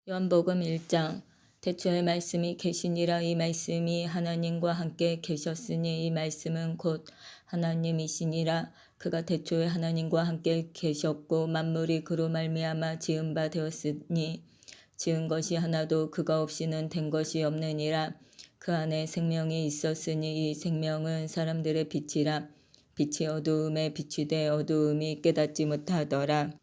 요한복음 1장. 태초에 말씀이 계시니라. 이 말씀이 하나님과 함께 계셨으니 이 말씀은 곧 하나님이시니라. 그가 태초에 하나님과 함께 계셨고 만물이 그로 말미암아 지은 바 되었으니 지은 것이 하나도 그가 없이는 된 것이 없느니라. 그 안에 생명이 있었으니 이 생명은 사람들의 빛이라. 빛이 어두움에 비추되 어두움이 깨닫지 못하더라.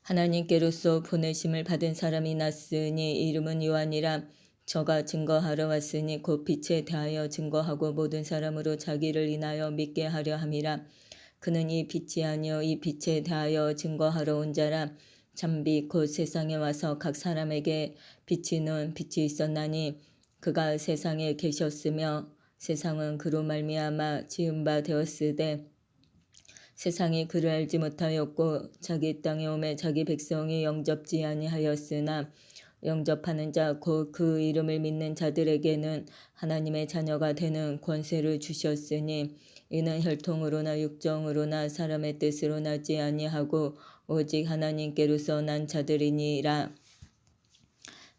하나님께로서 보내심을 받은 사람이 났으니 이름은 요한이라. 저가 증거하러 왔으니 곧 빛에 대하여 증거하고 모든 사람으로 자기를 인하여 믿게 하려 함이라. 그는 이 빛이 아니요 이 빛에 대하여 증거하러 온 자라. 참빛 곧 세상에 와서 각 사람에게 비치는 빛이 있었나니 그가 세상에 계셨으며 세상은 그로 말미암아 지은 바 되었으되 세상이 그를 알지 못하였고 자기 땅에 오매 자기 백성이 영접지 아니하였으나 영접하는 자 곧 그 이름을 믿는 자들에게는 하나님의 자녀가 되는 권세를 주셨으니 이는 혈통으로나 육정으로나 사람의 뜻으로 나지 아니하고 오직 하나님께로서 난 자들이니라.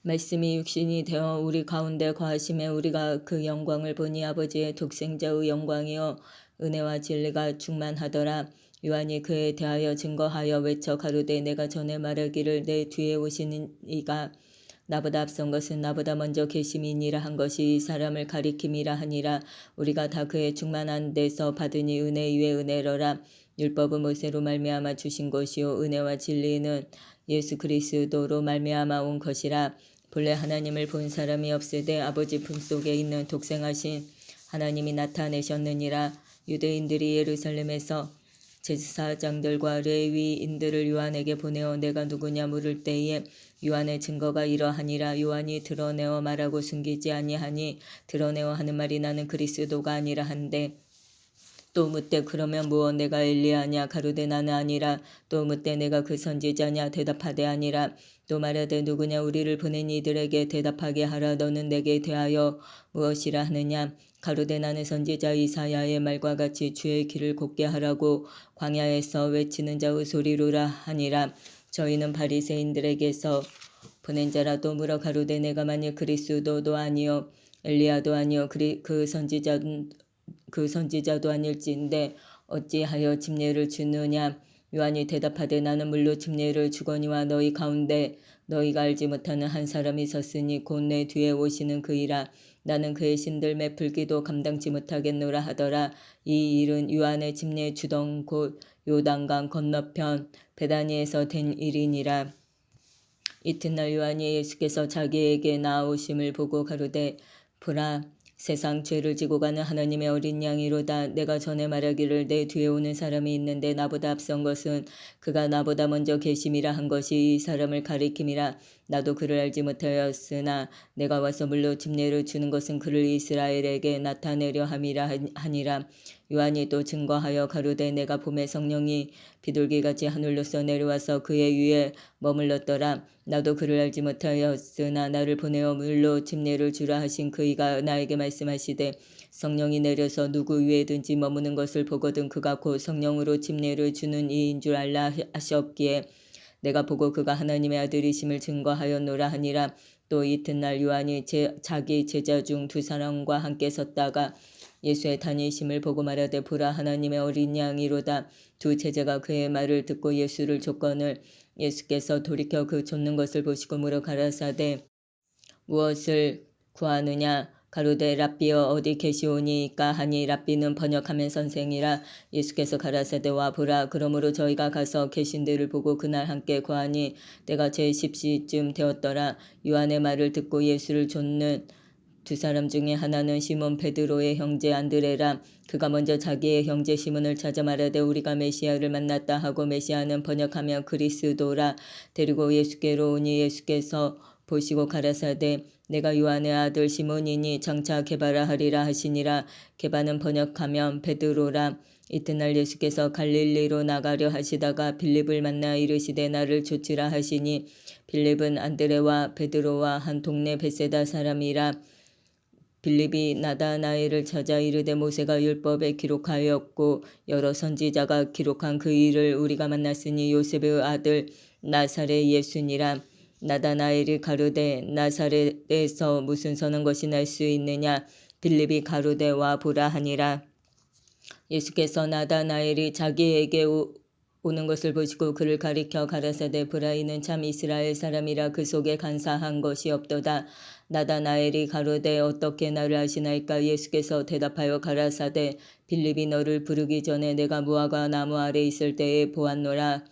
말씀이 육신이 되어 우리 가운데 거하심에 우리가 그 영광을 보니 아버지의 독생자의 영광이요 은혜와 진리가 충만하더라. 요한이 그에 대하여 증거하여 외쳐 가로되 내가 전에 말하기를 내 뒤에 오시는 이가 나보다 앞선 것은 나보다 먼저 계심이니라 한 것이 이 사람을 가리킴이라 하니라. 우리가 다 그의 충만한 데서 받으니 은혜 위에 은혜로라. 율법은 모세로 말미암아 주신 것이요 은혜와 진리는 예수 그리스도로 말미암아 온 것이라. 본래 하나님을 본 사람이 없으되 아버지 품속에 있는 독생하신 하나님이 나타내셨느니라. 유대인들이 예루살렘에서 제사장들과 레위인들을 요한에게 보내어 내가 누구냐 물을 때에 요한의 증거가 이러하니라. 요한이 드러내어 말하고 숨기지 아니하니 드러내어 하는 말이 나는 그리스도가 아니라 한데 또 묻되 그러면 무엇 내가 엘리야냐 가로되 나는 아니라. 또 묻되 내가 그 선지자냐 대답하되 아니라. 또 말하되 누구냐 우리를 보낸 이들에게 대답하게 하라. 너는 내게 대하여 무엇이라 하느냐 가로되 나는 선지자 이사야의 말과 같이 주의 길을 곧게 하라고 광야에서 외치는 자의 소리로라 하니라. 저희는 바리새인들에게서 보낸 자라도 물어 가로되 내가 만일 그리스도도 아니요 엘리야도 아니요 그 선지자도 아닐진데 어찌하여 침례를 주느냐. 요한이 대답하되 나는 물로 침례를 주거니와 너희 가운데 너희가 알지 못하는 한 사람이 섰으니 곧 내 뒤에 오시는 그이라. 나는 그의 신들매 풀기도 감당치 못하겠노라 하더라. 이 일은 요한의 침례 주던 곳 요단강 건너편 베다니에서 된 일이니라. 이튿날 요한이 예수께서 자기에게 나아오심을 보고 가로되 보라 세상 죄를 지고 가는 하나님의 어린 양이로다. 내가 전에 말하기를 내 뒤에 오는 사람이 있는데 나보다 앞선 것은 그가 나보다 먼저 계심이라 한 것이 이 사람을 가리킴이라. 나도 그를 알지 못하였으나 내가 와서 물로 침례를 주는 것은 그를 이스라엘에게 나타내려 함이라 하니라. 요한이 또 증거하여 가로되 내가 봄에 성령이 비둘기같이 하늘로서 내려와서 그의 위에 머물렀더라. 나도 그를 알지 못하였으나 나를 보내어 물로 침례를 주라 하신 그이가 나에게 말씀하시되 성령이 내려서 누구 위에든지 머무는 것을 보거든 그가 곧 성령으로 침례를 주는 이인 줄 알라 하셨기에 내가 보고 그가 하나님의 아들이심을 증거하였노라 하니라. 또 이튿날 요한이 자기 제자 중 두 사람과 함께 섰다가 예수의 다니심을 보고 말하되 보라 하나님의 어린 양이로다. 두 제자가 그의 말을 듣고 예수를 쫓거늘 예수께서 돌이켜 그 쫓는 것을 보시고 물어 가라사대 무엇을 구하느냐 가로되 랍비여 어디 계시오니까 하니 랍비는 번역하면 선생이라. 예수께서 가라사대 와 보라. 그러므로 저희가 가서 계신 데를 보고 그날 함께 구하니 때가 제10시쯤 되었더라. 요한의 말을 듣고 예수를 쫓는 두 사람 중에 하나는 시몬 베드로의 형제 안드레라. 그가 먼저 자기의 형제 시몬을 찾아 말하되 우리가 메시아를 만났다 하고 메시아는 번역하며 그리스도라. 데리고 예수께로 오니 예수께서 보시고 가라사대 내가 요한의 아들 시몬이니 장차 게바라 하리라 하시니라. 게바는 번역하면 베드로라. 이튿날 예수께서 갈릴리로 나가려 하시다가 빌립을 만나 이르시되 나를 쫓으라 하시니 빌립은 안드레와 베드로와 한 동네 베세다 사람이라. 빌립이 나다나엘을 찾아 이르되 모세가 율법에 기록하였고 여러 선지자가 기록한 그 일을 우리가 만났으니 요셉의 아들 나사렛 예수니라. 나다나엘이 가로되 나사렛에서 무슨 선한 것이 날 수 있느냐. 빌립이 가로되 와 보라 하니라. 예수께서 나다나엘이 자기에게 오는 것을 보시고 그를 가리켜 가라사대 보라 이는 참 이스라엘 사람이라 그 속에 간사한 것이 없도다. 나다나엘이 가로되 어떻게 나를 아시나이까. 예수께서 대답하여 가라사대 빌립이 너를 부르기 전에 내가 무화과 나무 아래 있을 때에 보았노라.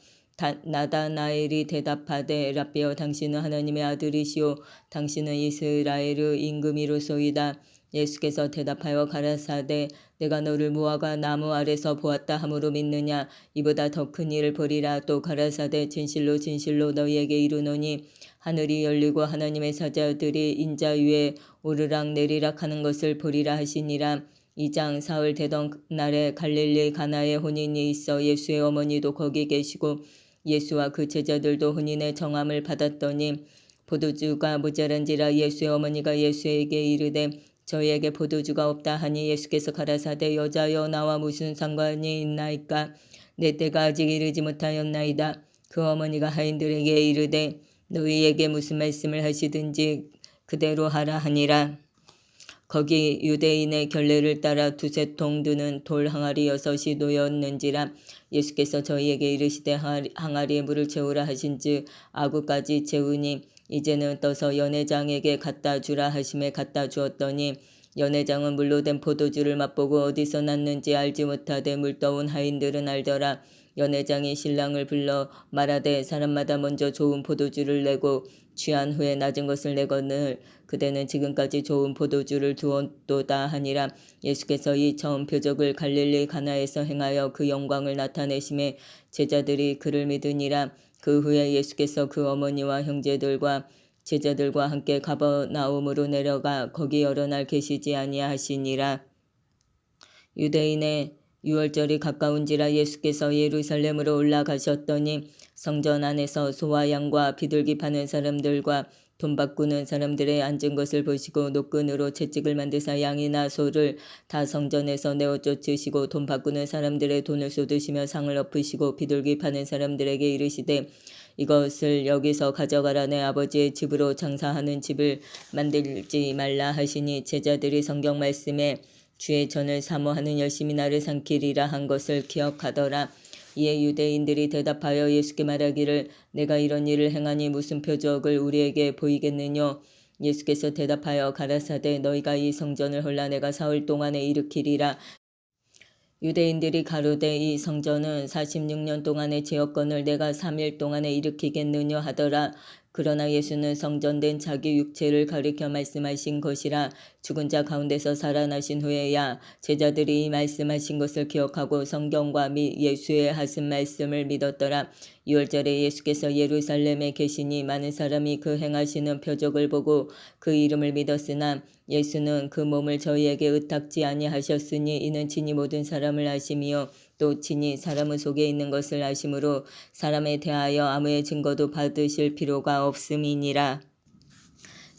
나다나엘이 대답하되 랍비여 당신은 하나님의 아들이시오 당신은 이스라엘의 임금이로소이다. 예수께서 대답하여 가라사대 내가 너를 무화과 나무 아래서 보았다 함으로 믿느냐. 이보다 더 큰 일을 벌이라. 또 가라사대 진실로 진실로 너희에게 이르노니 하늘이 열리고 하나님의 사자들이 인자 위에 오르락 내리락 하는 것을 보리라 하시니라. 2장 사흘 되던 날에 갈릴리 가나에 혼인이 있어 예수의 어머니도 거기 계시고 예수와 그 제자들도 혼인의 정함을 받았더니 포도주가 모자란지라. 예수의 어머니가 예수에게 이르되 저희에게 포도주가 없다 하니 예수께서 가라사대 여자여 나와 무슨 상관이 있나이까. 내 때가 아직 이르지 못하였나이다. 그 어머니가 하인들에게 이르되 너희에게 무슨 말씀을 하시든지 그대로 하라 하니라. 거기 유대인의 결례를 따라 두세 통 드는 돌 항아리 6이 놓였는지라. 예수께서 저희에게 이르시되 항아리에 물을 채우라 하신즉 아구까지 채우니 이제는 떠서 연회장에게 갖다 주라 하심에 갖다 주었더니 연회장은 물로 된 포도주를 맛보고 어디서 났는지 알지 못하되 물떠온 하인들은 알더라. 연회장이 신랑을 불러 말하되 사람마다 먼저 좋은 포도주를 내고 취한 후에 낮은 것을 내거늘 그대는 지금까지 좋은 포도주를 두었도다 하니라. 예수께서 이 처음 표적을 갈릴리 가나에서 행하여 그 영광을 나타내심에 제자들이 그를 믿으니라. 그 후에 예수께서 그 어머니와 형제들과 제자들과 함께 가버나움으로 내려가 거기 여러 날 계시지 아니하시니라. 유대인의 유월절이 가까운지라. 예수께서 예루살렘으로 올라가셨더니 성전 안에서 소와 양과 비둘기 파는 사람들과 돈 바꾸는 사람들의 앉은 것을 보시고 노끈으로 채찍을 만드사 양이나 소를 다 성전에서 내어 쫓으시고 돈 바꾸는 사람들의 돈을 쏟으시며 상을 엎으시고 비둘기 파는 사람들에게 이르시되 이것을 여기서 가져가라. 내 아버지의 집으로 장사하는 집을 만들지 말라 하시니 제자들이 성경 말씀에 주의 전을 사모하는 열심히 나를 삼키리라 한 것을 기억하더라. 이에 유대인들이 대답하여 예수께 말하기를 내가 이런 일을 행하니 무슨 표적을 우리에게 보이겠느냐. 예수께서 대답하여 가라사대 너희가 이 성전을 홀라 내가 사흘 동안에 일으키리라. 유대인들이 가로되 이 성전은 46년 동안의 죄업건을 내가 3일 동안에 일으키겠느냐 하더라. 그러나 예수는 성전된 자기 육체를 가리켜 말씀하신 것이라. 죽은 자 가운데서 살아나신 후에야 제자들이 이 말씀하신 것을 기억하고 성경과 및 예수의 하신 말씀을 믿었더라. 6월절에 예수께서 예루살렘에 계시니 많은 사람이 그 행하시는 표적을 보고 그 이름을 믿었으나 예수는 그 몸을 저희에게 의탁지 아니하셨으니 이는 친히 모든 사람을 아심이요 또 친히 사람의 속에 있는 것을 아심으로 사람에 대하여 아무의 증거도 받으실 필요가 없음이니라.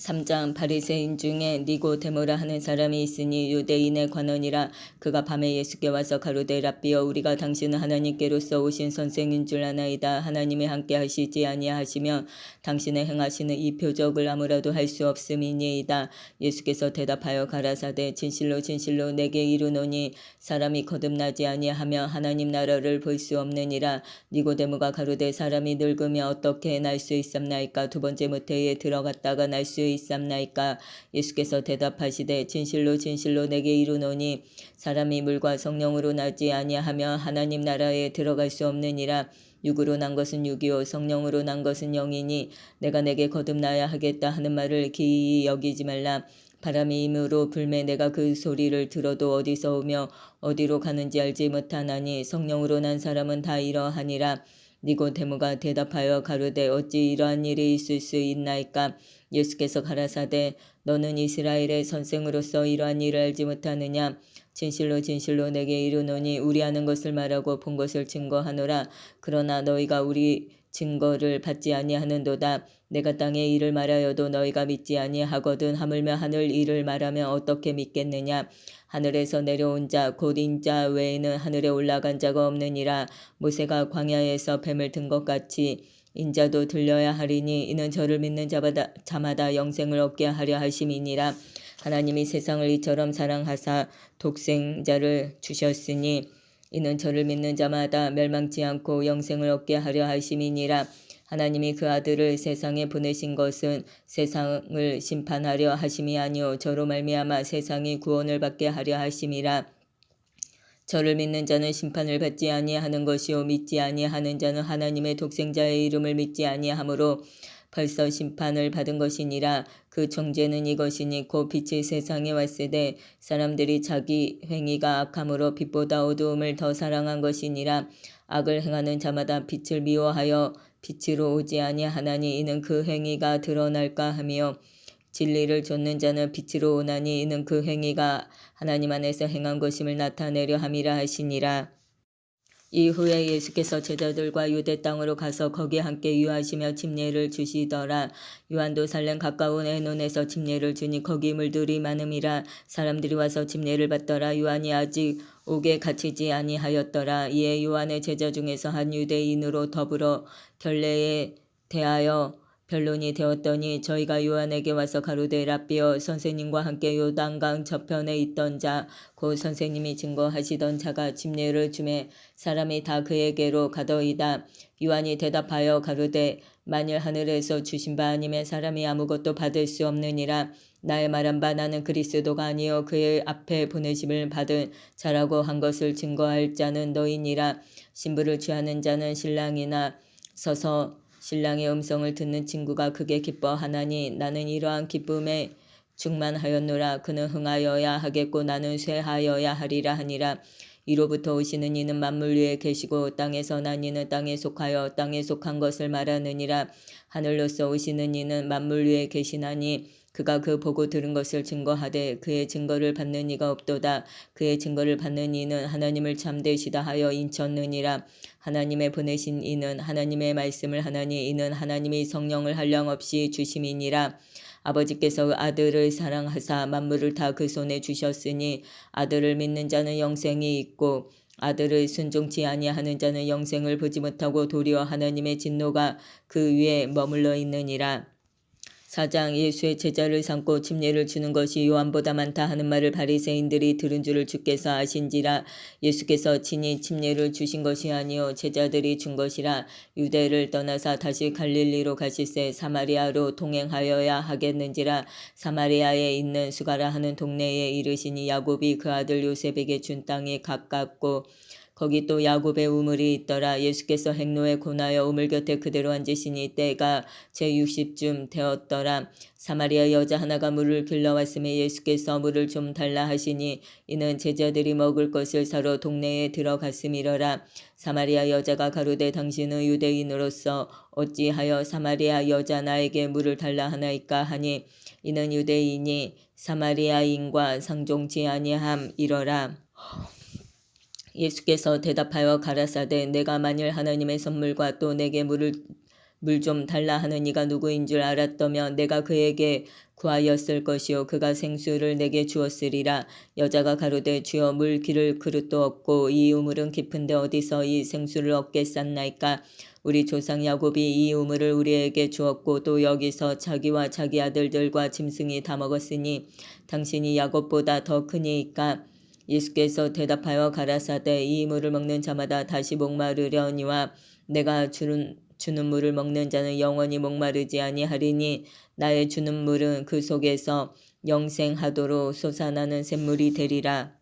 3장 바리새인 중에 니고데모라 하는 사람이 있으니 유대인의 관원이라. 그가 밤에 예수께 와서 가로되 랍비여 우리가 당신은 하나님께로서 오신 선생인 줄 아나이다. 하나님이 함께 하시지 아니하시면 당신의 행하시는 이 표적을 아무라도 할 수 없음이니이다. 예수께서 대답하여 가라사대 진실로 진실로 내게 이르노니 사람이 거듭나지 아니하며 하나님 나라를 볼 수 없느니라. 니고데모가 가로되 사람이 늙으면 어떻게 날 수 있삼나이까. 두 번째 모태에 들어갔다가 날 수 있삼나이까. 예수께서 대답하시되 진실로 진실로 내게 이르노니 사람이 물과 성령으로 나지 아니하며 하나님 나라에 들어갈 수 없느니라. 육으로 난 것은 육이요 성령으로 난 것은 영이니 내가 내게 거듭나야 하겠다 하는 말을 기이히 여기지 말라. 바람이 임으로 불매 내가 그 소리를 들어도 어디서 오며 어디로 가는지 알지 못하나니 성령으로 난 사람은 다 이러하니라. 니고데모가 대답하여 가로되 어찌 이러한 일이 있을 수 있나이까. 예수께서 가라사대 너는 이스라엘의 선생으로서 이러한 일을 알지 못하느냐. 진실로 진실로 내게 이르노니 우리 아는 것을 말하고 본 것을 증거하노라. 그러나 너희가 우리 증거를 받지 아니하는도다. 내가 땅의 일을 말하여도 너희가 믿지 아니하거든. 하물며 하늘 일을 말하면 어떻게 믿겠느냐. 하늘에서 내려온 자 곧 인자 외에는 하늘에 올라간 자가 없느니라. 모세가 광야에서 뱀을 든 것 같이 인자도 들려야 하리니 이는 저를 믿는 자마다 영생을 얻게 하려 하심이니라. 하나님이 세상을 이처럼 사랑하사 독생자를 주셨으니 이는 저를 믿는 자마다 멸망치 않고 영생을 얻게 하려 하심이니라. 하나님이 그 아들을 세상에 보내신 것은 세상을 심판하려 하심이 아니요 저로 말미암아 세상이 구원을 받게 하려 하심이라. 저를 믿는 자는 심판을 받지 아니하는 것이요 믿지 아니하는 자는 하나님의 독생자의 이름을 믿지 아니하므로 벌써 심판을 받은 것이니라. 그 정죄는 이것이니 곧 빛이 세상에 왔으되 사람들이 자기 행위가 악함으로 빛보다 어두움을 더 사랑한 것이니라. 악을 행하는 자마다 빛을 미워하여 빛으로 오지 아니하나니 이는 그 행위가 드러날까 하며 진리를 좇는 자는 빛으로 오나니 이는 그 행위가 하나님 안에서 행한 것임을 나타내려 함이라 하시니라. 이후에 예수께서 제자들과 유대 땅으로 가서 거기 함께 유하시며 침례를 주시더라. 요한도 살렘 가까운 에논에서 침례를 주니 거기 물들이 많음이라. 사람들이 와서 침례를 받더라. 요한이 아직 옥에 갇히지 아니하였더라. 이에 요한의 제자 중에서 한 유대인으로 더불어 결례에 대하여 변론이 되었더니 저희가 요한에게 와서 가로되 랍비여 선생님과 함께 요단강 저편에 있던 자 곧 선생님이 증거하시던 자가 침례를 주매 사람이 다 그에게로 가더이다. 요한이 대답하여 가로되 만일 하늘에서 주신 바 아니면 사람이 아무것도 받을 수 없느니라. 나의 말한 바 나는 그리스도가 아니요 그의 앞에 보내심을 받은 자라고 한 것을 증거할 자는 너희니라. 신부를 취하는 자는 신랑이나 서서 신랑의 음성을 듣는 친구가 크게 기뻐하나니 나는 이러한 기쁨에 충만하였노라. 그는 흥하여야 하겠고 나는 쇠하여야 하리라 하니라. 이로부터 오시는 이는 만물 위에 계시고 땅에서 난 이는 땅에 속하여 땅에 속한 것을 말하느니라. 하늘로서 오시는 이는 만물 위에 계시나니 그가 그 보고 들은 것을 증거하되 그의 증거를 받는 이가 없도다. 그의 증거를 받는 이는 하나님을 참되시다 하여 인쳤느니라. 하나님의 보내신 이는 하나님의 말씀을 하나니 이는 하나님이 성령을 한량없이 주심이니라. 아버지께서 아들을 사랑하사 만물을 다 그 손에 주셨으니 아들을 믿는 자는 영생이 있고 아들을 순종치 아니하는 자는 영생을 보지 못하고 도리어 하나님의 진노가 그 위에 머물러 있느니라. 4장 예수의 제자를 삼고 침례를 주는 것이 요한보다 많다 하는 말을 바리새인들이 들은 줄을 주께서 아신지라. 예수께서 친히 침례를 주신 것이 아니요 제자들이 준 것이라. 유대를 떠나사 다시 갈릴리로 가실새 사마리아로 동행하여야 하겠는지라. 사마리아에 있는 수가라 하는 동네에 이르시니 야곱이 그 아들 요셉에게 준 땅이 가깝고 거기 또 야곱의 우물이 있더라. 예수께서 행로에 고나여 우물 곁에 그대로 앉으시니 때가 제60쯤 되었더라. 사마리아 여자 하나가 물을 길러왔음에 예수께서 물을 좀 달라 하시니 이는 제자들이 먹을 것을 사러 동네에 들어갔음이러라. 사마리아 여자가 가로되 당신은 유대인으로서 어찌하여 사마리아 여자 나에게 물을 달라 하나이까 하니 이는 유대인이 사마리아인과 상종치 아니함이러라. 예수께서 대답하여 가라사대 내가 만일 하나님의 선물과 또 내게 물 좀 달라 하는 이가 누구인 줄 알았더면 내가 그에게 구하였을 것이요 그가 생수를 내게 주었으리라. 여자가 가로되 주여 물 기를 그릇도 없고 이 우물은 깊은데 어디서 이 생수를 얻겠사나이까. 우리 조상 야곱이 이 우물을 우리에게 주었고 또 여기서 자기와 자기 아들들과 짐승이 다 먹었으니 당신이 야곱보다 더 크니이까. 예수께서 대답하여 가라사대 이 물을 먹는 자마다 다시 목마르려니와 내가 주는 물을 먹는 자는 영원히 목마르지 아니하리니 나의 주는 물은 그 속에서 영생하도록 솟아나는 샘물이 되리라.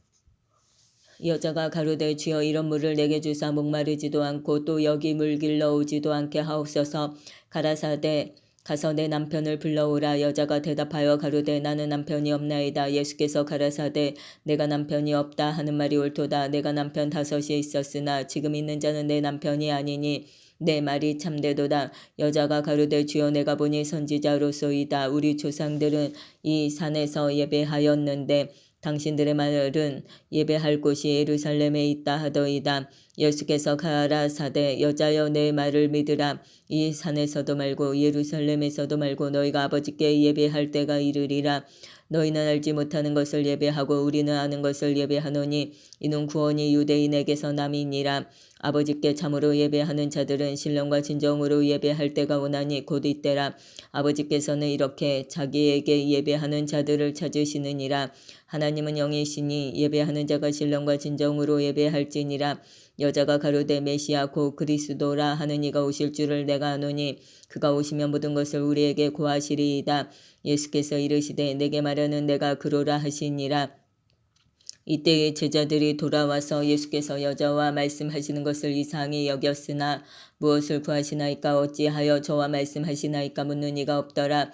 여자가 가로되 주여 이런 물을 내게 주사 목마르지도 않고 또 여기 물 길러 오지도 않게 하옵소서. 가라사대 가서 내 남편을 불러오라. 여자가 대답하여 가로되 나는 남편이 없나이다. 예수께서 가라사대 내가 남편이 없다 하는 말이 옳도다. 내가 남편 5이 있었으나 지금 있는 자는 내 남편이 아니니 내 말이 참되도다. 여자가 가로되 주여 내가 보니 선지자로소이다. 우리 조상들은 이 산에서 예배하였는데 당신들의 말은 예배할 곳이 예루살렘에 있다 하더이다. 예수께서 가라사대 여자여 내 말을 믿으라. 이 산에서도 말고 예루살렘에서도 말고 너희가 아버지께 예배할 때가 이르리라. 너희는 알지 못하는 것을 예배하고 우리는 아는 것을 예배하노니 이는 구원이 유대인에게서 남이니라. 아버지께 참으로 예배하는 자들은 신령과 진정으로 예배할 때가 오나니 곧 이때라. 아버지께서는 이렇게 자기에게 예배하는 자들을 찾으시느니라. 하나님은 영이시니 예배하는 자가 신령과 진정으로 예배할지니라. 여자가 가로되 메시아 곧 그리스도라 하는 이가 오실 줄을 내가 아노니 그가 오시면 모든 것을 우리에게 고하시리이다. 예수께서 이르시되 내게 말하는 내가 그로라 하시니라. 이때에 제자들이 돌아와서 예수께서 여자와 말씀하시는 것을 이상히 여겼으나 무엇을 구하시나이까 어찌하여 저와 말씀하시나이까 묻는 이가 없더라.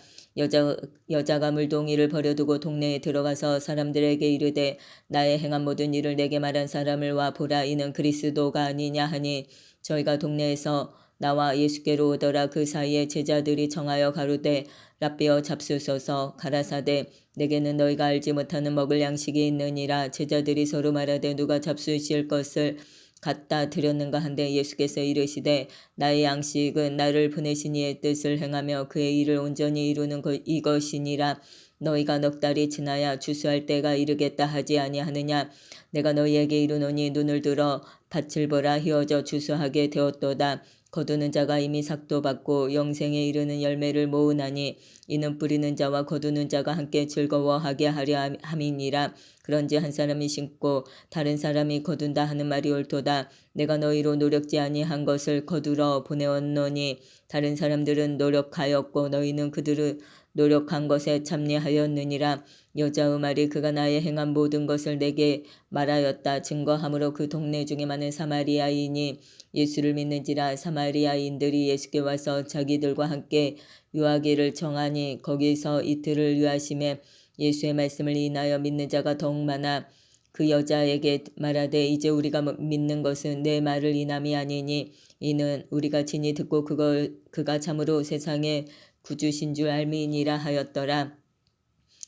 여자가 물동이를 버려두고 동네에 들어가서 사람들에게 이르되 나의 행한 모든 일을 내게 말한 사람을 와 보라. 이는 그리스도가 아니냐 하니 저희가 동네에서 나와 예수께로 오더라. 그 사이에 제자들이 청하여 가로되 랍비여 잡수소서. 가라사대 내게는 너희가 알지 못하는 먹을 양식이 있느니라. 제자들이 서로 말하되 누가 잡수실 것을 갖다 드렸는가 한데 예수께서 이르시되 나의 양식은 나를 보내신 이의 뜻을 행하며 그의 일을 온전히 이루는 이것이니라. 너희가 넉 달이 지나야 주수할 때가 이르겠다 하지 아니하느냐. 내가 너희에게 이르노니 눈을 들어 밭을 보라. 희어져 주수하게 되었도다. 거두는 자가 이미 삭도 받고 영생에 이르는 열매를 모으나니 이는 뿌리는 자와 거두는 자가 함께 즐거워하게 하려 함이니라. 그런지 한 사람이 심고 다른 사람이 거둔다 하는 말이 옳도다. 내가 너희로 노력지 아니한 것을 거두러 보내었노니 다른 사람들은 노력하였고 너희는 그들을 노력한 것에 참여하였느니라. 여자의 말이 그가 나의 행한 모든 것을 내게 말하였다 증거함으로 그 동네 중에 많은 사마리아인이 예수를 믿는지라. 사마리아인들이 예수께 와서 자기들과 함께 유하기를 정하니 거기서 이틀을 유하심에 예수의 말씀을 인하여 믿는 자가 더욱 많아 그 여자에게 말하되 이제 우리가 믿는 것은 내 말을 인함이 아니니 이는 우리가 친히 듣고 그가 참으로 세상의 구주신 줄 알미니라 하였더라.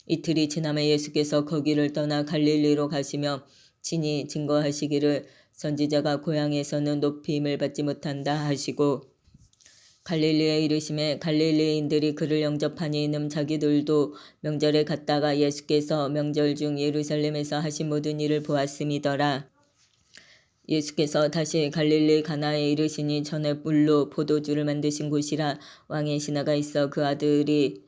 이틀이 지나매 예수께서 거기를 떠나 갈릴리로 가시며 친히 증거하시기를 선지자가 고향에서는 높임을 받지 못한다 하시고 갈릴리에 이르심에 갈릴리인들이 그를 영접하니 이는 자기들도 명절에 갔다가 예수께서 명절 중 예루살렘에서 하신 모든 일을 보았음이더라. 예수께서 다시 갈릴리 가나에 이르시니 전에 물로 포도주를 만드신 곳이라. 왕의 신하가 있어 그 아들이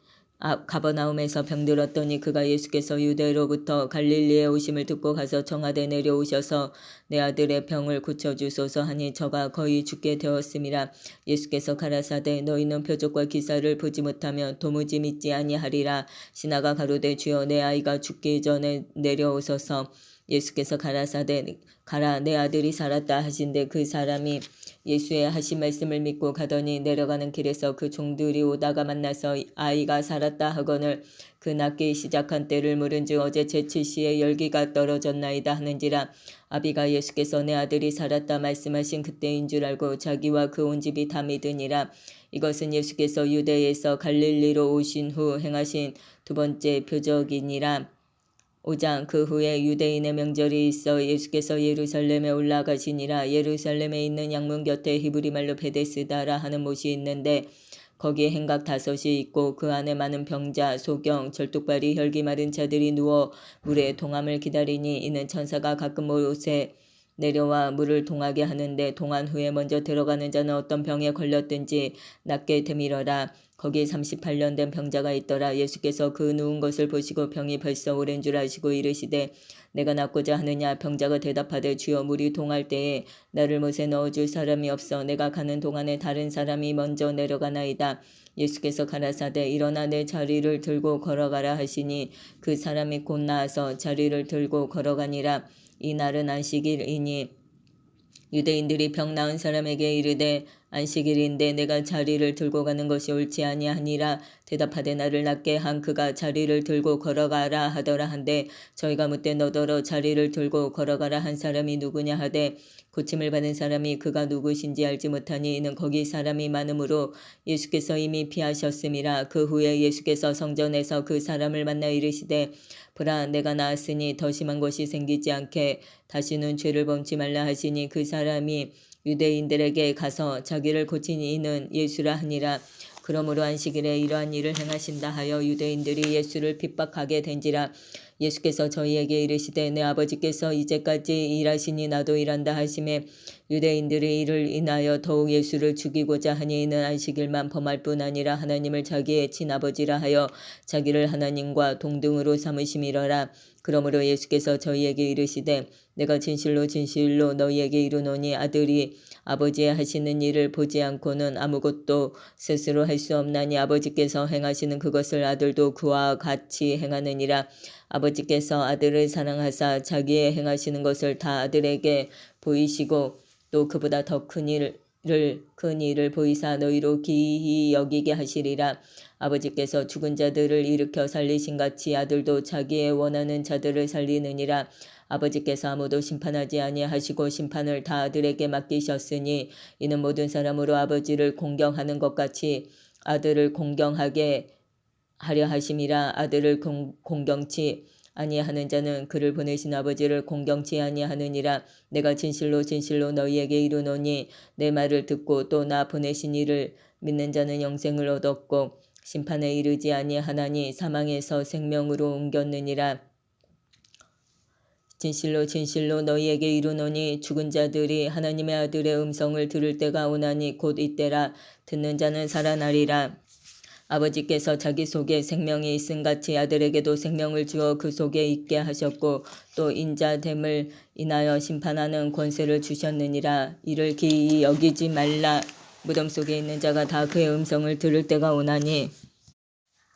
가버나움에서 병들었더니 그가 예수께서 유대로부터 갈릴리에 오심을 듣고 가서 청하되 내려오셔서 내 아들의 병을 고쳐주소서 하니 저가 거의 죽게 되었음이라. 예수께서 가라사대 너희는 표적과 기사를 보지 못하면 도무지 믿지 아니하리라. 신하가 가로되 주여 내 아이가 죽기 전에 내려오소서. 예수께서 가라사대 가라 내 아들이 살았다 하신데 그 사람이 예수의 하신 말씀을 믿고 가더니 내려가는 길에서 그 종들이 오다가 만나서 아이가 살았다 하거늘 그 낫기 시작한 때를 물은즉 어제 제7시에 열기가 떨어졌나이다 하는지라. 아비가 예수께서 내 아들이 살았다 말씀하신 그때인 줄 알고 자기와 그 온 집이 다 믿으니라. 이것은 예수께서 유대에서 갈릴리로 오신 후 행하신 두 번째 표적이니라. 5장 그 후에 유대인의 명절이 있어 예수께서 예루살렘에 올라가시니라. 예루살렘에 있는 양문 곁에 히브리 말로 베데스다라 하는 못이 있는데 거기에 행각 5이 있고 그 안에 많은 병자, 소경, 절뚝발이 혈기 마른 자들이 누워 물에 동함을 기다리니 이는 천사가 가끔 못에 내려와 물을 동하게 하는데 동한 후에 먼저 들어가는 자는 어떤 병에 걸렸든지 낫게 되밀어라. 거기에 38년 된 병자가 있더라. 예수께서 그 누운 것을 보시고 병이 벌써 오랜 줄 아시고 이르시되 내가 낫고자 하느냐. 병자가 대답하되 주여 물이 동할 때에 나를 못에 넣어줄 사람이 없어 내가 가는 동안에 다른 사람이 먼저 내려가나이다. 예수께서 가라사대 일어나 내 자리를 들고 걸어가라 하시니 그 사람이 곧 나아서 자리를 들고 걸어가니라. 이 날은 안식일이니 유대인들이 병 나은 사람에게 이르되 안식일인데 내가 자리를 들고 가는 것이 옳지 아니하니라. 대답하되 나를 낫게 한 그가 자리를 들고 걸어가라 하더라. 한데 저희가 묻되 너더러 자리를 들고 걸어가라 한 사람이 누구냐 하되 고침을 받은 사람이 그가 누구신지 알지 못하니 이는 거기 사람이 많으므로 예수께서 이미 피하셨음이라. 그 후에 예수께서 성전에서 그 사람을 만나 이르시되 보라 내가 나았으니 더 심한 것이 생기지 않게 다시는 죄를 범치 말라 하시니 그 사람이 유대인들에게 가서 자기를 고친 이는 예수라 하니라. 그러므로 안식일에 이러한 일을 행하신다 하여 유대인들이 예수를 핍박하게 된지라. 예수께서 저희에게 이르시되 내 아버지께서 이제까지 일하시니 나도 일한다 하시매 유대인들이 이를 인하여 더욱 예수를 죽이고자 하니 이는 안식일만 범할 뿐 아니라 하나님을 자기의 친아버지라 하여 자기를 하나님과 동등으로 삼으심이러라. 그러므로 예수께서 저희에게 이르시되 내가 진실로 진실로 너희에게 이르노니 아들이 아버지의 하시는 일을 보지 않고는 아무것도 스스로 할 수 없나니 아버지께서 행하시는 그것을 아들도 그와 같이 행하느니라. 아버지께서 아들을 사랑하사 자기의 행하시는 것을 다 아들에게 보이시고 또 그보다 더 큰 일을 보이사 너희로 기이히 여기게 하시리라. 아버지께서 죽은 자들을 일으켜 살리신 같이 아들도 자기의 원하는 자들을 살리느니라. 아버지께서 아무도 심판하지 아니하시고 심판을 다 아들에게 맡기셨으니 이는 모든 사람으로 아버지를 공경하는 것 같이 아들을 공경하게 하려 하심이라. 아들을 공경치 아니하는 자는 그를 보내신 아버지를 공경치 아니하느니라. 내가 진실로 진실로 너희에게 이르노니 내 말을 듣고 또 나 보내신 이를 믿는 자는 영생을 얻었고 심판에 이르지 아니하나니 사망에서 생명으로 옮겼느니라. 진실로 진실로 너희에게 이르노니 죽은 자들이 하나님의 아들의 음성을 들을 때가 오나니 곧 이때라. 듣는 자는 살아나리라. 아버지께서 자기 속에 생명이 있음같이 아들에게도 생명을 주어 그 속에 있게 하셨고 또 인자됨을 인하여 심판하는 권세를 주셨느니라. 이를 기이히 여기지 말라. 무덤 속에 있는 자가 다 그의 음성을 들을 때가 오나니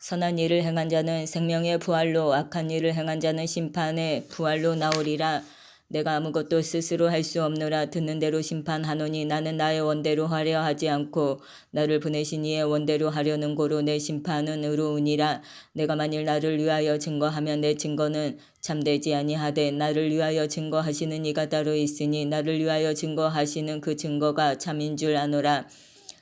선한 일을 행한 자는 생명의 부활로 악한 일을 행한 자는 심판의 부활로 나오리라. 내가 아무것도 스스로 할 수 없노라. 듣는 대로 심판하노니 나는 나의 원대로 하려 하지 않고 나를 보내신 이의 원대로 하려는 고로 내 심판은 의로우니라. 내가 만일 나를 위하여 증거하면 내 증거는 참되지 아니하되 나를 위하여 증거하시는 이가 따로 있으니 나를 위하여 증거하시는 그 증거가 참인 줄 아노라.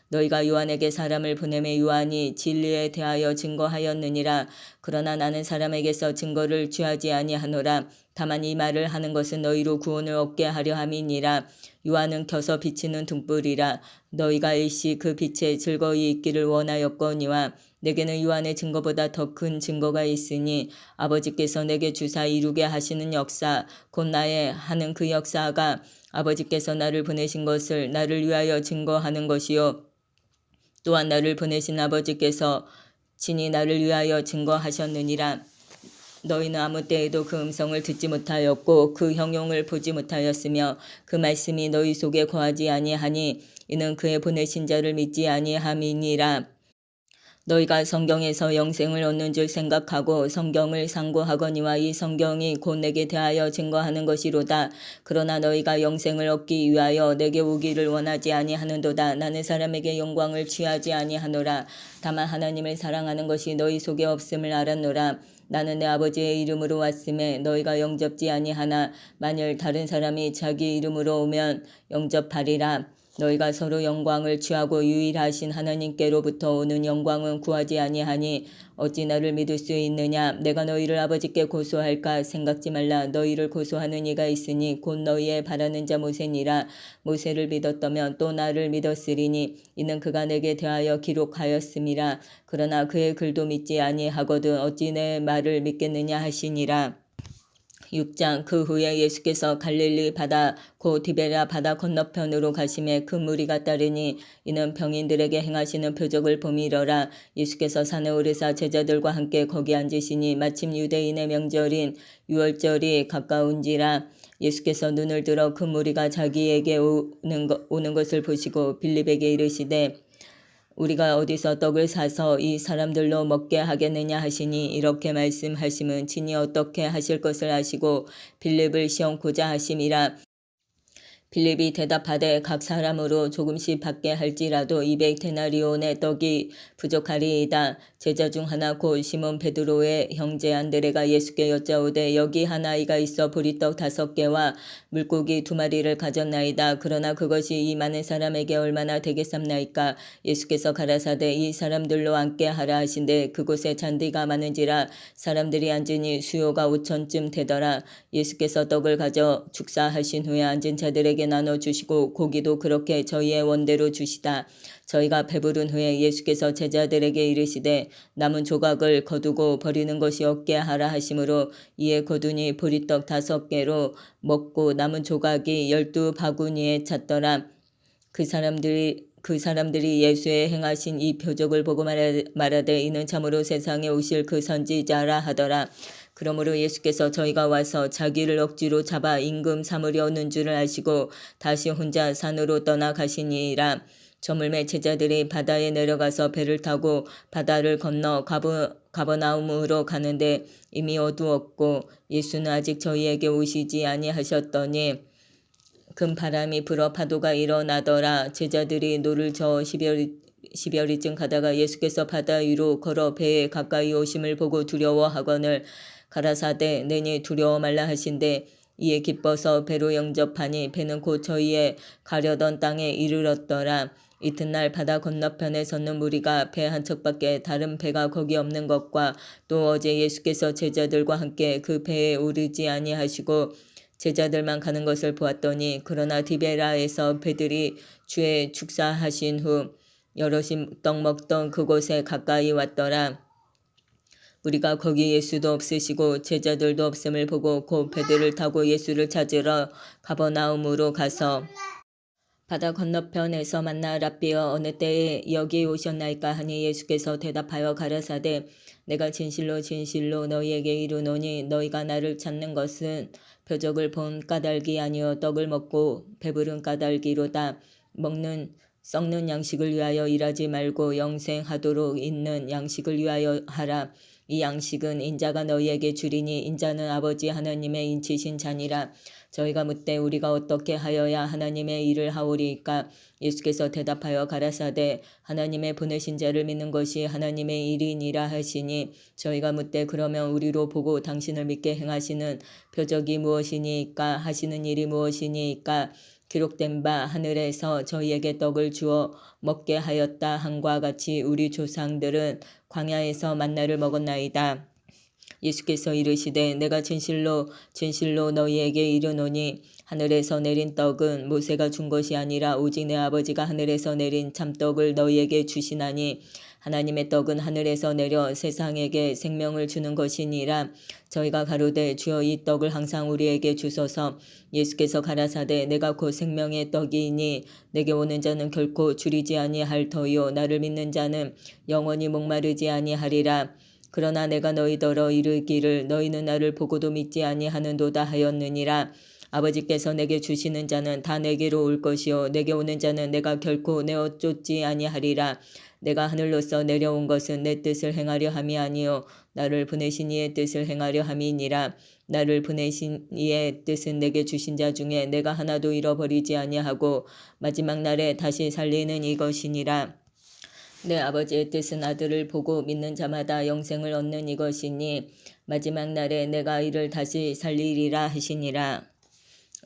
너희가 요한에게 사람을 보내매 요한이 진리에 대하여 증거하였느니라. 그러나 나는 사람에게서 증거를 취하지 아니하노라. 다만 이 말을 하는 것은 너희로 구원을 얻게 하려 함이니라. 요한은 켜서 비치는 등불이라. 너희가 일시 그 빛에 즐거이 있기를 원하였거니와 내게는 요한의 증거보다 더 큰 증거가 있으니 아버지께서 내게 주사 이루게 하시는 역사 곧 나의 하는 그 역사가 아버지께서 나를 보내신 것을 나를 위하여 증거하는 것이요 또한 나를 보내신 아버지께서 친히 나를 위하여 증거하셨느니라. 너희는 아무 때에도 그 음성을 듣지 못하였고 그 형용을 보지 못하였으며 그 말씀이 너희 속에 거하지 아니하니 이는 그의 보내신 자를 믿지 아니함이니라. 너희가 성경에서 영생을 얻는 줄 생각하고 성경을 상고하거니와 이 성경이 곧 내게 대하여 증거하는 것이로다. 그러나 너희가 영생을 얻기 위하여 내게 오기를 원하지 아니하는도다. 나는 사람에게 영광을 취하지 아니하노라. 다만 하나님을 사랑하는 것이 너희 속에 없음을 알았노라. 나는 내 아버지의 이름으로 왔음에 너희가 영접지 아니하나 만일 다른 사람이 자기 이름으로 오면 영접하리라. 너희가 서로 영광을 취하고 유일하신 하나님께로부터 오는 영광은 구하지 아니하니 어찌 나를 믿을 수 있느냐. 내가 너희를 아버지께 고소할까 생각지 말라. 너희를 고소하는 이가 있으니 곧 너희의 바라는 자 모세니라. 모세를 믿었다면 또 나를 믿었으리니 이는 그가 내게 대하여 기록하였음이라. 그러나 그의 글도 믿지 아니하거든 어찌 내 말을 믿겠느냐 하시니라. 6장 그 후에 예수께서 갈릴리 바다 곧 디베랴 바다 건너편으로 가심에 그 무리가 따르니 이는 병인들에게 행하시는 표적을 봄이러라. 예수께서 산에 오르사 제자들과 함께 거기 앉으시니 마침 유대인의 명절인 유월절이 가까운지라. 예수께서 눈을 들어 그 무리가 자기에게 오는 것을 보시고 빌립에게 이르시되 우리가 어디서 떡을 사서 이 사람들로 먹게 하겠느냐 하시니 이렇게 말씀하심은 친히 어떻게 하실 것을 아시고 빌립을 시험코자 하심이라. 빌립이 대답하되 각 사람으로 조금씩 받게 할지라도 200데나리온의 떡이 부족하리이다. 제자 중 하나 곧 시몬 베드로의 형제 안드레가 예수께 여짜오되 여기 한 아이가 있어 보리떡 5개와 물고기 2마리를 가졌나이다. 그러나 그것이 이 많은 사람에게 얼마나 되겠삼나이까. 예수께서 가라사대 이 사람들로 앉게 하라 하신대 그곳에 잔디가 많은지라 사람들이 앉으니 수요가 5천쯤 되더라. 예수께서 떡을 가져 축사하신 후에 앉은 자들에게 나눠주시고 고기도 그렇게 저희의 원대로 주시다. 저희가 배부른 후에 예수께서 제자들에게 이르시되 남은 조각을 거두고 버리는 것이 없게 하라 하심으로 이에 거두니 보리떡 5개로 먹고 남은 조각이 12바구니에 찼더라. 그 사람들이 예수의 행하신 이 표적을 보고 말하되 이는 참으로 세상에 오실 그 선지자라 하더라. 그러므로 예수께서 저희가 와서 자기를 억지로 잡아 임금 삼으려는 줄을 아시고 다시 혼자 산으로 떠나가시니라. 저물매 제자들이 바다에 내려가서 배를 타고 바다를 건너 가버나움으로 가는데 이미 어두웠고 예수는 아직 저희에게 오시지 아니하셨더니 큰 바람이 불어 파도가 일어나더라. 제자들이 노를 저어 10여리쯤 가다가 예수께서 바다 위로 걸어 배에 가까이 오심을 보고 두려워하거늘 가라사대 내니 두려워 말라 하신대 이에 기뻐서 배로 영접하니 배는 곧 저희의 가려던 땅에 이르렀더라. 이튿날 바다 건너편에 섰는 무리가 배 한 척밖에 다른 배가 거기 없는 것과 또 어제 예수께서 제자들과 함께 그 배에 오르지 아니하시고 제자들만 가는 것을 보았더니 그러나 디베라에서 배들이 주의 축사하신 후 여럿이 떡 먹던 그곳에 가까이 왔더라. 우리가 거기 예수도 없으시고 제자들도 없음을 보고 곧 배들을 타고 예수를 찾으러 가버나움으로 가서 바다 건너편에서 만나 랍비여 어느 때에 여기 오셨나이까 하니 예수께서 대답하여 가라사대 내가 진실로 진실로 너희에게 이르노니 너희가 나를 찾는 것은 표적을 본 까닭이 아니요 떡을 먹고 배부른 까닭이로다. 썩는 양식을 위하여 일하지 말고 영생하도록 있는 양식을 위하여 하라. 이 양식은 인자가 너희에게 주리니 인자는 아버지 하나님의 인치신 자니라. 저희가 묻되 우리가 어떻게 하여야 하나님의 일을 하오리이까. 예수께서 대답하여 가라사대 하나님의 보내신 자를 믿는 것이 하나님의 일이니라 하시니 저희가 묻되 그러면 우리로 보고 당신을 믿게 행하시는 표적이 무엇이니까 하시는 일이 무엇이니까. 기록된 바 하늘에서 저희에게 떡을 주어 먹게 하였다 함과 같이 우리 조상들은 광야에서 만나를 먹었나이다. 예수께서 이르시되 내가 진실로 진실로 너희에게 이르노니 하늘에서 내린 떡은 모세가 준 것이 아니라 오직 내 아버지가 하늘에서 내린 참떡을 너희에게 주시나니 하나님의 떡은 하늘에서 내려 세상에게 생명을 주는 것이니라. 저희가 가로되 주여 이 떡을 항상 우리에게 주소서. 예수께서 가라사대 내가 곧 생명의 떡이니 내게 오는 자는 결코 줄이지 아니할 터요 나를 믿는 자는 영원히 목마르지 아니하리라. 그러나 내가 너희더러 이르기를 너희는 나를 보고도 믿지 아니하는도다 하였느니라. 아버지께서 내게 주시는 자는 다 내게로 올 것이요 내게 오는 자는 내가 결코 내어 쫓지 아니하리라. 내가 하늘로서 내려온 것은 내 뜻을 행하려 함이 아니요 나를 보내신 이의 뜻을 행하려 함이니라. 나를 보내신 이의 뜻은 내게 주신 자 중에 내가 하나도 잃어버리지 아니하고 마지막 날에 다시 살리는 이것이니라. 내 아버지의 뜻은 아들을 보고 믿는 자마다 영생을 얻는 이것이니 마지막 날에 내가 이를 다시 살리리라 하시니라.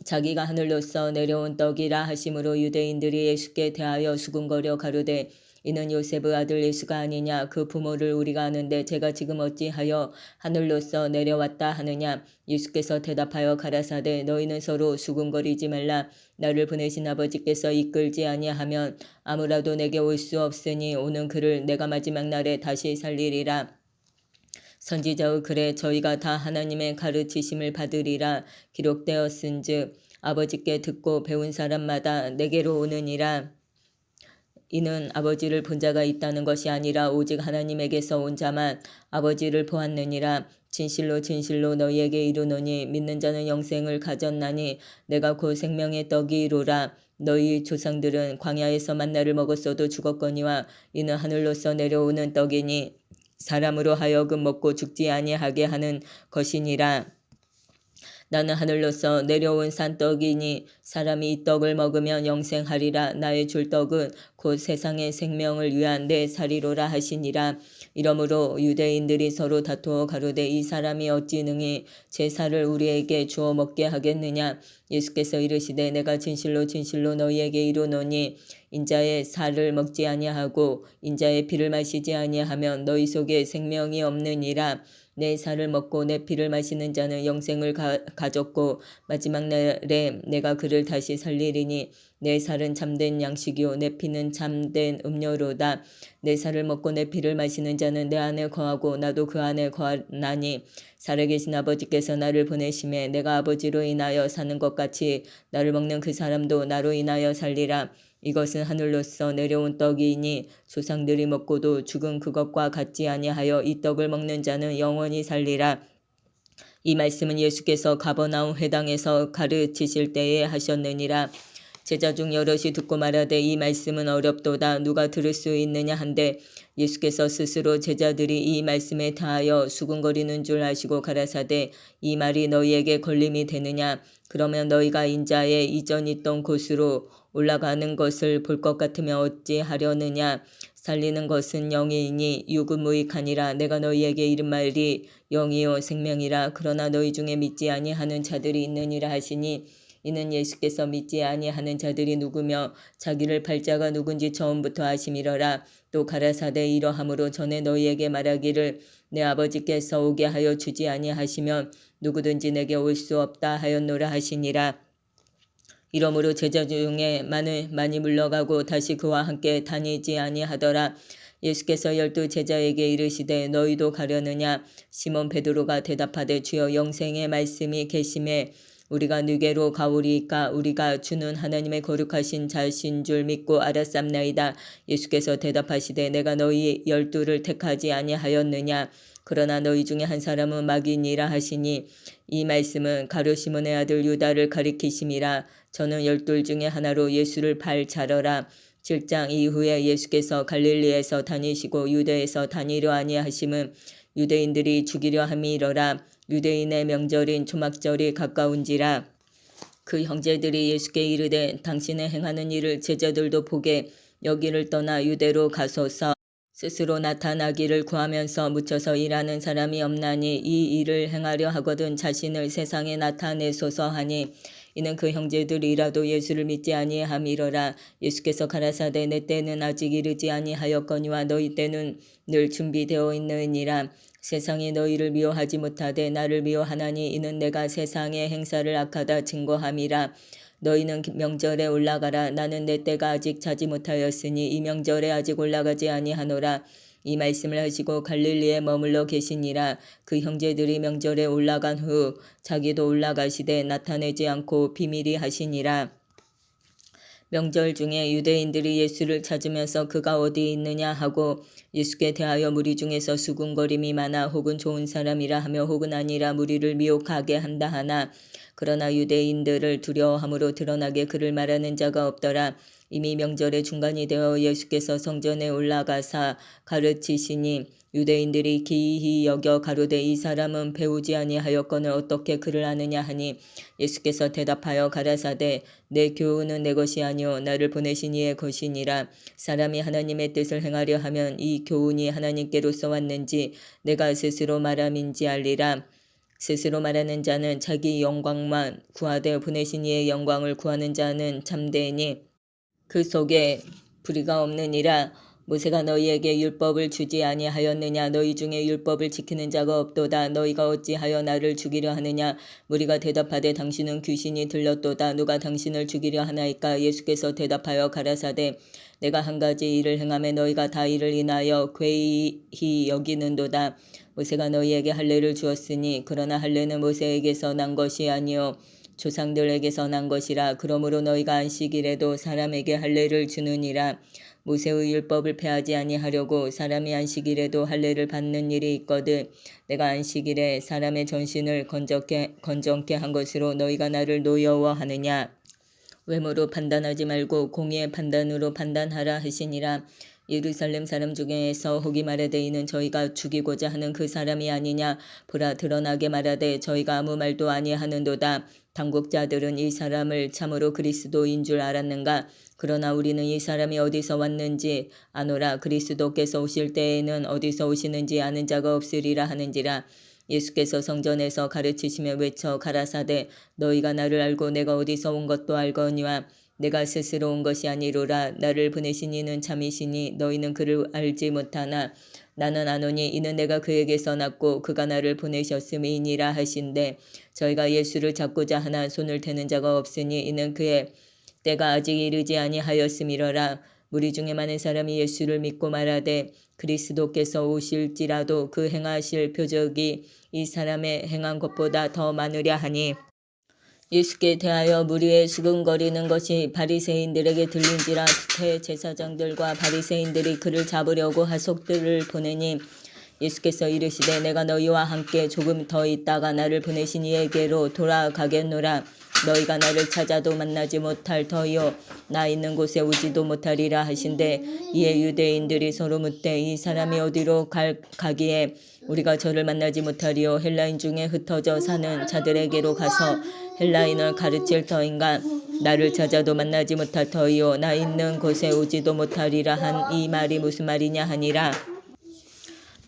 자기가 하늘로서 내려온 떡이라 하심으로 유대인들이 예수께 대하여 수군거려 가로되 이는 요셉의 아들 예수가 아니냐. 그 부모를 우리가 아는데 제가 지금 어찌하여 하늘로서 내려왔다 하느냐. 예수께서 대답하여 가라사대 너희는 서로 수군거리지 말라. 나를 보내신 아버지께서 이끌지 아니하면 아무라도 내게 올 수 없으니 오는 그를 내가 마지막 날에 다시 살리리라. 선지자의 글에 저희가 다 하나님의 가르치심을 받으리라 기록되었은즉 아버지께 듣고 배운 사람마다 내게로 오느니라. 이는 아버지를 본 자가 있다는 것이 아니라 오직 하나님에게서 온 자만 아버지를 보았느니라. 진실로 진실로 너희에게 이르노니 믿는 자는 영생을 가졌나니 내가 곧 생명의 떡이로라. 너희 조상들은 광야에서 만나를 먹었어도 죽었거니와 이는 하늘로서 내려오는 떡이니 사람으로 하여금 먹고 죽지 아니하게 하는 것이니라. 나는 하늘로서 내려온 산떡이니 사람이 이 떡을 먹으면 영생하리라. 나의 줄 떡은 곧 세상의 생명을 위한 내 살이로라 하시니라. 이러므로 유대인들이 서로 다투어 가로되 이 사람이 어찌 능히 제 살을 우리에게 주어 먹게 하겠느냐. 예수께서 이르시되 내가 진실로 진실로 너희에게 이르노니 인자의 살을 먹지 아니하고 인자의 피를 마시지 아니하면 너희 속에 생명이 없느니라. 내 살을 먹고 내 피를 마시는 자는 영생을 가졌고 마지막 날에 내가 그를 다시 살리리니 내 살은 참된 양식이요 내 피는 참된 음료로다. 내 살을 먹고 내 피를 마시는 자는 내 안에 거하고 나도 그 안에 거하나니 살아계신 아버지께서 나를 보내심에 내가 아버지로 인하여 사는 것 같이 나를 먹는 그 사람도 나로 인하여 살리라. 이것은 하늘로서 내려온 떡이니 조상들이 먹고도 죽은 그것과 같지 아니하여 이 떡을 먹는 자는 영원히 살리라. 이 말씀은 예수께서 가버나움 회당에서 가르치실 때에 하셨느니라. 제자 중 여럿이 듣고 말하되 이 말씀은 어렵도다 누가 들을 수 있느냐 한데 예수께서 스스로 제자들이 이 말씀에 다하여 수군거리는 줄 아시고 가라사대 이 말이 너희에게 걸림이 되느냐. 그러면 너희가 인자의 이전 있던 곳으로 올라가는 것을 볼 것 같으면 어찌 하려느냐. 살리는 것은 영이니 육은 무익하니라. 내가 너희에게 이른 말이 영이요 생명이라. 그러나 너희 중에 믿지 아니하는 자들이 있느니라 하시니 이는 예수께서 믿지 아니하는 자들이 누구며 자기를 팔자가 누군지 처음부터 아심이러라. 또 가라사대 이러함으로 전에 너희에게 말하기를 내 아버지께서 오게 하여 주지 아니하시면 누구든지 내게 올 수 없다 하였노라 하시니라. 이러므로 제자 중에 많이 물러가고 다시 그와 함께 다니지 아니하더라. 예수께서 12 제자에게 이르시되 너희도 가려느냐. 시몬 베드로가 대답하되 주여 영생의 말씀이 계심에 우리가 누게로 가오리이까. 우리가 주는 하나님의 거룩하신 자신 줄 믿고 알았삼나이다. 예수께서 대답하시되 내가 너희 12를 택하지 아니하였느냐. 그러나 너희 중에 한 사람은 마귀니라 하시니 이 말씀은 가룟 시몬의 아들 유다를 가리키심이라. 저는 12 중에 하나로 예수를 팔 자러라. 7장 이후에 예수께서 갈릴리에서 다니시고 유대에서 다니려 아니하심은 유대인들이 죽이려 함이러라. 유대인의 명절인 초막절이 가까운지라. 그 형제들이 예수께 이르되 당신의 행하는 일을 제자들도 보게 여기를 떠나 유대로 가소서. 스스로 나타나기를 구하면서 묻혀서 일하는 사람이 없나니 이 일을 행하려 하거든 자신을 세상에 나타내소서 하니 이는 그 형제들이라도 예수를 믿지 아니함이러라. 예수께서 가라사대 내 때는 아직 이르지 아니하였거니와 너희 때는 늘 준비되어 있느니라. 세상이 너희를 미워하지 못하되 나를 미워하나니 이는 내가 세상의 행사를 악하다 증거함이라. 너희는 명절에 올라가라. 나는 내 때가 아직 차지 못하였으니 이 명절에 아직 올라가지 아니하노라. 이 말씀을 하시고 갈릴리에 머물러 계시니라. 그 형제들이 명절에 올라간 후 자기도 올라가시되 나타내지 않고 비밀히 하시니라. 명절 중에 유대인들이 예수를 찾으면서 그가 어디 있느냐 하고 예수께 대하여 무리 중에서 수군거림이 많아 혹은 좋은 사람이라 하며 혹은 아니라 무리를 미혹하게 한다 하나 그러나 유대인들을 두려워함으로 드러나게 그를 말하는 자가 없더라. 이미 명절의 중간이 되어 예수께서 성전에 올라가사 가르치시니 유대인들이 기이히 여겨 가로되 이 사람은 배우지 아니하였거늘 어떻게 그를 아느냐 하니 예수께서 대답하여 가라사대 내 교훈은 내 것이 아니요 나를 보내신 이의 것이니라. 사람이 하나님의 뜻을 행하려 하면 이 교훈이 하나님께로서 왔는지 내가 스스로 말함인지 알리라. 스스로 말하는 자는 자기 영광만 구하되 보내신 이의 영광을 구하는 자는 참되니 그 속에 불의가 없느니라. 모세가 너희에게 율법을 주지 아니하였느냐. 너희 중에 율법을 지키는 자가 없도다. 너희가 어찌하여 나를 죽이려 하느냐. 무리가 대답하되 당신은 귀신이 들렸도다. 누가 당신을 죽이려 하나이까. 예수께서 대답하여 가라사대 내가 한 가지 일을 행하며 너희가 다 이를 인하여 괴이히 여기는도다. 모세가 너희에게 할례를 주었으니 그러나 할례는 모세에게서 난 것이 아니요 조상들에게서 난 것이라. 그러므로 너희가 안식일에도 사람에게 할례를 주느니라. 모세의 율법을 폐하지 아니하려고 사람이 안식일에도 할례를 받는 일이 있거든. 내가 안식일에 사람의 전신을 건전케 한 것으로 너희가 나를 노여워하느냐. 외모로 판단하지 말고 공의의 판단으로 판단하라 하시니라. 예루살렘 사람 중에서 혹이 말하되 이는 저희가 죽이고자 하는 그 사람이 아니냐. 보라 드러나게 말하되 저희가 아무 말도 아니하는도다. 당국자들은 이 사람을 참으로 그리스도인 줄 알았는가. 그러나 우리는 이 사람이 어디서 왔는지 아노라. 그리스도께서 오실 때에는 어디서 오시는지 아는 자가 없으리라 하는지라. 예수께서 성전에서 가르치시며 외쳐 가라사대 너희가 나를 알고 내가 어디서 온 것도 알거니와 내가 스스로 온 것이 아니로라. 나를 보내신 이는 참이시니 너희는 그를 알지 못하나 나는 아노니 이는 내가 그에게서 났고 그가 나를 보내셨음이니라 하신대. 저희가 예수를 잡고자 하나 손을 대는 자가 없으니 이는 그의 때가 아직 이르지 아니하였음이러라. 무리 중에 많은 사람이 예수를 믿고 말하되 그리스도께서 오실지라도 그 행하실 표적이 이 사람의 행한 것보다 더 많으랴 하니 예수께 대하여 무리의 수근거리는 것이 바리새인들에게 들린지라. 대제사장들과 바리새인들이 그를 잡으려고 하속들을 보내니 예수께서 이르시되 내가 너희와 함께 조금 더 있다가 나를 보내신 이에게로 돌아가겠노라. 너희가 나를 찾아도 만나지 못할 터이요 나 있는 곳에 오지도 못하리라 하신대. 이에 유대인들이 서로 묻되 이 사람이 어디로 가기에 우리가 저를 만나지 못하리요. 헬라인 중에 흩어져 사는 자들에게로 가서 헬라인을 가르칠 터인가. 나를 찾아도 만나지 못할 터이요 나 있는 곳에 오지도 못하리라 한 이 말이 무슨 말이냐 하니라.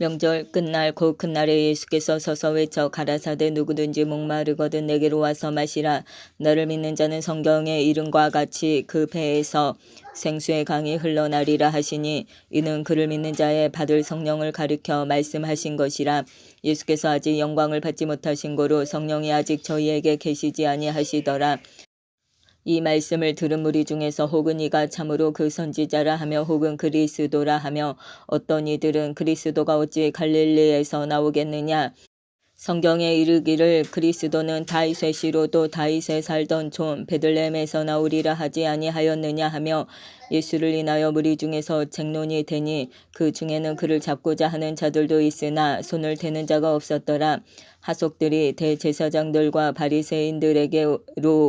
명절 끝날 곧 그날에 예수께서 서서 외쳐 가라사대 누구든지 목마르거든 내게로 와서 마시라. 너를 믿는 자는 성경의 이름과 같이 그 배에서 생수의 강이 흘러나리라 하시니 이는 그를 믿는 자의 받을 성령을 가리켜 말씀하신 것이라. 예수께서 아직 영광을 받지 못하신 고로 성령이 아직 저희에게 계시지 아니하시더라. 이 말씀을 들은 무리 중에서 혹은 이가 참으로 그 선지자라 하며 혹은 그리스도라 하며 어떤 이들은 그리스도가 어찌 갈릴리에서 나오겠느냐. 성경에 이르기를 그리스도는 다윗의 씨로도 다윗에 살던 촌 베들레헴에서 나오리라 하지 아니하였느냐 하며 예수를 인하여 무리 중에서 쟁론이 되니 그 중에는 그를 잡고자 하는 자들도 있으나 손을 대는 자가 없었더라. 하속들이 대제사장들과 바리새인들에게로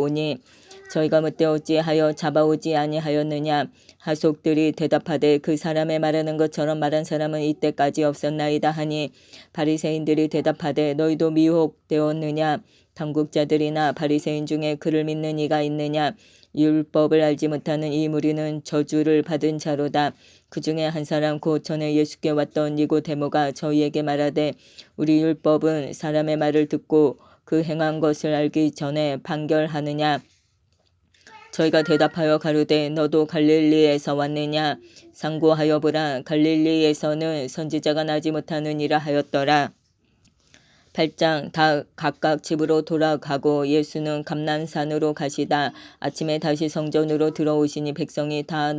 오니 저희가 묻되 어찌하여 잡아오지 아니하였느냐. 하속들이 대답하되 그 사람의 말하는 것처럼 말한 사람은 이때까지 없었나이다 하니 바리새인들이 대답하되 너희도 미혹되었느냐. 당국자들이나 바리새인 중에 그를 믿는 이가 있느냐. 율법을 알지 못하는 이 무리는 저주를 받은 자로다. 그 중에 한 사람 곧 전에 예수께 왔던 니고데모가 저희에게 말하되 우리 율법은 사람의 말을 듣고 그 행한 것을 알기 전에 판결하느냐. 저희가 대답하여 가로되 너도 갈릴리에서 왔느냐. 상고하여 보라. 갈릴리에서는 선지자가 나지 못하느니라 하였더라. 8장 다 각각 집으로 돌아가고 예수는 감난산으로 가시다 아침에 다시 성전으로 들어오시니 백성이 다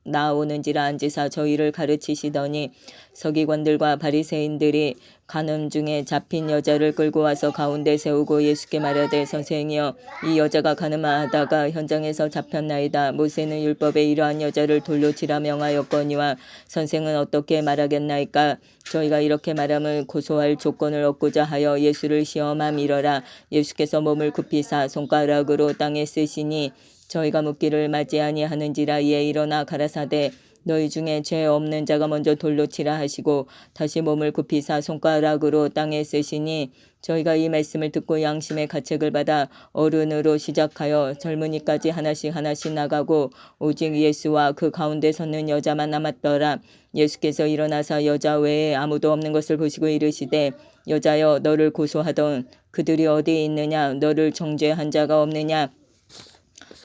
나오는지라 앉으사 저희를 가르치시더니 서기관들과 바리새인들이 가늠 중에 잡힌 여자를 끌고 와서 가운데 세우고 예수께 말하되 선생이여 이 여자가 가늠하다가 현장에서 잡혔나이다. 모세는 율법에 이러한 여자를 돌로 치라 명하였거니와 선생은 어떻게 말하겠나이까. 저희가 이렇게 말함을 고소할 조건을 얻고자 하여 예수를 시험함이러라. 예수께서 몸을 굽히사 손가락으로 땅에 쓰시니 저희가 묻기를 맞지 아니하는지라. 이에 일어나 가라사대 너희 중에 죄 없는 자가 먼저 돌로 치라 하시고 다시 몸을 굽히사 손가락으로 땅에 쓰시니 저희가 이 말씀을 듣고 양심의 가책을 받아 어른으로 시작하여 젊은이까지 하나씩 나가고 오직 예수와 그 가운데 섰는 여자만 남았더라. 예수께서 일어나사 여자 외에 아무도 없는 것을 보시고 이르시되 여자여 너를 고소하던 그들이 어디 있느냐. 너를 정죄한 자가 없느냐.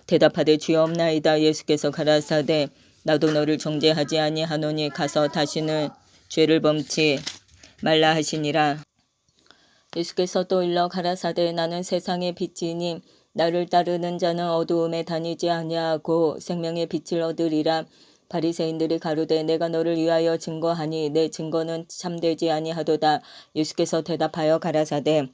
대답하되 주여 없나이다. 예수께서 가라사대 나도 너를 정죄하지 아니하노니 가서 다시는 죄를 범치 말라 하시니라. 예수께서 또 일러 가라사대 나는 세상의 빛이니 나를 따르는 자는 어두움에 다니지 아니하고 생명의 빛을 얻으리라. 바리새인들이 가로되 내가 너를 위하여 증거하니 내 증거는 참되지 아니하도다. 예수께서 대답하여 가라사대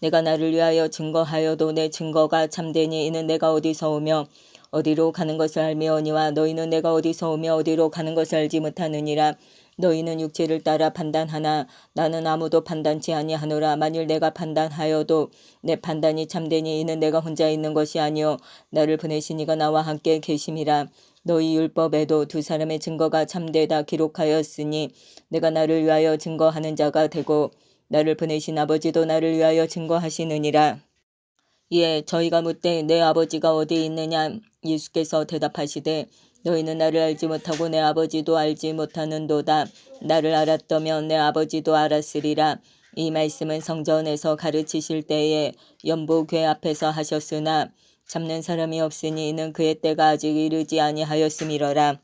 내가 나를 위하여 증거하여도 내 증거가 참되니 이는 내가 어디서 오며 어디로 가는 것을 알미오니와 너희는 내가 어디서 오며 어디로 가는 것을 알지 못하느니라. 너희는 육체를 따라 판단하나 나는 아무도 판단치 아니하노라. 만일 내가 판단하여도 내 판단이 참되니 이는 내가 혼자 있는 것이 아니요 나를 보내신 이가 나와 함께 계심이라. 너희 율법에도 두 사람의 증거가 참되다 기록하였으니 내가 나를 위하여 증거하는 자가 되고 나를 보내신 아버지도 나를 위하여 증거하시느니라. 이에 저희가 묻되 내 아버지가 어디 있느냐? 예수께서 대답하시되 너희는 나를 알지 못하고 내 아버지도 알지 못하는도다. 나를 알았더면 내 아버지도 알았으리라. 이 말씀은 성전에서 가르치실 때에 연보궤 앞에서 하셨으나 잡는 사람이 없으니 이는 그의 때가 아직 이르지 아니하였음이러라.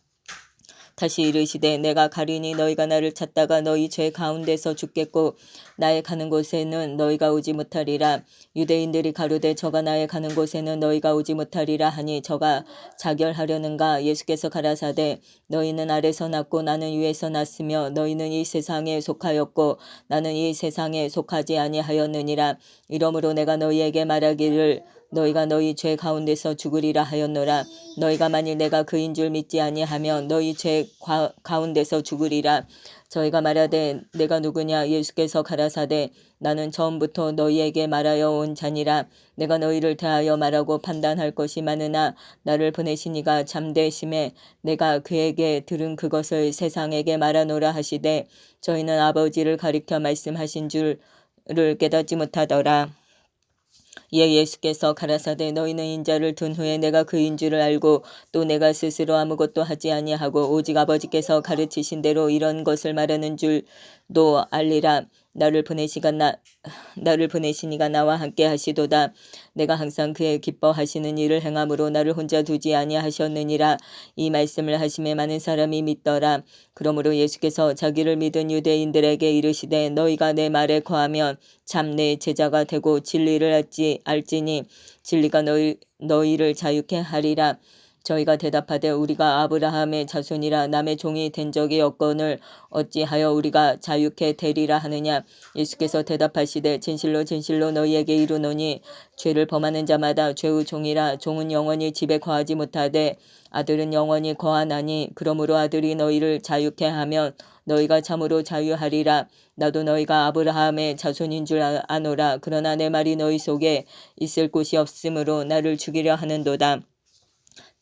다시 이르시되 내가 가리니 너희가 나를 찾다가 너희 죄 가운데서 죽겠고 나의 가는 곳에는 너희가 오지 못하리라. 유대인들이 가로되 저가 나의 가는 곳에는 너희가 오지 못하리라 하니 저가 자결하려는가. 예수께서 가라사대 너희는 아래서 났고 나는 위에서 났으며 너희는 이 세상에 속하였고 나는 이 세상에 속하지 아니하였느니라. 이러므로 내가 너희에게 말하기를 너희가 너희 죄 가운데서 죽으리라 하였노라. 너희가 만일 내가 그인 줄 믿지 아니하면 너희 죄 가운데서 죽으리라. 저희가 말하되 내가 누구냐? 예수께서 가라사대 나는 처음부터 너희에게 말하여 온 자니라. 내가 너희를 대하여 말하고 판단할 것이 많으나 나를 보내신 이가 잠대심에 내가 그에게 들은 그것을 세상에게 말하노라 하시되 저희는 아버지를 가리켜 말씀하신 줄을 깨닫지 못하더라. 이에 예수께서 가라사대 너희는 인자를 둔 후에 내가 그인 줄을 알고 또 내가 스스로 아무것도 하지 아니하고 오직 아버지께서 가르치신 대로 이런 것을 말하는 줄도 알리라. 나를 보내신 이가 나와 함께 하시도다. 내가 항상 그의 기뻐하시는 일을 행함으로 나를 혼자 두지 아니하셨느니라. 이 말씀을 하심에 많은 사람이 믿더라. 그러므로 예수께서 자기를 믿은 유대인들에게 이르시되 너희가 내 말에 거하면 참 내 제자가 되고 진리를 알지니 진리가 너희를 자유케 하리라. 저희가 대답하되 우리가 아브라함의 자손이라 남의 종이 된 적이 없거늘 어찌하여 우리가 자유케 되리라 하느냐. 예수께서 대답하시되 진실로 진실로 너희에게 이르노니 죄를 범하는 자마다 죄의 종이라. 종은 영원히 집에 거하지 못하되 아들은 영원히 거하나니 그러므로 아들이 너희를 자유케 하면 너희가 참으로 자유하리라. 나도 너희가 아브라함의 자손인 줄 아노라. 그러나 내 말이 너희 속에 있을 곳이 없으므로 나를 죽이려 하는도다.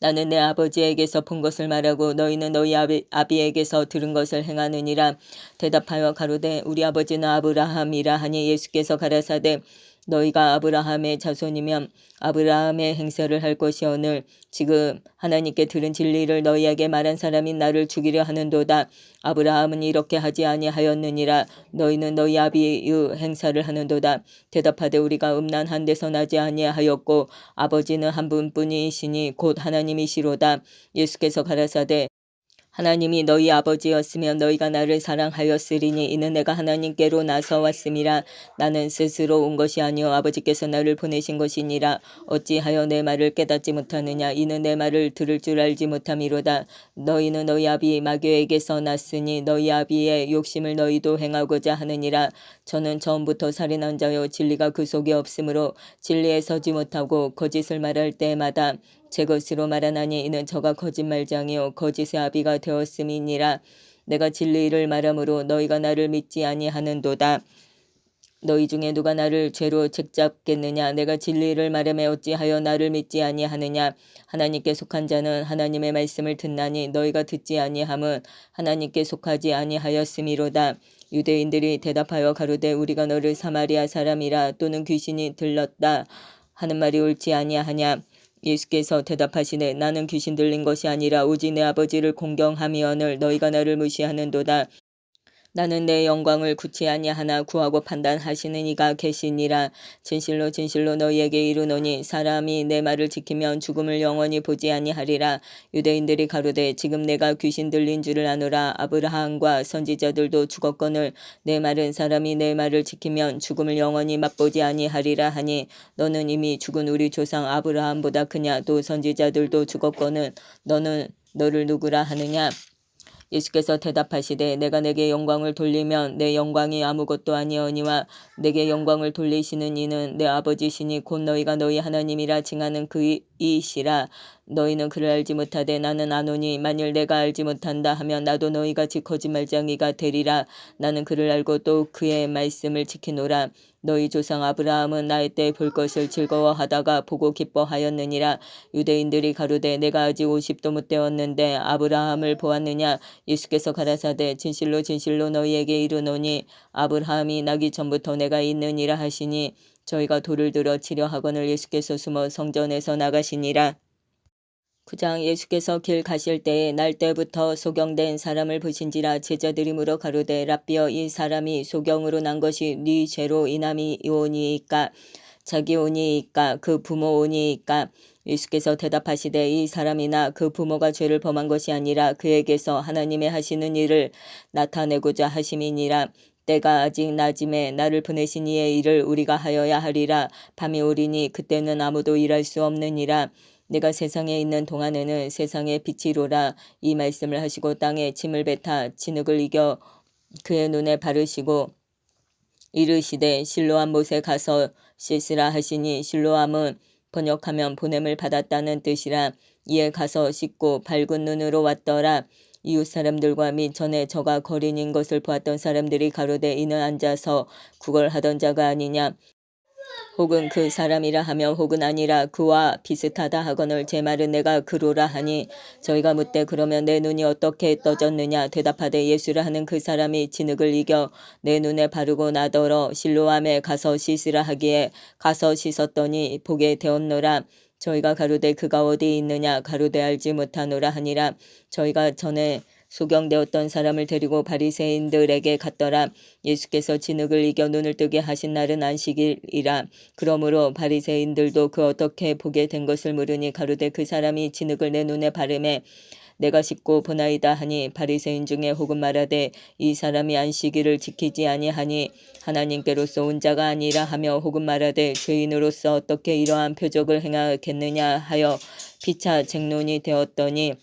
나는 내 아버지에게서 본 것을 말하고 너희는 너희 아비에게서 들은 것을 행하느니라. 대답하여 가로되 우리 아버지는 아브라함이라 하니 예수께서 가라사대 너희가 아브라함의 자손이면 아브라함의 행세를 할 것이오늘 지금 하나님께 들은 진리를 너희에게 말한 사람이 나를 죽이려 하는도다. 아브라함은 이렇게 하지 아니하였느니라. 너희는 너희 아비의 행사를 하는도다. 대답하되 우리가 음란한 데서 나지 아니하였고 아버지는 한 분뿐이시니 곧 하나님이시로다. 예수께서 가라사대 하나님이 너희 아버지였으면 너희가 나를 사랑하였으리니 이는 내가 하나님께로 나서 왔음이라. 나는 스스로 온 것이 아니요 아버지께서 나를 보내신 것이니라. 어찌하여 내 말을 깨닫지 못하느냐. 이는 내 말을 들을 줄 알지 못함이로다. 너희는 너희 아비 마귀에게서 났으니 너희 아비의 욕심을 너희도 행하고자 하느니라. 저는 처음부터 살인한 자요 진리가 그 속에 없으므로 진리에 서지 못하고 거짓을 말할 때마다 제 것으로 말하나니 이는 저가 거짓말장이요 거짓의 아비가 되었음이니라. 내가 진리를 말하므로 너희가 나를 믿지 아니하는도다. 너희 중에 누가 나를 죄로 책잡겠느냐. 내가 진리를 말하매 어찌하여 나를 믿지 아니하느냐. 하나님께 속한 자는 하나님의 말씀을 듣나니 너희가 듣지 아니함은 하나님께 속하지 아니하였음이로다. 유대인들이 대답하여 가로되 우리가 너를 사마리아 사람이라 또는 귀신이 들렀다 하는 말이 옳지 아니하냐. 예수께서 대답하시되 나는 귀신 들린 것이 아니라 오직 내 아버지를 공경함이오늘 너희가 나를 무시하는도다. 나는 내 영광을 구치 아니하나 구하고 판단하시는 이가 계시니라. 진실로 진실로 너희에게 이르노니 사람이 내 말을 지키면 죽음을 영원히 보지 아니하리라. 유대인들이 가로되 지금 내가 귀신 들린 줄을 아노라. 아브라함과 선지자들도 죽었거늘 내 말은 사람이 내 말을 지키면 죽음을 영원히 맛보지 아니하리라 하니 너는 이미 죽은 우리 조상 아브라함보다 크냐. 또 선지자들도 죽었거늘 너를 누구라 하느냐. 예수께서 대답하시되 내가 내게 영광을 돌리면 내 영광이 아무것도 아니오니와 내게 영광을 돌리시는 이는 내 아버지시니 곧 너희가 너희 하나님이라 칭하는 이시라. 너희는 그를 알지 못하되 나는 아노니 만일 내가 알지 못한다 하면 나도 너희같이 거짓말쟁이가 되리라. 나는 그를 알고 또 그의 말씀을 지키노라. 너희 조상 아브라함은 나의 때 볼 것을 즐거워하다가 보고 기뻐하였느니라. 유대인들이 가로되 내가 아직 50도 못 되었는데 아브라함을 보았느냐. 예수께서 가라사대 진실로 진실로 너희에게 이르노니 아브라함이 나기 전부터 내가 있느니라 하시니 저희가 돌을 들어 치려 하거늘 예수께서 숨어 성전에서 나가시니라. 9장. 예수께서 길 가실 때에 날 때부터 소경된 사람을 보신지라. 제자들이 물어 가로되 랍비여 이 사람이 소경으로 난 것이 네 죄로 인함이오니이까 자기 오니이까 그 부모 오니이까. 예수께서 대답하시되 이 사람이나 그 부모가 죄를 범한 것이 아니라 그에게서 하나님의 하시는 일을 나타내고자 하심이니라. 때가 아직 낮음에 나를 보내신 이의 일을 우리가 하여야 하리라. 밤이 오리니 그때는 아무도 일할 수 없느니라. 내가 세상에 있는 동안에는 세상의 빛이로라. 이 말씀을 하시고 땅에 침을 뱉아 진흙을 이겨 그의 눈에 바르시고 이르시되 실로암 못에 가서 씻으라 하시니 실로암은 번역하면 보냄을 받았다는 뜻이라. 이에 가서 씻고 밝은 눈으로 왔더라. 이웃 사람들과 및 전에 저가 거린인 것을 보았던 사람들이 가로되 이는 앉아서 구걸하던 자가 아니냐. 혹은 그 사람이라 하며 혹은 아니라 그와 비슷하다 하거늘 제 말은 내가 그로라 하니 저희가 묻되 그러면 내 눈이 어떻게 떠졌느냐. 대답하되 예수라 하는 그 사람이 진흙을 이겨 내 눈에 바르고 나더러 실로암에 가서 씻으라 하기에 가서 씻었더니 보게 되었노라. 저희가 가로되 그가 어디 있느냐. 가로되 알지 못하노라 하니라. 저희가 전에 소경되었던 사람을 데리고 바리새인들에게 갔더라. 예수께서 진흙을 이겨 눈을 뜨게 하신 날은 안식일이라. 그러므로 바리새인들도 그 어떻게 보게 된 것을 물으니 가로되 그 사람이 진흙을 내 눈에 바르매 내가 씻고 보나이다 하니 바리새인 중에 혹은 말하되 이 사람이 안식일을 지키지 아니하니 하나님께로서 온 자가 아니라 하며 혹은 말하되 죄인으로서 어떻게 이러한 표적을 행하겠느냐 하여 피차 쟁론이 되었더니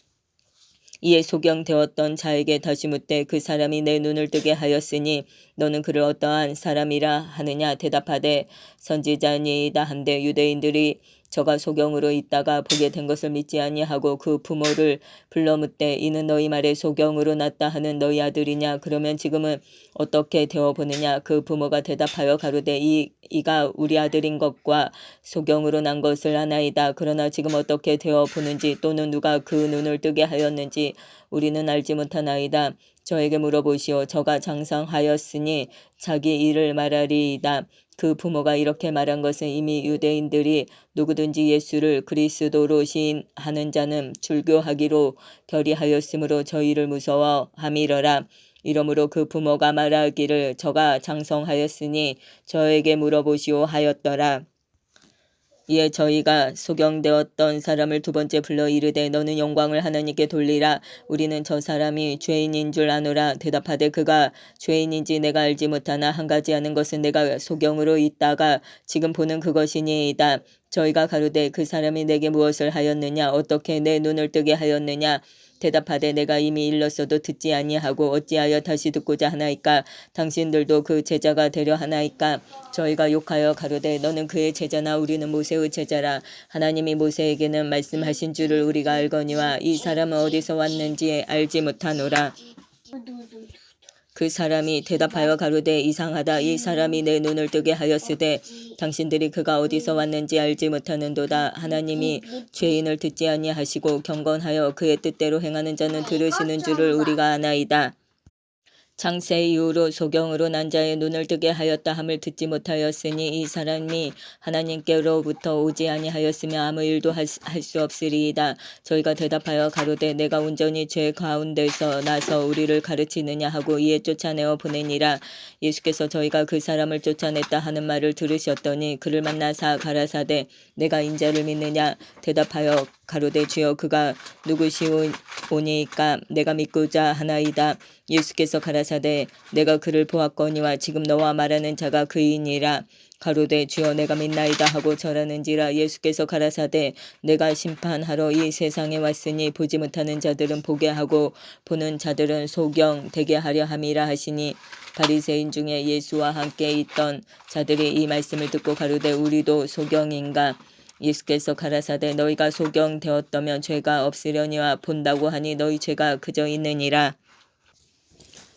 이에 소경되었던 자에게 다시 묻되 그 사람이 내 눈을 뜨게 하였으니 너는 그를 어떠한 사람이라 하느냐. 대답하되 선지자니이다 한데 유대인들이 저가 소경으로 있다가 보게 된 것을 믿지 아니하고 그 부모를 불러 묻되 이는 너희 말에 소경으로 났다 하는 너희 아들이냐. 그러면 지금은 어떻게 되어 보느냐. 그 부모가 대답하여 가로되 이가 우리 아들인 것과 소경으로 난 것을 아나이다. 그러나 지금 어떻게 되어 보는지 또는 누가 그 눈을 뜨게 하였는지 우리는 알지 못하나이다. 저에게 물어보시오. 저가 장상하였으니 자기 일을 말하리이다. 그 부모가 이렇게 말한 것은 이미 유대인들이 누구든지 예수를 그리스도로 시인하는 자는 출교하기로 결의하였으므로 저희를 무서워함이러라. 이러므로 그 부모가 말하기를 저가 장성하였으니 저에게 물어보시오 하였더라. 이에 저희가 소경되었던 사람을 두 번째 불러 이르되 너는 영광을 하나님께 돌리라. 우리는 저 사람이 죄인인 줄 아노라. 대답하되 그가 죄인인지 내가 알지 못하나 한 가지 아는 것은 내가 소경으로 있다가 지금 보는 그것이니이다. 저희가 가로되 그 사람이 내게 무엇을 하였느냐. 어떻게 내 눈을 뜨게 하였느냐. 대답하되 내가 이미 일렀어도 듣지 아니하고 어찌하여 다시 듣고자 하나이까. 당신들도 그 제자가 되려 하나이까. 저희가 욕하여 가로되 너는 그의 제자나 우리는 모세의 제자라. 하나님이 모세에게는 말씀하신 줄을 우리가 알거니와 이 사람은 어디서 왔는지 알지 못하노라. 그 사람이 대답하여 가로되 이상하다. 이 사람이 내 눈을 뜨게 하였으되 당신들이 그가 어디서 왔는지 알지 못하는도다. 하나님이 죄인을 듣지 아니하시고 경건하여 그의 뜻대로 행하는 자는 들으시는 줄을 우리가 아나이다. 창세 이후로 소경으로 난 자의 눈을 뜨게 하였다 함을 듣지 못하였으니 이 사람이 하나님께로부터 오지 아니하였으며 아무 일도 할 수 없으리이다. 저희가 대답하여 가로되 내가 온전히 죄 가운데서 나서 우리를 가르치느냐 하고 이에 쫓아내어 보내니라. 예수께서 저희가 그 사람을 쫓아냈다 하는 말을 들으셨더니 그를 만나사 가라사대 내가 인자를 믿느냐. 대답하여 가로되 주여 그가 누구시오니까 내가 믿고자 하나이다. 예수께서 가라사대 내가 그를 보았거니와 지금 너와 말하는 자가 그이니라. 가로되 주여 내가 믿나이다 하고 절하는지라. 예수께서 가라사대 내가 심판하러 이 세상에 왔으니 보지 못하는 자들은 보게 하고 보는 자들은 소경되게 하려 함이라 하시니 바리새인 중에 예수와 함께 있던 자들이 이 말씀을 듣고 가로되 우리도 소경인가. 예수께서 가라사대 너희가 소경되었다면 죄가 없으려니와 본다고 하니 너희 죄가 그저 있느니라.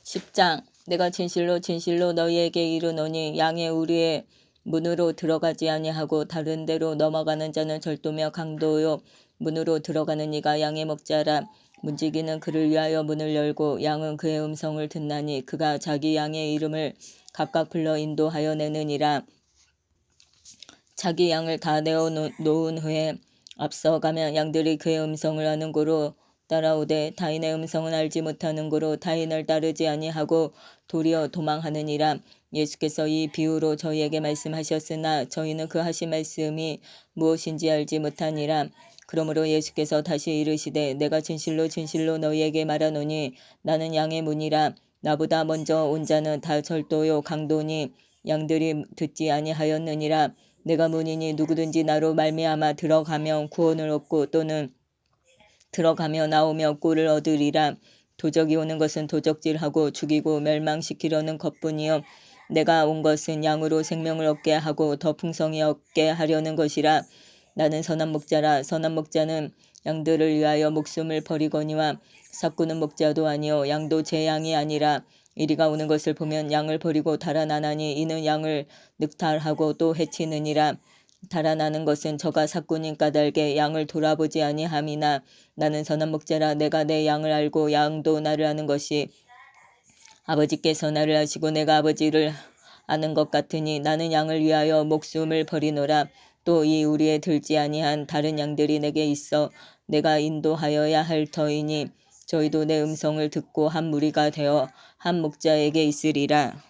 10장 내가 진실로 진실로 너희에게 이르노니 양의 우리의 문으로 들어가지 아니하고 다른 데로 넘어가는 자는 절도며 강도요 문으로 들어가는 이가 양의 목자라. 문지기는 그를 위하여 문을 열고 양은 그의 음성을 듣나니 그가 자기 양의 이름을 각각 불러 인도하여 내느니라. 자기 양을 다 내어 놓은 후에 앞서가면 양들이 그의 음성을 아는 고로 따라오되 타인의 음성은 알지 못하는 고로 타인을 따르지 아니하고 도리어 도망하느니라. 예수께서 이 비유로 저희에게 말씀하셨으나 저희는 그 하신 말씀이 무엇인지 알지 못하니라. 그러므로 예수께서 다시 이르시되 내가 진실로 진실로 너희에게 말하노니 나는 양의 문이라. 나보다 먼저 온 자는 다 절도요 강도니 양들이 듣지 아니하였느니라. 내가 문이니 누구든지 나로 말미암아 들어가면 구원을 얻고 또는 들어가며 나오며 꿀을 얻으리라. 도적이 오는 것은 도적질하고 죽이고 멸망시키려는 것뿐이요 내가 온 것은 양으로 생명을 얻게 하고 더 풍성히 얻게 하려는 것이라. 나는 선한 목자라. 선한 목자는 양들을 위하여 목숨을 버리거니와 사꾸는 목자도 아니요 양도 제 양이 아니라. 이리가 오는 것을 보면 양을 버리고 달아나나니 이는 양을 늑탈하고 또 해치느니라. 달아나는 것은 저가 사꾼인 까닭에 양을 돌아보지 아니함이나 나는 선한 목자라. 내가 내 양을 알고 양도 나를 아는 것이 아버지께서 나를 아시고 내가 아버지를 아는 것 같으니 나는 양을 위하여 목숨을 버리노라. 또 이 우리에 들지 아니한 다른 양들이 내게 있어 내가 인도하여야 할 터이니 저희도 내 음성을 듣고 한 무리가 되어 한 목자에게 있으리라.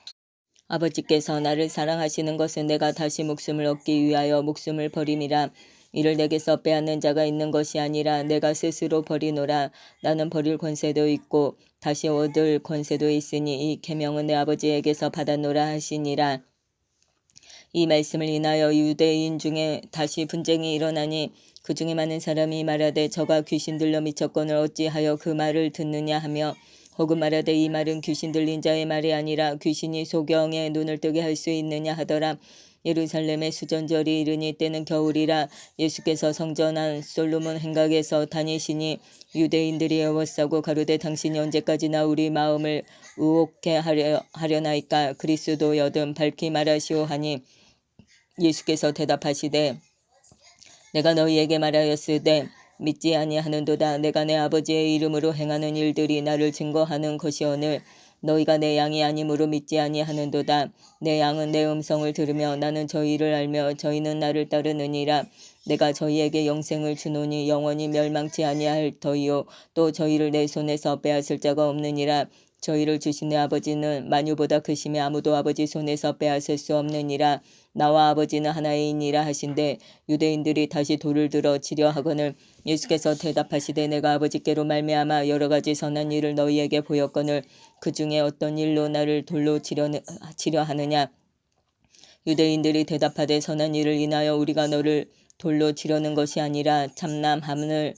아버지께서 나를 사랑하시는 것은 내가 다시 목숨을 얻기 위하여 목숨을 버림이라. 이를 내게서 빼앗는 자가 있는 것이 아니라 내가 스스로 버리노라. 나는 버릴 권세도 있고 다시 얻을 권세도 있으니 이 계명은 내 아버지에게서 받았노라 하시니라. 이 말씀을 인하여 유대인 중에 다시 분쟁이 일어나니 그 중에 많은 사람이 말하되 저가 귀신 들려 미쳤거늘 어찌하여 그 말을 듣느냐 하며 혹은 말하되 이 말은 귀신 들린 자의 말이 아니라 귀신이 소경의 눈을 뜨게 할 수 있느냐 하더라. 예루살렘의 수전절이 이르니 때는 겨울이라. 예수께서 성전 안 솔로몬 행각에서 다니시니 유대인들이 애워싸고 가로되 당신이 언제까지나 우리 마음을 의혹해 하려나이까. 그리스도 여든 밝히 말하시오 하니 예수께서 대답하시되 내가 너희에게 말하였으되 믿지 아니하는도다. 내가 내 아버지의 이름으로 행하는 일들이 나를 증거하는 것이오늘 너희가 내 양이 아니므로 믿지 아니하는도다. 내 양은 내 음성을 들으며 나는 저희를 알며 저희는 나를 따르느니라. 내가 저희에게 영생을 주노니 영원히 멸망치 아니할 터이요 또 저희를 내 손에서 빼앗을 자가 없느니라. 저희를 주신 내 아버지는 만유보다 크심에 아무도 아버지 손에서 빼앗을 수 없느니라. 나와 아버지는 하나이니라 하신대 유대인들이 다시 돌을 들어 치려 하거늘 예수께서 대답하시되 내가 아버지께로 말미암아 여러 가지 선한 일을 너희에게 보였거늘 그 중에 어떤 일로 나를 돌로 치려 하느냐. 유대인들이 대답하되 선한 일을 인하여 우리가 너를 돌로 치려는 것이 아니라 참남함을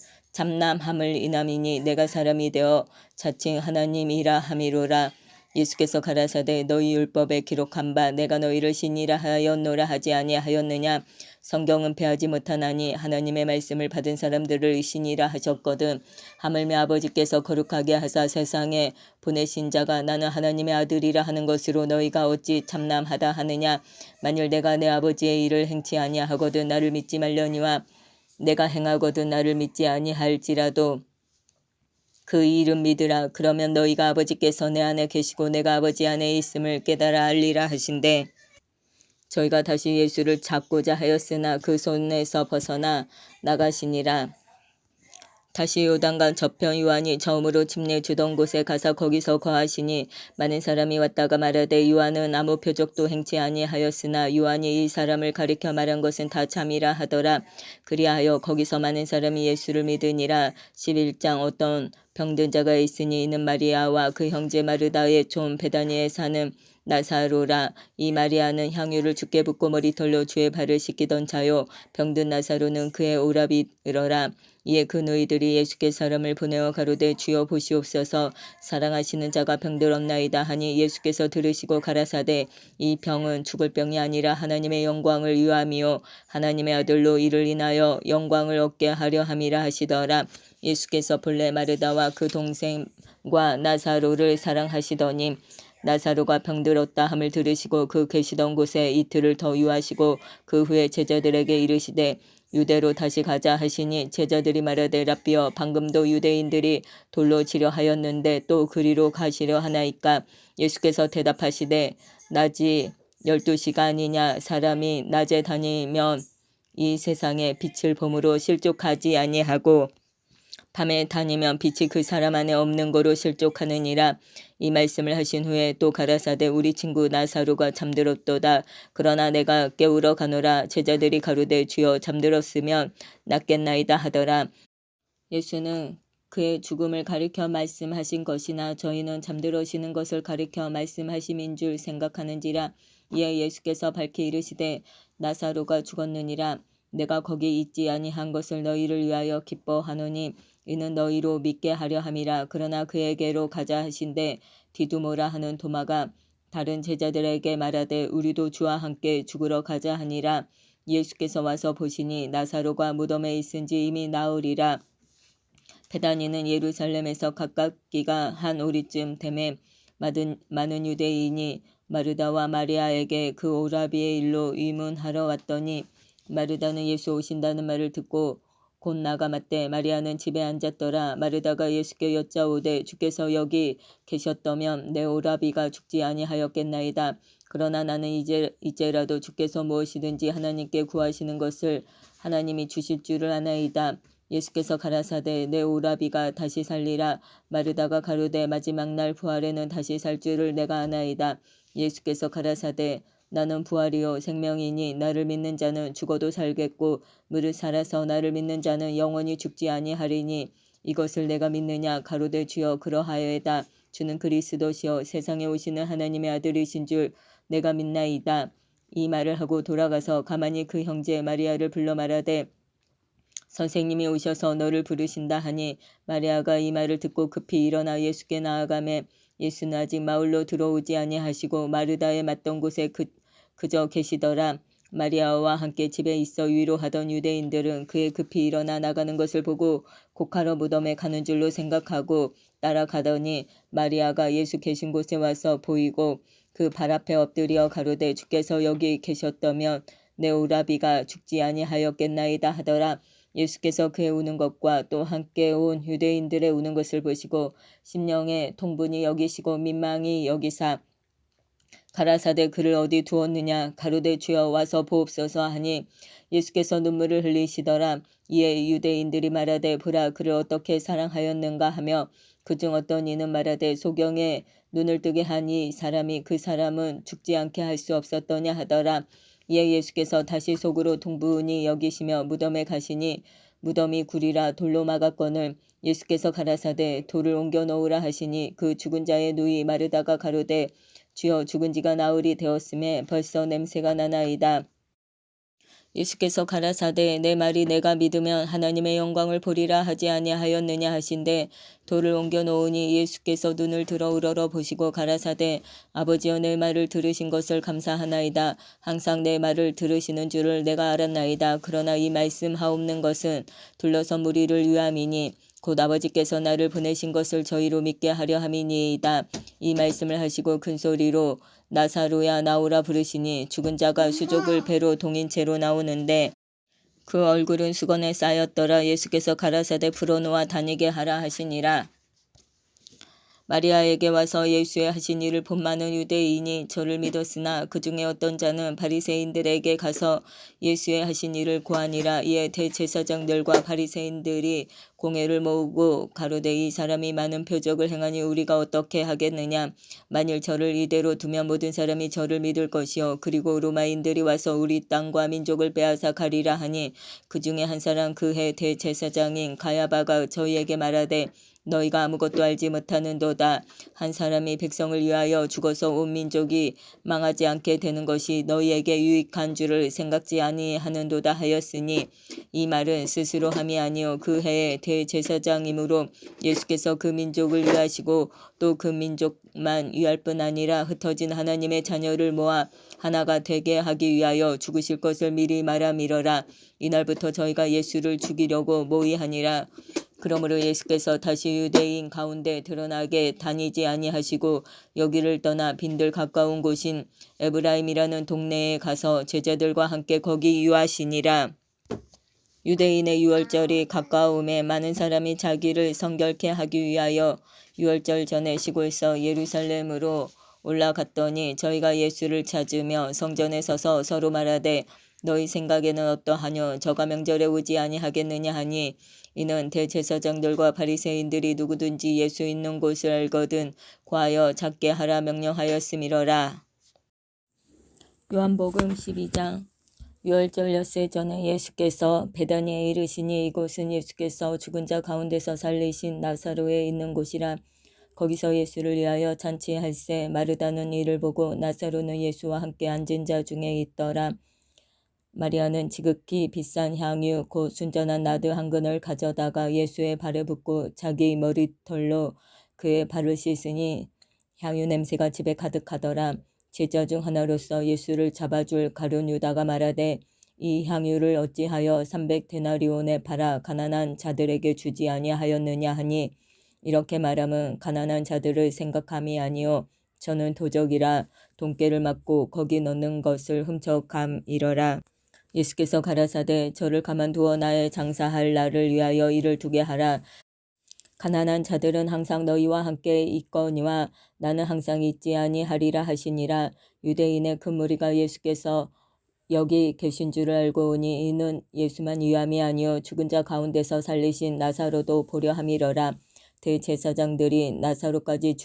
인함이니 내가 사람이 되어 자칭 하나님이라 함이로라. 예수께서 가라사대 너희 율법에 기록한 바 내가 너희를 신이라 하였노라 하지 아니하였느냐. 성경은 패하지 못하나니 하나님의 말씀을 받은 사람들을 신이라 하셨거든. 하물며 아버지께서 거룩하게 하사 세상에 보내신 자가 나는 하나님의 아들이라 하는 것으로 너희가 어찌 참남하다 하느냐. 만일 내가 내 아버지의 일을 행치 아니하거든 나를 믿지 말려니와 내가 행하거든 나를 믿지 아니할지라도 그 이름 믿으라. 그러면 너희가 아버지께서 내 안에 계시고 내가 아버지 안에 있음을 깨달아 알리라 하신대. 저희가 다시 예수를 잡고자 하였으나 그 손에서 벗어나 나가시니라. 다시 요단강 저편 요한이 처음으로 침례 주던 곳에 가서 거기서 거하시니 많은 사람이 왔다가 말하되 요한은 아무 표적도 행치 아니하였으나 요한이 이 사람을 가리켜 말한 것은 다 참이라 하더라. 그리하여 거기서 많은 사람이 예수를 믿으니라. 11장 어떤 병든 자가 있으니 이는 마리아와 그 형제 마르다의 촌 베다니에 사는 나사로라. 이 마리아는 향유를 주께 붓고 머리털로 주의 발을 씻기던 자요 병든 나사로는 그의 오라비더라. 이에 그 너희들이 예수께 사람을 보내어 가로되 주여 보시옵소서 사랑하시는 자가 병들었나이다 하니 예수께서 들으시고 가라사대 이 병은 죽을 병이 아니라 하나님의 영광을 위함이요 하나님의 아들로 이를 인하여 영광을 얻게 하려 함이라 하시더라. 예수께서 본래 마르다와 그 동생과 나사로를 사랑하시더니 나사로가 병들었다 함을 들으시고 그 계시던 곳에 이틀을 더 유하시고 그 후에 제자들에게 이르시되 유대로 다시 가자 하시니 제자들이 말하되 랍비여 방금도 유대인들이 돌로 치려 하였는데 또 그리로 가시려 하나이까. 예수께서 대답하시되 낮이 12시간이냐 사람이 낮에 다니면 이 세상에 빛을 봄으로 실족하지 아니하고 밤에 다니면 빛이 그 사람 안에 없는 거로 실족하느니라. 이 말씀을 하신 후에 또 가라사대 우리 친구 나사로가 잠들었도다. 그러나 내가 깨우러 가노라. 제자들이 가로되 주여 잠들었으면 낫겠나이다 하더라. 예수는 그의 죽음을 가리켜 말씀하신 것이나 저희는 잠들으시는 것을 가리켜 말씀하심인 줄 생각하는지라. 이에 예수께서 밝히 이르시되 나사로가 죽었느니라. 내가 거기 있지 아니한 것을 너희를 위하여 기뻐하노니 이는 너희로 믿게 하려 함이라. 그러나 그에게로 가자 하신대 디두모라 하는 도마가 다른 제자들에게 말하되 우리도 주와 함께 죽으러 가자 하니라. 예수께서 와서 보시니 나사로가 무덤에 있은지 이미 나으리라. 베다니는 예루살렘에서 가깝기가 한 오리쯤 되매 많은 유대인이 마르다와 마리아에게 그 오라비의 일로 의문하러 왔더니 마르다는 예수 오신다는 말을 듣고 곧 나가 맞되 마리아는 집에 앉았더라. 마르다가 예수께 여짜오되 주께서 여기 계셨더면 내 오라비가 죽지 아니하였겠나이다. 그러나 나는 이제라도 주께서 무엇이든지 하나님께 구하시는 것을 하나님이 주실 줄을 아나이다. 예수께서 가라사대 내 오라비가 다시 살리라. 마르다가 가로되 마지막 날 부활에는 다시 살 줄을 내가 아나이다. 예수께서 가라사대 나는 부활이요 생명이니 나를 믿는 자는 죽어도 살겠고 무릇 살아서 나를 믿는 자는 영원히 죽지 아니하리니 이것을 내가 믿느냐. 가로되 주여 그러하여이다. 주는 그리스도시요 세상에 오시는 하나님의 아들이신 줄 내가 믿나이다. 이 말을 하고 돌아가서 가만히 그 형제 마리아를 불러 말하되 선생님이 오셔서 너를 부르신다 하니 마리아가 이 말을 듣고 급히 일어나 예수께 나아가매 예수는 아직 마을로 들어오지 아니하시고 마르다에 맞던 곳에 그저 계시더라. 마리아와 함께 집에 있어 위로하던 유대인들은 그의 급히 일어나 나가는 것을 보고 곡하러 무덤에 가는 줄로 생각하고 따라가더니 마리아가 예수 계신 곳에 와서 보이고 그 발 앞에 엎드려 가로되 주께서 여기 계셨다면 내 오라비가 죽지 아니하였겠나이다 하더라. 예수께서 그의 우는 것과 또 함께 온 유대인들의 우는 것을 보시고 심령에 통분히 여기시고 민망히 여기사 가라사대 그를 어디 두었느냐. 가로되 주여 와서 보옵소서 하니 예수께서 눈물을 흘리시더라. 이에 유대인들이 말하되 보라 그를 어떻게 사랑하였는가 하며 그중 어떤 이는 말하되 소경에 눈을 뜨게 한 이 사람이 그 사람은 죽지 않게 할 수 없었더냐 하더라. 이에 예수께서 다시 속으로 통분히 여기시며 무덤에 가시니 무덤이 굴이라 돌로 막았거늘 예수께서 가라사대 돌을 옮겨 놓으라 하시니 그 죽은 자의 누이 마르다가 가로되 주여 죽은 지가 나흘이 되었음에 벌써 냄새가 나나이다. 예수께서 가라사대 내 말이 내가 믿으면 하나님의 영광을 보리라 하지 아니하였느냐 하신대 돌을 옮겨 놓으니 예수께서 눈을 들어 우러러 보시고 가라사대 아버지여 내 말을 들으신 것을 감사하나이다. 항상 내 말을 들으시는 줄을 내가 알았나이다. 그러나 이 말씀 하옵는 것은 둘러선 무리를 위함이니 곧 아버지께서 나를 보내신 것을 저희로 믿게 하려 함이니이다. 이 말씀을 하시고 큰 소리로 나사로야 나오라 부르시니 죽은 자가 수족을 배로 동인 채로 나오는데 그 얼굴은 수건에 쌓였더라. 예수께서 가라사대 풀어놓아 다니게 하라 하시니라. 마리아에게 와서 예수의 하신 일을 본 많은 유대인이 저를 믿었으나 그 중에 어떤 자는 바리새인들에게 가서 예수의 하신 일을 고하니라. 이에 대제사장들과 바리새인들이 공회를 모으고 가로되 이 사람이 많은 표적을 행하니 우리가 어떻게 하겠느냐. 만일 저를 이대로 두면 모든 사람이 저를 믿을 것이요 그리고 로마인들이 와서 우리 땅과 민족을 빼앗아 가리라 하니 그 중에 한 사람 그 해 대제사장인 가야바가 저희에게 말하되 너희가 아무것도 알지 못하는도다. 한 사람이 백성을 위하여 죽어서 온 민족이 망하지 않게 되는 것이 너희에게 유익한 줄을 생각지 아니하는도다 하였으니 이 말은 스스로 함이 아니요 그 해의 대제사장이므로 예수께서 그 민족을 위하시고 또 그 민족만 위할 뿐 아니라 흩어진 하나님의 자녀를 모아 하나가 되게 하기 위하여 죽으실 것을 미리 말함이러라. 이날부터 저희가 예수를 죽이려고 모의하니라. 그러므로 예수께서 다시 유대인 가운데 드러나게 다니지 아니하시고 여기를 떠나 빈들 가까운 곳인 에브라임이라는 동네에 가서 제자들과 함께 거기 유하시니라. 유대인의 유월절이 가까움에 많은 사람이 자기를 성결케 하기 위하여 유월절 전에 시골에서 예루살렘으로 올라갔더니 저희가 예수를 찾으며 성전에 서서 서로 말하되 너희 생각에는 어떠하뇨. 저가 명절에 오지 아니하겠느냐 하니 이는 대제사장들과 바리새인들이 누구든지 예수 있는 곳을 알거든 고하여 잡게 하라 명령하였음이러라. 요한복음 12장. 유월절 엿새 전에 예수께서 베다니에 이르시니 이곳은 예수께서 죽은 자 가운데서 살리신 나사로에 있는 곳이라. 거기서 예수를 위하여 잔치할새 마르다는 이를 보고 나사로는 예수와 함께 앉은 자 중에 있더라. 마리아는 지극히 비싼 향유 곧 순전한 나드 한 근을 가져다가 예수의 발에 붓고 자기 머리털로 그의 발을 씻으니 향유 냄새가 집에 가득하더라. 제자 중 하나로서 예수를 잡아줄 가룟 유다가 말하되 이 향유를 어찌하여 300데나리온에 팔아 가난한 자들에게 주지 아니하였느냐 하니 이렇게 말함은 가난한 자들을 생각함이 아니요 저는 도적이라 돈깨를 맞고 거기 넣는 것을 훔쳐감이러라. 예수께서 가라사대 저를 가만두어 나의 장사할 날을 위하여 일을 두게 하라. 가난한 자들은 항상 너희와 함께 있거니와 나는 항상 있지 아니하리라 하시니라. 유대인의 큰 무리가 예수께서 여기 계신 줄을 알고 오니 이는 예수만 위함이 아니요 죽은 자 가운데서 살리신 나사로도 보려 함이러라. 대제사장들이 나사로까지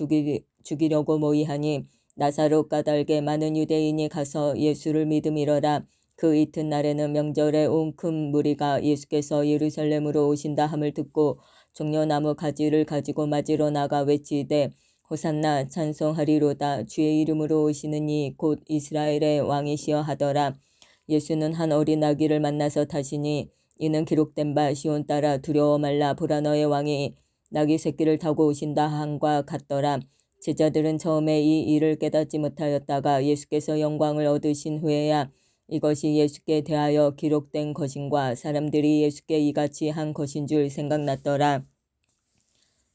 죽이려고 모의하니 나사로 까닭에 많은 유대인이 가서 예수를 믿음이러라. 그 이튿날에는 명절에 온 큰 무리가 예수께서 예루살렘으로 오신다 함을 듣고 종려나무 가지를 가지고 맞으러 나가 외치되 호산나 찬송하리로다. 주의 이름으로 오시는 이 곧 이스라엘의 왕이시여 하더라. 예수는 한 어린 아기를 만나서 타시니 이는 기록된 바 시온 따라 두려워 말라 보라 너의 왕이 나귀 새끼를 타고 오신다 함과 같더라. 제자들은 처음에 이 일을 깨닫지 못하였다가 예수께서 영광을 얻으신 후에야 이것이 예수께 대하여 기록된 것인과 사람들이 예수께 이같이 한 것인 줄 생각났더라.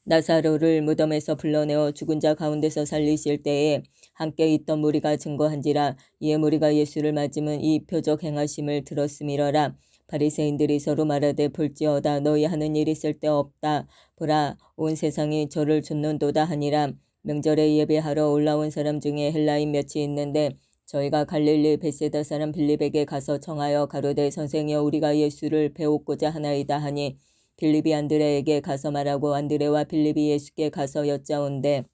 나사로를 무덤에서 불러내어 죽은 자 가운데서 살리실 때에 함께 있던 무리가 증거한지라. 이에 무리가 예수를 맞으면 이 표적 행하심을 들었음이러라. 바리새인들이 서로 말하되 볼지어다 너희 하는 일이 쓸데없다. 보라 온 세상이 저를 좇는도다 하니라. 명절에 예배하러 올라온 사람 중에 헬라인 몇이 있는데 저희가 갈릴리 벳세다 사람 빌립에게 가서 청하여 가로되 선생이여 우리가 예수를 배우고자 하나이다 하니 빌립이 안드레에게 가서 말하고 안드레와 빌립이 예수께 가서 여짜온대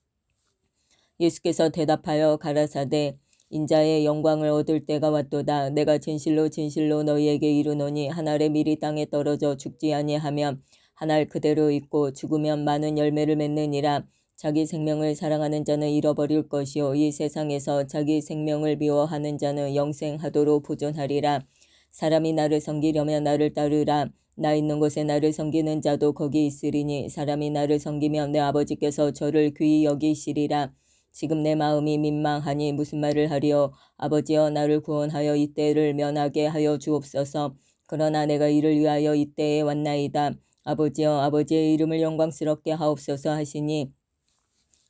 예수께서 대답하여 가라사대 인자의 영광을 얻을 때가 왔도다. 내가 진실로 진실로 너희에게 이르노니 한 알에 밀이 땅에 떨어져 죽지 아니하면 한 알 그대로 있고 죽으면 많은 열매를 맺느니라. 자기 생명을 사랑하는 자는 잃어버릴 것이요 이 세상에서 자기 생명을 미워하는 자는 영생하도록 보존하리라. 사람이 나를 섬기려면 나를 따르라. 나 있는 곳에 나를 섬기는 자도 거기 있으리니 사람이 나를 섬기면 내 아버지께서 저를 귀히 여기시리라. 지금 내 마음이 민망하니 무슨 말을 하리요. 아버지여 나를 구원하여 이때를 면하게 하여 주옵소서. 그러나 내가 이를 위하여 이때에 왔나이다. 아버지여 아버지의 이름을 영광스럽게 하옵소서 하시니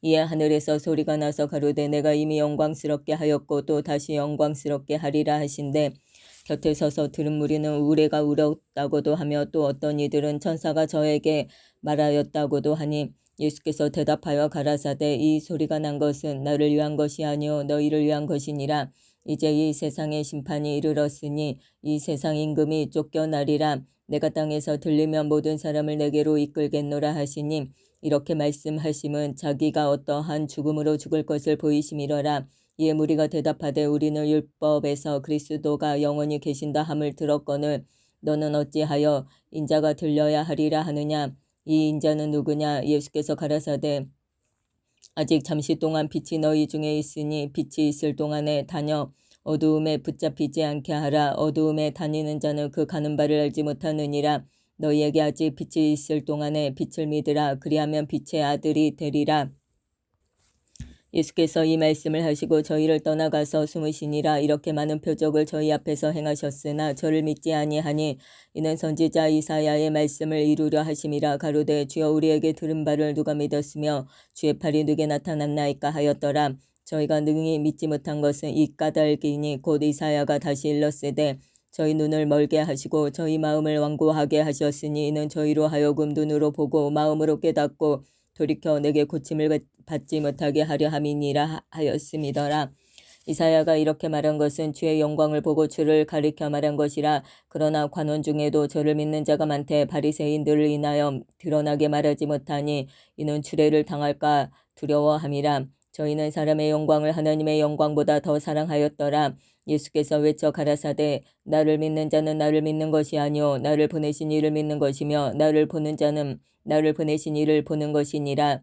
이에 하늘에서 소리가 나서 가로되 내가 이미 영광스럽게 하였고 또 다시 영광스럽게 하리라 하신대 곁에 서서 들은 무리는 우레가 울었다고도 하며 또 어떤 이들은 천사가 저에게 말하였다고도 하니 예수께서 대답하여 가라사대 이 소리가 난 것은 나를 위한 것이 아니요 너희를 위한 것이니라. 이제 이 세상의 심판이 이르렀으니 이 세상 임금이 쫓겨나리라. 내가 땅에서 들리면 모든 사람을 내게로 이끌겠노라 하시니 이렇게 말씀하심은 자기가 어떠한 죽음으로 죽을 것을 보이심이러라. 이에 무리가 대답하되 우리는 율법에서 그리스도가 영원히 계신다 함을 들었거늘 너는 어찌하여 인자가 들려야 하리라 하느냐. 이 인자는 누구냐. 예수께서 가라사대 아직 잠시 동안 빛이 너희 중에 있으니 빛이 있을 동안에 다녀 어두움에 붙잡히지 않게 하라. 어두움에 다니는 자는 그 가는 바를 알지 못하느니라. 너희에게 아직 빛이 있을 동안에 빛을 믿으라. 그리하면 빛의 아들이 되리라. 예수께서 이 말씀을 하시고 저희를 떠나가서 숨으시니라. 이렇게 많은 표적을 저희 앞에서 행하셨으나 저를 믿지 아니하니 이는 선지자 이사야의 말씀을 이루려 하심이라. 가로되 주여 우리에게 들은 바를 누가 믿었으며 주의 팔이 누게 나타났나이까 하였더라. 저희가 능히 믿지 못한 것은 이 까닭이니 곧 이사야가 다시 일렀으되 저희 눈을 멀게 하시고 저희 마음을 완고하게 하셨으니 이는 저희로 하여금 눈으로 보고 마음으로 깨닫고 돌이켜 내게 고침을 받지 못하게 하려 함이니라 하였음이더라. 이사야가 이렇게 말한 것은 주의 영광을 보고 주를 가리켜 말한 것이라. 그러나 관원 중에도 저를 믿는 자가 많되 바리새인들을 인하여 드러나게 말하지 못하니 이는 추례를 당할까 두려워함이라. 저희는 사람의 영광을 하나님의 영광보다 더 사랑하였더라. 예수께서 외쳐 가라사대 나를 믿는 자는 나를 믿는 것이 아니요 나를 보내신 이를 믿는 것이며 나를 보는 자는 나를 보내신 이를 보는 것이니라.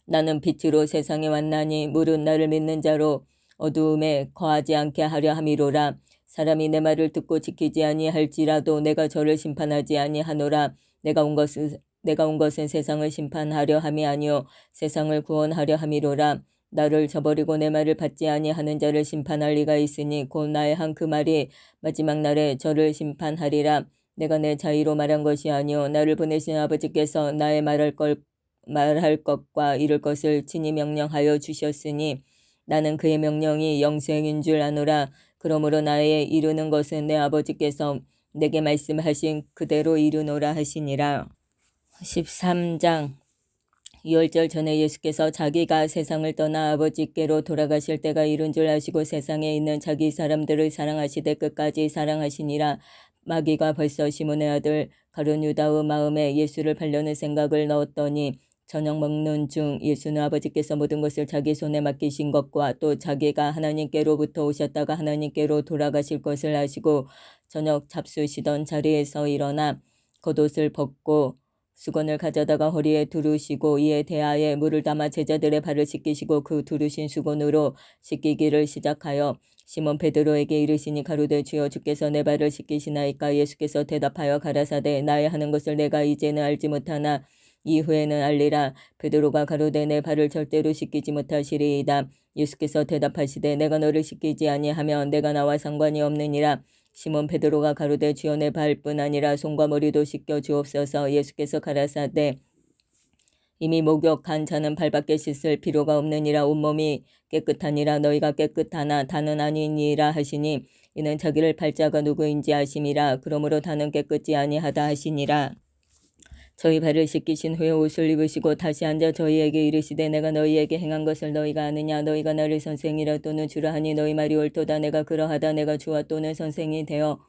나는 빛으로 세상에 왔나니 물은 나를 믿는 자로 어두움에 거하지 않게 하려 함이로라. 사람이 내 말을 듣고 지키지 아니할지라도 내가 저를 심판하지 아니하노라. 내가 온 것은 세상을 심판하려 함이 아니요 세상을 구원하려 함이로라. 나를 저버리고 내 말을 받지 아니하는 자를 심판할 리가 있으니 곧 나의 한 그 말이 마지막 날에 저를 심판하리라. 내가 내 자의로 말한 것이 아니요 나를 보내신 아버지께서 나의 말할 것과 이룰 것을 친히 명령하여 주셨으니 나는 그의 명령이 영생인 줄 아노라. 그러므로 나의 이루는 것은 내 아버지께서 내게 말씀하신 그대로 이루노라 하시니라. 13장 유월절 전에 예수께서 자기가 세상을 떠나 아버지께로 돌아가실 때가 이른 줄 아시고 세상에 있는 자기 사람들을 사랑하시되 끝까지 사랑하시니라. 마귀가 벌써 시몬의 아들 가룟 유다의 마음에 예수를 팔려는 생각을 넣었더니 저녁 먹는 중 예수는 아버지께서 모든 것을 자기 손에 맡기신 것과 또 자기가 하나님께로부터 오셨다가 하나님께로 돌아가실 것을 아시고 저녁 잡수시던 자리에서 일어나 겉옷을 벗고 수건을 가져다가 허리에 두르시고 이에 대하에 물을 담아 제자들의 발을 씻기시고 그 두르신 수건으로 씻기기를 시작하여 시몬 베드로에게 이르시니 가로되 주여 주께서 내 발을 씻기시나이까. 예수께서 대답하여 가라사대 나의 하는 것을 내가 이제는 알지 못하나 이후에는 알리라. 베드로가 가로되 내 발을 절대로 씻기지 못하시리이다. 예수께서 대답하시되 내가 너를 씻기지 아니하면 내가 나와 상관이 없느니라. 시몬 베드로가 가로되 주여 내 발뿐 아니라 손과 머리도 씻겨 주옵소서. 예수께서 가라사대 이미 목욕한 자는 발밖에 씻을 필요가 없느니라. 온몸이 깨끗하니라. 너희가 깨끗하나 다는 아니니라 하시니 이는 자기를 팔 자가 누구인지 아심이라. 그러므로 다는 깨끗지 아니하다 하시니라. 저희 발을 씻기신 후에 옷을 입으시고 다시 앉아 저희에게 이르시되 내가 너희에게 행한 것을 너희가 아느냐. 너희가 나를 선생이라 또는 주라 하니 너희 말이 옳도다. 내가 그러하다. 내가 주와 또는 선생이 되어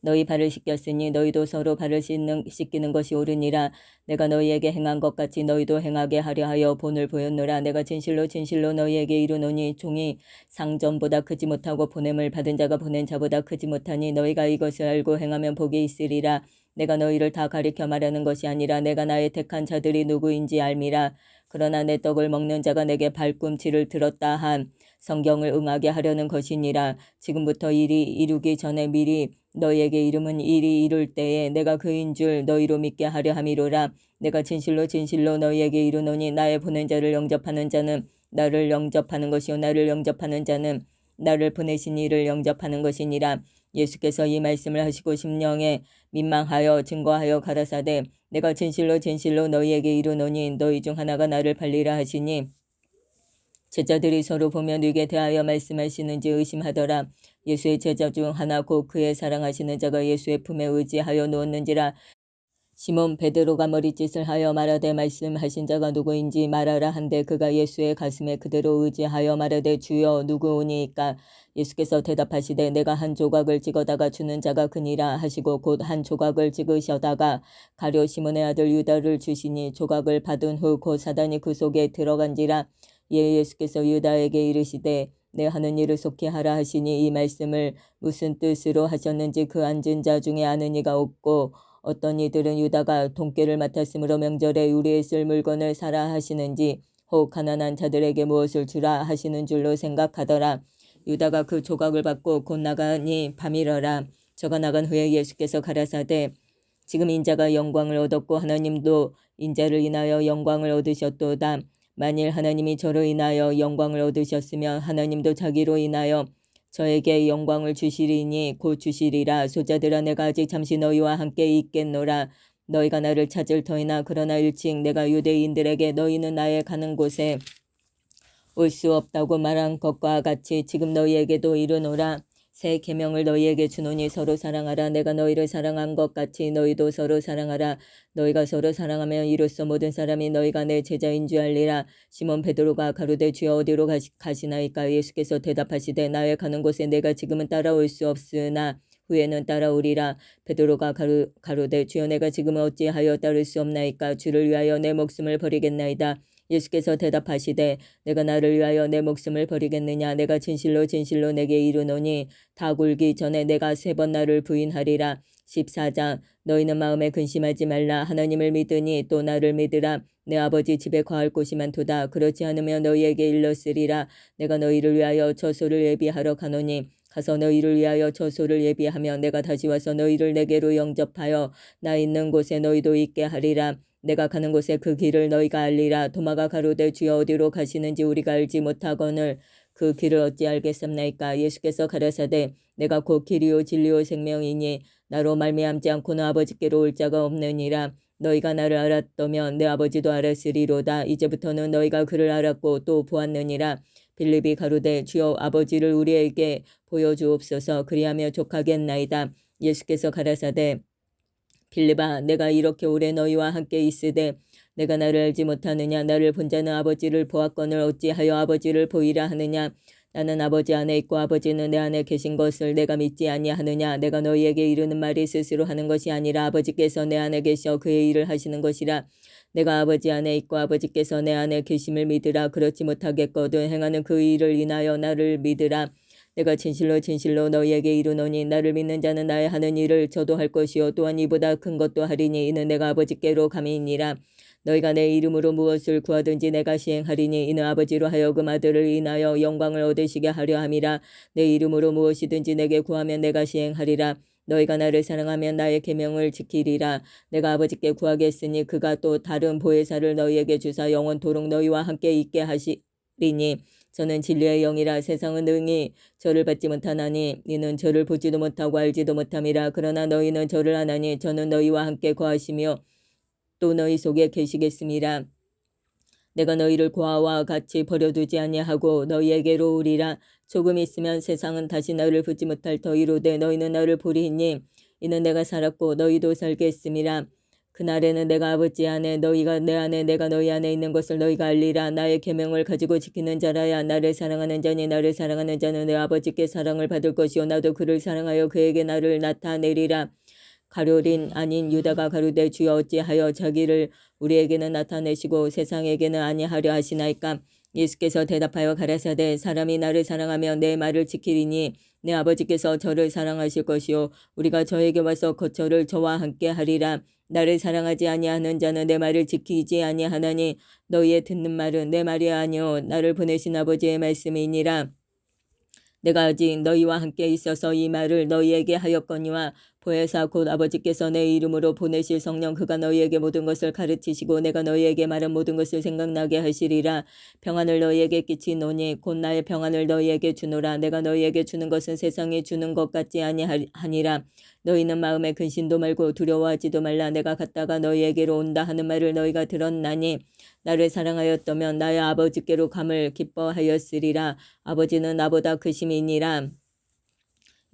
너희 발을 씻겼으니 너희도 서로 발을 씻기는 것이 옳으니라. 내가 너희에게 행한 것 같이 너희도 행하게 하려 하여 본을 보였노라. 내가 진실로 진실로 너희에게 이르노니 종이 상전보다 크지 못하고 보냄을 받은 자가 보낸 자보다 크지 못하니 너희가 이것을 알고 행하면 복이 있으리라. 내가 너희를 다 가리켜 말하는 것이 아니라 내가 나의 택한 자들이 누구인지 알미라. 그러나 내 떡을 먹는 자가 내게 발꿈치를 들었다 한 성경을 응하게 하려는 것이니라. 지금부터 일이 이루기 전에 미리 너희에게 이름은 일이 이룰 때에 내가 그인 줄 너희로 믿게 하려 함이로라. 내가 진실로 진실로 너희에게 이르노니 나의 보낸 자를 영접하는 자는 나를 영접하는 것이요 나를 영접하는 자는 나를 보내신 이를 영접하는 것이니라. 예수께서 이 말씀을 하시고 심령에 민망하여 증거하여 가라사대 내가 진실로 진실로 너희에게 이르노니 너희 중 하나가 나를 팔리라 하시니 제자들이 서로 보며 누구에 대하여 말씀하시는지 의심하더라. 예수의 제자 중 하나 곧 그의 사랑하시는 자가 예수의 품에 의지하여 누웠는지라. 시몬 베드로가 머리짓을 하여 말하되 말씀하신 자가 누구인지 말하라 한데 그가 예수의 가슴에 그대로 의지하여 말하되 주여 누구오니이까. 예수께서 대답하시되 내가 한 조각을 찍어다가 주는 자가 그니라 하시고 곧 한 조각을 찍으셔다가 가룟 시몬의 아들 유다를 주시니 조각을 받은 후 곧 사단이 그 속에 들어간지라. 이에 예수께서 유다에게 이르시되 내 하는 일을 속히 하라 하시니 이 말씀을 무슨 뜻으로 하셨는지 그 앉은 자 중에 아는 이가 없고 어떤 이들은 유다가 돈꾀를 맡았으므로 명절에 우리의 쓸 물건을 사라 하시는지 혹 가난한 자들에게 무엇을 주라 하시는 줄로 생각하더라. 유다가 그 조각을 받고 곧 나가니 밤이러라. 저가 나간 후에 예수께서 가라사대 지금 인자가 영광을 얻었고 하나님도 인자를 인하여 영광을 얻으셨도다. 만일 하나님이 저로 인하여 영광을 얻으셨으면 하나님도 자기로 인하여 저에게 영광을 주시리니 곧 주시리라. 소자들아 내가 아직 잠시 너희와 함께 있겠노라. 너희가 나를 찾을 터이나 그러나 일찍 내가 유대인들에게 너희는 나의 가는 곳에 올 수 없다고 말한 것과 같이 지금 너희에게도 이르노라. 새 계명을 너희에게 주노니 서로 사랑하라. 내가 너희를 사랑한 것 같이 너희도 서로 사랑하라. 너희가 서로 사랑하면 이로써 모든 사람이 너희가 내 제자인 줄 알리라. 시몬 베드로가 가로되 주여 어디로 가시나이까. 예수께서 대답하시되 나의 가는 곳에 내가 지금은 따라올 수 없으나 후에는 따라오리라. 베드로가 가로되 주여 내가 지금은 어찌하여 따를 수 없나이까. 주를 위하여 내 목숨을 버리겠나이다. 예수께서 대답하시되 내가 나를 위하여 내 목숨을 버리겠느냐. 내가 진실로 진실로 내게 이르노니 다 굴기 전에 내가 3번 나를 부인하리라. 14장 너희는 마음에 근심하지 말라. 하나님을 믿으니 또 나를 믿으라. 내 아버지 집에 거할 곳이 많도다. 그렇지 않으면 너희에게 일렀으리라. 내가 너희를 위하여 처소를 예비하러 가노니 가서 너희를 위하여 처소를 예비하면 내가 다시 와서 너희를 내게로 영접하여 나 있는 곳에 너희도 있게 하리라. 내가 가는 곳에 그 길을 너희가 알리라. 도마가 가로되 주여 어디로 가시는지 우리가 알지 못하거늘 그 길을 어찌 알겠습니까. 예수께서 가라사대 내가 곧 길이요 진리요 생명이니 나로 말미암지 않고는 아버지께로 올 자가 없느니라. 너희가 나를 알았다면 내 아버지도 알았으리로다. 이제부터는 너희가 그를 알았고 또 보았느니라. 빌립이 가로되 주여 아버지를 우리에게 보여주옵소서. 그리하며 족하겠나이다. 예수께서 가라사대 빌립아 내가 이렇게 오래 너희와 함께 있으되 내가 나를 알지 못하느냐. 나를 본 자는 아버지를 보았거늘 어찌하여 아버지를 보이라 하느냐. 나는 아버지 안에 있고 아버지는 내 안에 계신 것을 내가 믿지 아니하느냐. 내가 너희에게 이르는 말이 스스로 하는 것이 아니라 아버지께서 내 안에 계셔 그의 일을 하시는 것이라. 내가 아버지 안에 있고 아버지께서 내 안에 계심을 믿으라. 그렇지 못하겠거든 행하는 그 일을 인하여 나를 믿으라. 내가 진실로 진실로 너희에게 이르노니 나를 믿는 자는 나의 하는 일을 저도 할 것이요 또한 이보다 큰 것도 하리니 이는 내가 아버지께로 감이니라. 너희가 내 이름으로 무엇을 구하든지 내가 시행하리니 이는 아버지로 하여금 아들을 인하여 영광을 얻으시게 하려 함이라. 내 이름으로 무엇이든지 내게 구하면 내가 시행하리라. 너희가 나를 사랑하면 나의 계명을 지키리라. 내가 아버지께 구하겠으니 그가 또 다른 보혜사를 너희에게 주사 영원토록 너희와 함께 있게 하시리니 저는 진리의 영이라. 세상은 능히 저를 받지 못하나니 이는 저를 보지도 못하고 알지도 못함이라. 그러나 너희는 저를 아나니 저는 너희와 함께 거하시며 또 너희 속에 계시겠음이라. 내가 너희를 고아와 같이 버려두지 아니하고 너희에게로 오리라. 조금 있으면 세상은 다시 너를 보지 못할 터이로되 너희는 나를 보리니 이는 내가 살았고 너희도 살겠음이라. 그날에는 내가 아버지 안에 너희가 내 안에 내가 너희 안에 있는 것을 너희가 알리라. 나의 계명을 가지고 지키는 자라야. 나를 사랑하는 자니 나를 사랑하는 자는 내 아버지께 사랑을 받을 것이요 나도 그를 사랑하여 그에게 나를 나타내리라. 가룟인 아닌 유다가 가로되 주여 어찌하여 자기를 우리에게는 나타내시고 세상에게는 아니하려 하시나이까. 예수께서 대답하여 가라사대 사람이 나를 사랑하면 내 말을 지키리니 내 아버지께서 저를 사랑하실 것이요 우리가 저에게 와서 거처를 저와 함께 하리라. 나를 사랑하지 아니하는 자는 내 말을 지키지 아니하나니 너희의 듣는 말은 내 말이 아니요 나를 보내신 아버지의 말씀이니라. 내가 아직 너희와 함께 있어서 이 말을 너희에게 하였거니와 보혜사 곧 아버지께서 내 이름으로 보내실 성령 그가 너희에게 모든 것을 가르치시고 내가 너희에게 말한 모든 것을 생각나게 하시리라. 평안을 너희에게 끼치노니 곧 나의 평안을 너희에게 주노라. 내가 너희에게 주는 것은 세상이 주는 것 같지 아니하니라. 너희는 마음에 근심도 말고 두려워하지도 말라. 내가 갔다가 너희에게로 온다 하는 말을 너희가 들었나니 나를 사랑하였다면 나의 아버지께로 감을 기뻐하였으리라. 아버지는 나보다 크심이니라.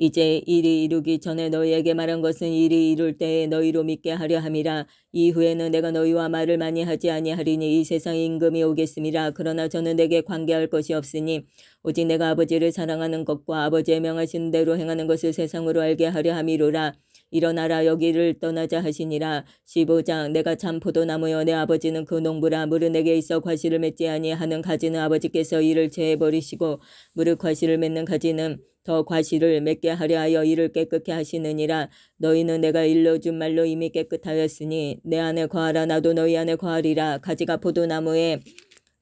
이제 일이 이루기 전에 너희에게 말한 것은 일이 이룰 때에 너희로 믿게 하려 함이라. 이후에는 내가 너희와 말을 많이 하지 아니하리니 이 세상에 임금이 오겠음이라. 그러나 저는 내게 관계할 것이 없으니 오직 내가 아버지를 사랑하는 것과 아버지의 명하신 대로 행하는 것을 세상으로 알게 하려 함이로라. 일어나라 여기를 떠나자 하시니라. 15장 내가 참 포도나무여 내 아버지는 그 농부라. 무릇 내게 있어 과실을 맺지 아니하는 가지는 아버지께서 이를 제해 버리시고 무릇 과실을 맺는 가지는 더 과실을 맺게 하려 하여 이를 깨끗게 하시느니라. 너희는 내가 일러준 말로 이미 깨끗하였으니 내 안에 거하라. 나도 너희 안에 거하리라. 가지가 포도나무에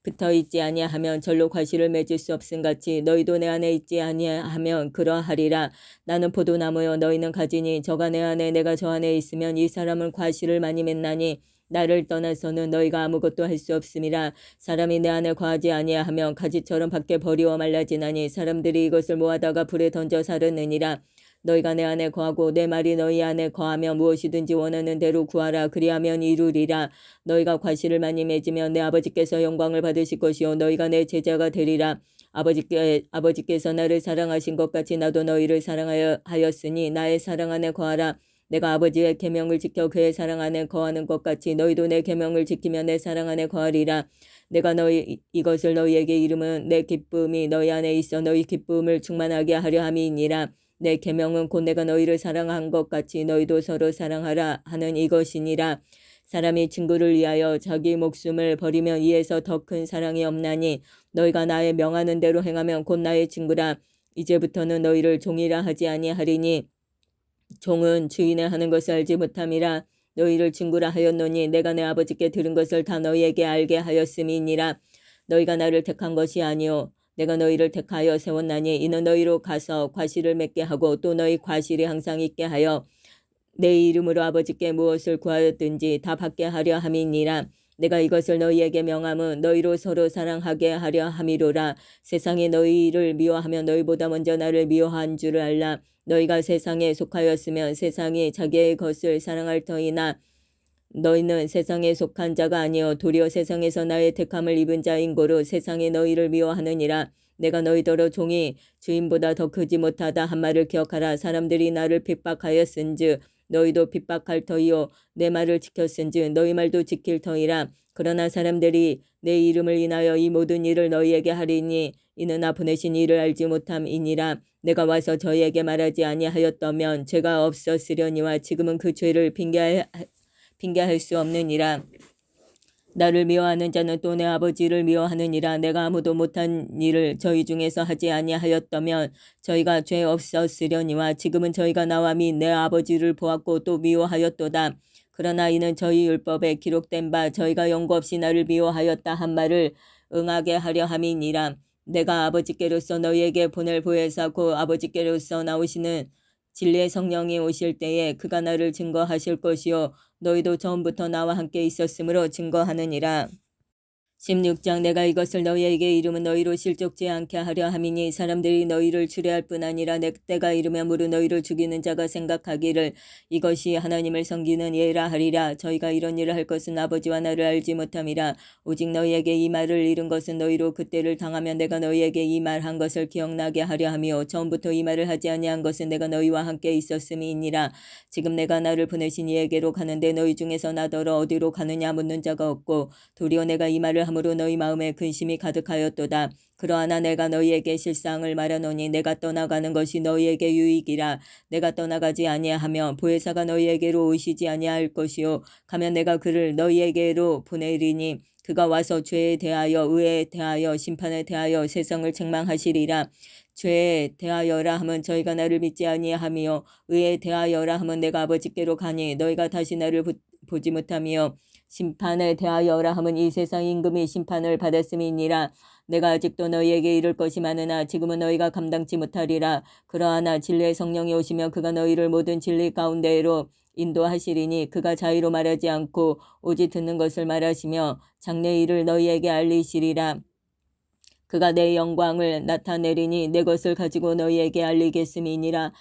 붙어 있지 아니하면 절로 과실을 맺을 수 없음같이 너희도 내 안에 있지 아니하면 그러하리라. 나는 포도나무여 너희는 가지니 저가 내 안에 내가 저 안에 있으면 이 사람은 과실을 많이 맺나니 나를 떠나서는 너희가 아무것도 할 수 없음이라. 사람이 내 안에 거하지 아니하면 가지처럼 밖에 버리워 말라지나니 사람들이 이것을 모아다가 불에 던져 사르느니라. 너희가 내 안에 거하고 내 말이 너희 안에 거하며 무엇이든지 원하는 대로 구하라. 그리하면 이루리라. 너희가 과실을 많이 맺으면 내 아버지께서 영광을 받으실 것이요 너희가 내 제자가 되리라. 아버지께서 나를 사랑하신 것 같이 나도 너희를 사랑하였으니 나의 사랑 안에 거하라. 내가 아버지의 계명을 지켜 그의 사랑 안에 거하는 것 같이 너희도 내 계명을 지키면 내 사랑 안에 거하리라. 내가 이것을 너희에게 이름은 내 기쁨이 너희 안에 있어 너희 기쁨을 충만하게 하려 함이니라. 내 계명은 곧 내가 너희를 사랑한 것 같이 너희도 서로 사랑하라 하는 이것이니라. 사람이 친구를 위하여 자기 목숨을 버리면 이에서 더 큰 사랑이 없나니 너희가 나의 명하는 대로 행하면 곧 나의 친구라. 이제부터는 너희를 종이라 하지 아니하리니 종은 주인의 하는 것을 알지 못함이라. 너희를 친구라 하였노니 내가 내 아버지께 들은 것을 다 너희에게 알게 하였음이니라. 너희가 나를 택한 것이 아니요 내가 너희를 택하여 세웠나니 이는 너희로 가서 과실을 맺게 하고 또 너희 과실이 항상 있게 하여 내 이름으로 아버지께 무엇을 구하였든지 다 받게 하려 함이니라. 내가 이것을 너희에게 명함은 너희로 서로 사랑하게 하려 함이로라. 세상이 너희를 미워하면 너희보다 먼저 나를 미워한 줄을 알라. 너희가 세상에 속하였으면 세상이 자기의 것을 사랑할 터이나 너희는 세상에 속한 자가 아니요 도리어 세상에서 나의 택함을 입은 자인 고로 세상이 너희를 미워하느니라. 내가 너희더러 종이 주인보다 더 크지 못하다 한 말을 기억하라. 사람들이 나를 핍박하였은즉 너희도 핍박할 터이요 내 말을 지켰은즉 너희 말도 지킬 터이라. 그러나 사람들이 내 이름을 인하여 이 모든 일을 너희에게 하리니 이는 나 보내신 이를 알지 못함이니라. 내가 와서 저희에게 말하지 아니하였다면 죄가 없었으려니와 지금은 그 죄를 핑계할 수 없느니라. 나를 미워하는 자는 또 내 아버지를 미워하느니라. 내가 아무도 못한 일을 저희 중에서 하지 아니하였다면 저희가 죄 없었으려니와 지금은 저희가 나와 및 내 아버지를 보았고 또 미워하였도다. 그러나 이는 저희 율법에 기록된 바 저희가 연고 없이 나를 미워하였다 한 말을 응하게 하려 함이니라. 내가 아버지께로서 너희에게 보낼 보혜사 곧 아버지께로서 나오시는 진리의 성령이 오실 때에 그가 나를 증거하실 것이요 너희도 처음부터 나와 함께 있었으므로 증거하느니라. 16장 내가 이것을 너희에게 이름은 너희로 실족지 않게 하려 함이니 사람들이 너희를 추례할 뿐 아니라 내 때가 이르면 무릇 너희를 죽이는 자가 생각하기를 이것이 하나님을 섬기는 예라 하리라. 저희가 이런 일을 할 것은 아버지와 나를 알지 못함이라. 오직 너희에게 이 말을 이룬 것은 너희로 그때를 당하면 내가 너희에게 이 말한 것을 기억나게 하려 함이요 처음부터 이 말을 하지 아니한 것은 내가 너희와 함께 있었음이니라. 지금 내가 나를 보내신 이에게로 가는데 너희 중에서 나더러 어디로 가느냐 묻는 자가 없고 도리어 내가 이 말을 함으로 너희 마음에 근심이 가득하였도다. 그러하나 내가 너희에게 실상을 말하노니 내가 떠나가는 것이 너희에게 유익이라. 내가 떠나가지 아니하면 보혜사가 너희에게로 오시지 아니할 것이요 가면 내가 그를 너희에게로 보내리니 그가 와서 죄에 대하여 의에 대하여 심판에 대하여 세상을 책망하시리라. 죄에 대하여라 하면 저희가 나를 믿지 아니하며 의에 대하여라 하면 내가 아버지께로 가니 너희가 다시 나를 보지 못하며 심판에 대하여라 하면 이 세상 임금이 심판을 받았음이니라. 내가 아직도 너희에게 이를 것이 많으나 지금은 너희가 감당치 못하리라. 그러하나 진리의 성령이 오시면 그가 너희를 모든 진리 가운데로 인도하시리니 그가 자의로 말하지 않고 오직 듣는 것을 말하시며 장래 일을 너희에게 알리시리라. 그가 내 영광을 나타내리니 내 것을 가지고 너희에게 알리겠음이니라.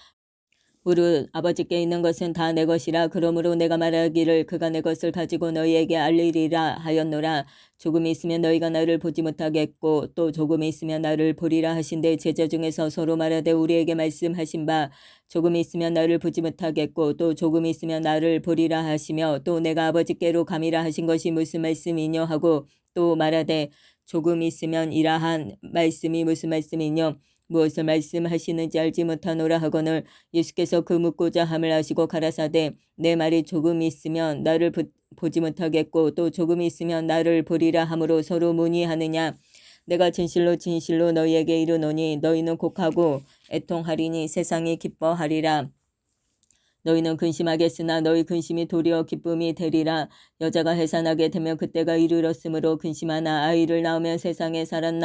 무릇 아버지께 있는 것은 다 내 것이라. 그러므로 내가 말하기를 그가 내 것을 가지고 너희에게 알리리라 하였노라. 조금 있으면 너희가 나를 보지 못하겠고 또 조금 있으면 나를 보리라 하신대. 제자 중에서 서로 말하되 우리에게 말씀하신 바 조금 있으면 나를 보지 못하겠고 또 조금 있으면 나를 보리라 하시며 또 내가 아버지께로 감이라 하신 것이 무슨 말씀이뇨 하고 또 말하되 조금 있으면 이라 한 말씀이 무슨 말씀이뇨 무엇을 말씀하시는지 알지 못하노라 하거늘 예수께서 그 묻고자 함을 아시고 가라사대 내 말이 조금 있으면 나를 보지 못하겠고 또 조금 있으면 나를 보리라 함으로 서로 문의하느냐. 내가 진실로 진실로 너희에게 이르노니 너희는 곡하고 애통하리니 세상이 기뻐하리라. 너희는 근심하겠으나 너희 근심이 도리어 기쁨이 되리라. 여자가 해산하게 되면 그때가 이르렀으므로 근심하나 아이를 낳으면 세상에 사람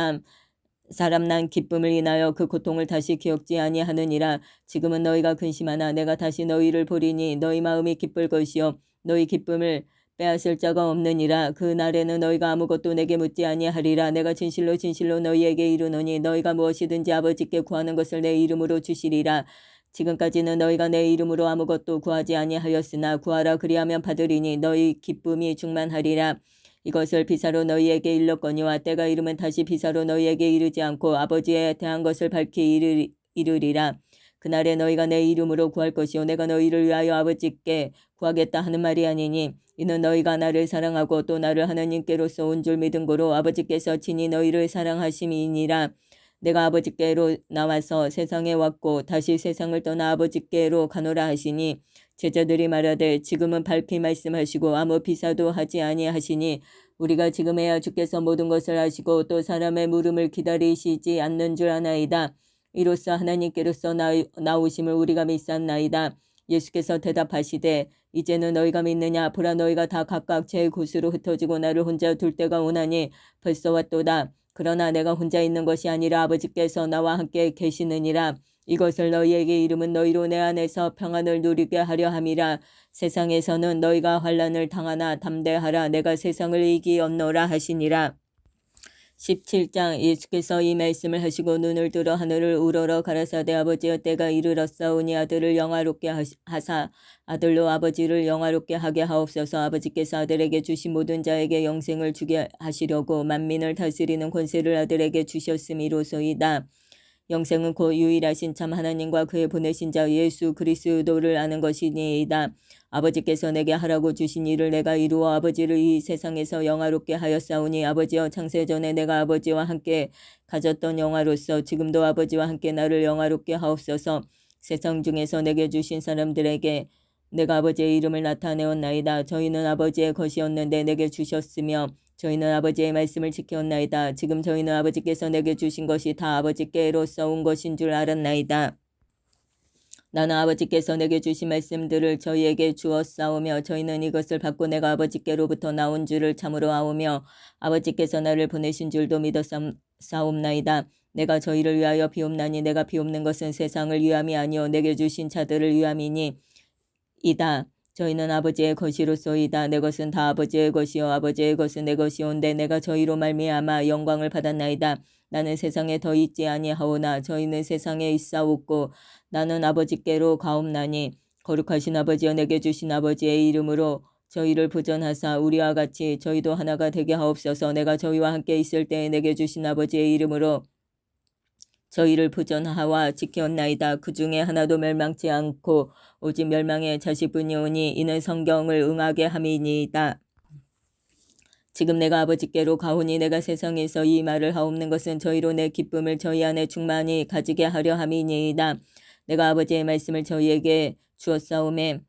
난 기쁨을 인하여 그 고통을 다시 기억지 아니하느니라. 지금은 너희가 근심하나 내가 다시 너희를 보리니 너희 마음이 기쁠 것이요 너희 기쁨을 빼앗을 자가 없느니라. 그 날에는 너희가 아무것도 내게 묻지 아니하리라. 내가 진실로 진실로 너희에게 이르노니 너희가 무엇이든지 아버지께 구하는 것을 내 이름으로 주시리라. 지금까지는 너희가 내 이름으로 아무것도 구하지 아니하였으나 구하라 그리하면 받으리니 너희 기쁨이 충만하리라. 이것을 비사로 너희에게 일렀거니와 때가 이르면 다시 비사로 너희에게 이르지 않고 아버지에 대한 것을 밝히 이르리라. 그날에 너희가 내 이름으로 구할 것이요 내가 너희를 위하여 아버지께 구하겠다 하는 말이 아니니 이는 너희가 나를 사랑하고 또 나를 하나님께로서 온 줄 믿은 고로 아버지께서 친히 너희를 사랑하심이니라. 내가 아버지께로 나와서 세상에 왔고 다시 세상을 떠나 아버지께로 가노라 하시니 제자들이 말하되 지금은 밝히 말씀하시고 아무 비사도 하지 아니하시니 우리가 지금에야 주께서 모든 것을 아시고 또 사람의 물음을 기다리시지 않는 줄 아나이다. 이로써 하나님께로서 나오심을 우리가 믿사나이다. 예수께서 대답하시되 이제는 너희가 믿느냐. 보라 너희가 다 각각 제 곳으로 흩어지고 나를 혼자 둘 때가 오나니 벌써 왔도다. 그러나 내가 혼자 있는 것이 아니라 아버지께서 나와 함께 계시느니라. 이것을 너희에게 이름은 너희로 내 안에서 평안을 누리게 하려 함이라. 세상에서는 너희가 환난을 당하나 담대하라. 내가 세상을 이기었노라 하시니라. 17장. 예수께서 이 말씀을 하시고 눈을 들어 하늘을 우러러 가라사대 아버지여 때가 이르렀사오니 아들을 영화롭게 하사 아들로 아버지를 영화롭게 하게 하옵소서. 아버지께서 아들에게 주신 모든 자에게 영생을 주게 하시려고 만민을 다스리는 권세를 아들에게 주셨음이로소이다. 영생은 곧 유일하신 참 하나님과 그의 보내신 자 예수 그리스도를 아는 것이니이다. 아버지께서 내게 하라고 주신 일을 내가 이루어 아버지를 이 세상에서 영화롭게 하였사오니 아버지여 창세전에 내가 아버지와 함께 가졌던 영화로서 지금도 아버지와 함께 나를 영화롭게 하옵소서. 세상 중에서 내게 주신 사람들에게 내가 아버지의 이름을 나타내었나이다. 저희는 아버지의 것이었는데 내게 주셨으며 저희는 아버지의 말씀을 지켰나이다. 지금 저희는 아버지께서 내게 주신 것이 다 아버지께로서 온 것인 줄 알았나이다. 나는 아버지께서 내게 주신 말씀들을 저희에게 주었사오며 저희는 이것을 받고 내가 아버지께로부터 나온 줄을 참으로 아오며 아버지께서 나를 보내신 줄도 믿었사옵나이다. 내가 저희를 위하여 비옵나니 내가 비옵는 것은 세상을 위함이 아니요 내게 주신 자들을 위함이니 이다. 저희는 아버지의 것이로소이다. 내 것은 다 아버지의 것이요 아버지의 것은 내 것이온데 내가 저희로 말미암아 영광을 받았나이다. 나는 세상에 더 있지 아니하오나 저희는 세상에 있사옵고 나는 아버지께로 가옵나니 거룩하신 아버지여 내게 주신 아버지의 이름으로 저희를 부전하사 우리와 같이 저희도 하나가 되게 하옵소서. 내가 저희와 함께 있을 때에 내게 주신 아버지의 이름으로 저희를 부전하와 지켰나이다. 그 중에 하나도 멸망치 않고 오직 멸망의 자식뿐이오니 이는 성경을 응하게 함이니이다. 지금 내가 아버지께로 가오니 내가 세상에서 이 말을 하옵는 것은 저희로 내 기쁨을 저희 안에 충만히 가지게 하려 함이니이다. 내가 아버지의 말씀을 저희에게 주었사오매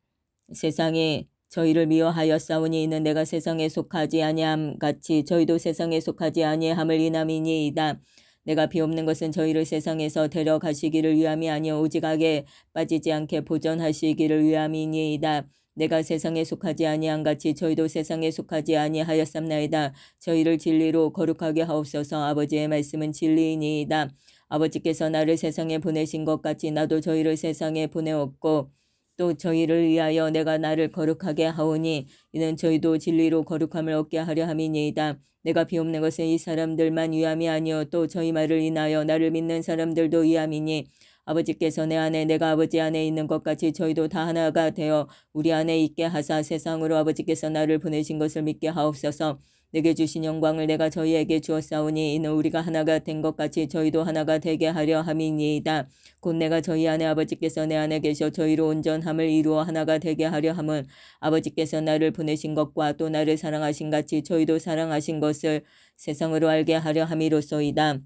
세상이 저희를 미워하였사오니 이는 내가 세상에 속하지 아니함 같이 저희도 세상에 속하지 아니함을 인함이니이다. 내가 비옵는 것은 저희를 세상에서 데려가시기를 위함이 아니요 오직 악에 빠지지 않게 보전하시기를 위함이니이다. 내가 세상에 속하지 아니함 같이 저희도 세상에 속하지 아니하였삼나이다. 저희를 진리로 거룩하게 하옵소서. 아버지의 말씀은 진리이니이다. 아버지께서 나를 세상에 보내신 것 같이 나도 저희를 세상에 보내었고 또 저희를 위하여 내가 나를 거룩하게 하오니 이는 저희도 진리로 거룩함을 얻게 하려 함이니이다. 내가 비옵는 것은 이 사람들만 위함이 아니요 또 저희 말을 인하여 나를 믿는 사람들도 위함이니 아버지께서 내 안에 내가 아버지 안에 있는 것 같이 저희도 다 하나가 되어 우리 안에 있게 하사 세상으로 아버지께서 나를 보내신 것을 믿게 하옵소서. 내게 주신 영광을 내가 저희에게 주었사오니 이는 우리가 하나가 된 것 같이 저희도 하나가 되게 하려 함이니이다. 곧 내가 저희 안에 아버지께서 내 안에 계셔 저희로 온전함을 이루어 하나가 되게 하려 함은 아버지께서 나를 보내신 것과 또 나를 사랑하신 같이 저희도 사랑하신 것을 세상으로 알게 하려 함이로소이다.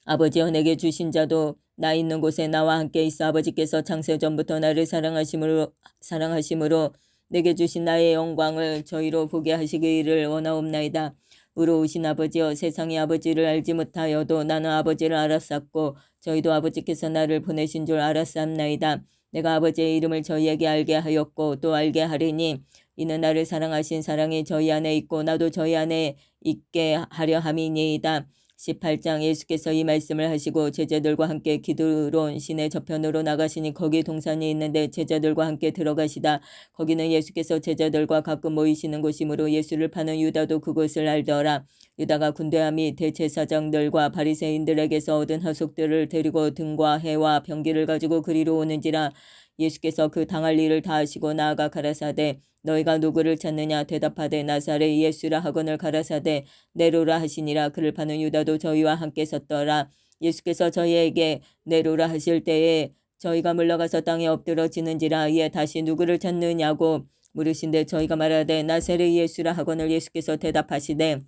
아버지여 내게 주신 자도 나 있는 곳에 나와 함께 있어 아버지께서 창세전부터 나를 사랑하심으로 내게 주신 나의 영광을 저희로 보게 하시기를 원하옵나이다. 의로우신 아버지여 세상이 아버지를 알지 못하여도 나는 아버지를 알았었고 저희도 아버지께서 나를 보내신 줄 알았사옵나이다. 내가 아버지의 이름을 저희에게 알게 하였고 또 알게 하리니 이는 나를 사랑하신 사랑이 저희 안에 있고 나도 저희 안에 있게 하려 함이니이다. 18장 예수께서 이 말씀을 하시고 제자들과 함께 기드론 시내 저편으로 나가시니 거기 동산이 있는데 제자들과 함께 들어가시다. 거기는 예수께서 제자들과 가끔 모이시는 곳이므로 예수를 파는 유다도 그곳을 알더라. 유다가 군대와 및 대제사장들과 바리새인들에게서 얻은 하속들을 데리고 등과 해와 병기를 가지고 그리로 오는지라. 예수께서 그 당할 일을 다 하시고 나아가 가라사대 너희가 누구를 찾느냐 대답하되 나사렛 예수라 하거늘 가라사대 내로라 하시니라. 그를 파는 유다도 저희와 함께 섰더라. 예수께서 저희에게 내로라 하실 때에 저희가 물러가서 땅에 엎드러지는지라. 이에 다시 누구를 찾느냐고 물으신데 저희가 말하되 나사렛 예수라 하거늘 예수께서 대답하시되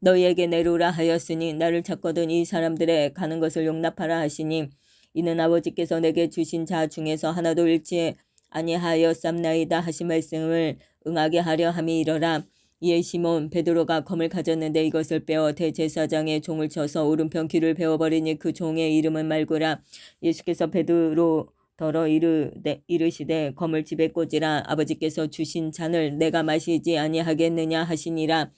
너희에게 내로라 하였으니 나를 찾거든 이 사람들의 가는 것을 용납하라 하시니 이는 아버지께서 내게 주신 자 중에서 하나도 잃지 아니하였삼나이다 하신 말씀을 응하게 하려 함이니라. 이에 시몬 베드로가 검을 가졌는데 이것을 빼어 대제사장의 종을 쳐서 오른편 귀를 베어버리니 그 종의 이름은 말구라. 예수께서 베드로더러 이르시되 검을 집에 꽂으라. 아버지께서 주신 잔을 내가 마시지 아니하겠느냐 하시니라.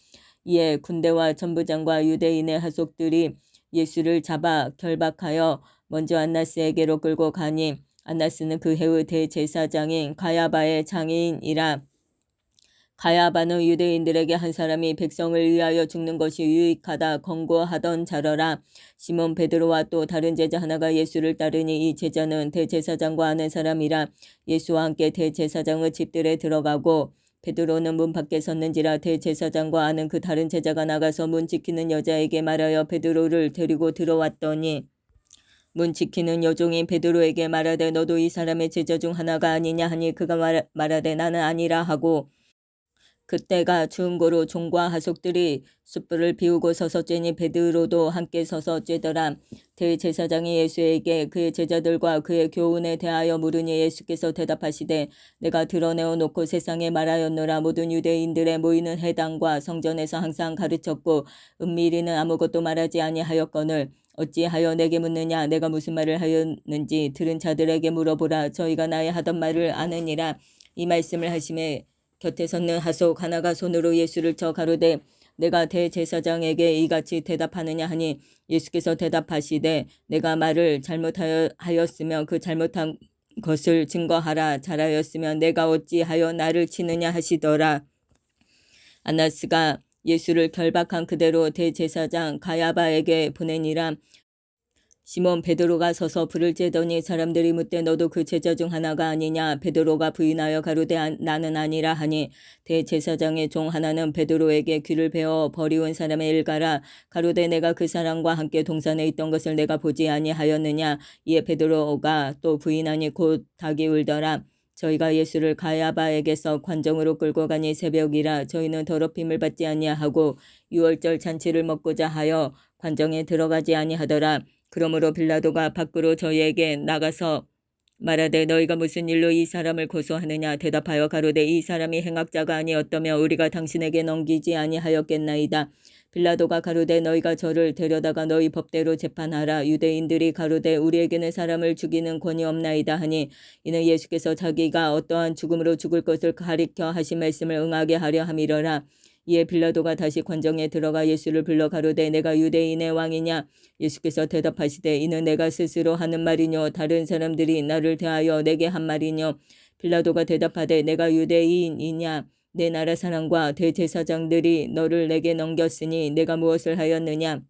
이에 군대와 천부장과 유대인의 하속들이 예수를 잡아 결박하여 먼저 안나스에게로 끌고 가니 안나스는 그 해의 대제사장인 가야바의 장인이라. 가야바는 유대인들에게 한 사람이 백성을 위하여 죽는 것이 유익하다 권고하던 자러라. 시몬 베드로와 또 다른 제자 하나가 예수를 따르니 이 제자는 대제사장과 아는 사람이라. 예수와 함께 대제사장의 집들에 들어가고 베드로는 문 밖에 섰는지라. 대제사장과 아는 그 다른 제자가 나가서 문 지키는 여자에게 말하여 베드로를 데리고 들어왔더니 문 지키는 여종이 베드로에게 말하되 너도 이 사람의 제자 중 하나가 아니냐 하니 그가 말하되 나는 아니라 하고 그때가 추운 고로 종과 하속들이 숯불을 비우고 서서 쬐니 베드로도 함께 서서 쬐더라. 대제사장이 예수에게 그의 제자들과 그의 교훈에 대하여 물으니 예수께서 대답하시되 내가 드러내어 놓고 세상에 말하였노라. 모든 유대인들의 모이는 회당과 성전에서 항상 가르쳤고 은밀히는 아무것도 말하지 아니하였거늘 어찌하여 내게 묻느냐. 내가 무슨 말을 하였는지 들은 자들에게 물어보라. 저희가 나의 하던 말을 아느니라. 이 말씀을 하심에 곁에 섰는 하속 하나가 손으로 예수를 쳐 가로되 내가 대제사장에게 이같이 대답하느냐 하니 예수께서 대답하시되 내가 말을 잘못하였으면 그 잘못한 것을 증거하라. 잘하였으면 내가 어찌하여 나를 치느냐 하시더라. 안나스가 예수를 결박한 그대로 대제사장 가야바에게 보내니라. 시몬 베드로가 서서 불을 쬐더니 사람들이 묻되 너도 그 제자 중 하나가 아니냐. 베드로가 부인하여 가로되 나는 아니라 하니 대제사장의 종 하나는 베드로에게 귀를 베어 버리온 사람의 일가라. 가로되 내가 그 사람과 함께 동산에 있던 것을 내가 보지 아니하였느냐. 이에 베드로가 또 부인하니 곧 닭이 울더라. 저희가 예수를 가야바에게서 관정으로 끌고 가니 새벽이라. 저희는 더럽힘을 받지 아니하고 유월절 잔치를 먹고자 하여 관정에 들어가지 아니하더라. 그러므로 빌라도가 밖으로 저희에게 나가서 말하되 너희가 무슨 일로 이 사람을 고소하느냐. 대답하여 가로되 이 사람이 행악자가 아니었다면 우리가 당신에게 넘기지 아니하였겠나이다. 빌라도가 가로되 너희가 저를 데려다가 너희 법대로 재판하라. 유대인들이 가로되 우리에게는 사람을 죽이는 권이 없나이다 하니 이는 예수께서 자기가 어떠한 죽음으로 죽을 것을 가리켜 하신 말씀을 응하게 하려 함이러라. 이에 빌라도가 다시 관정에 들어가 예수를 불러 가로되 내가 유대인의 왕이냐. 예수께서 대답하시되 이는 내가 스스로 하는 말이뇨 다른 사람들이 나를 대하여 내게 한 말이뇨. 빌라도가 대답하되 내가 유대인이냐. 내 나라 사람과 대제사장들이 너를 내게 넘겼으니 내가 무엇을 하였느냐.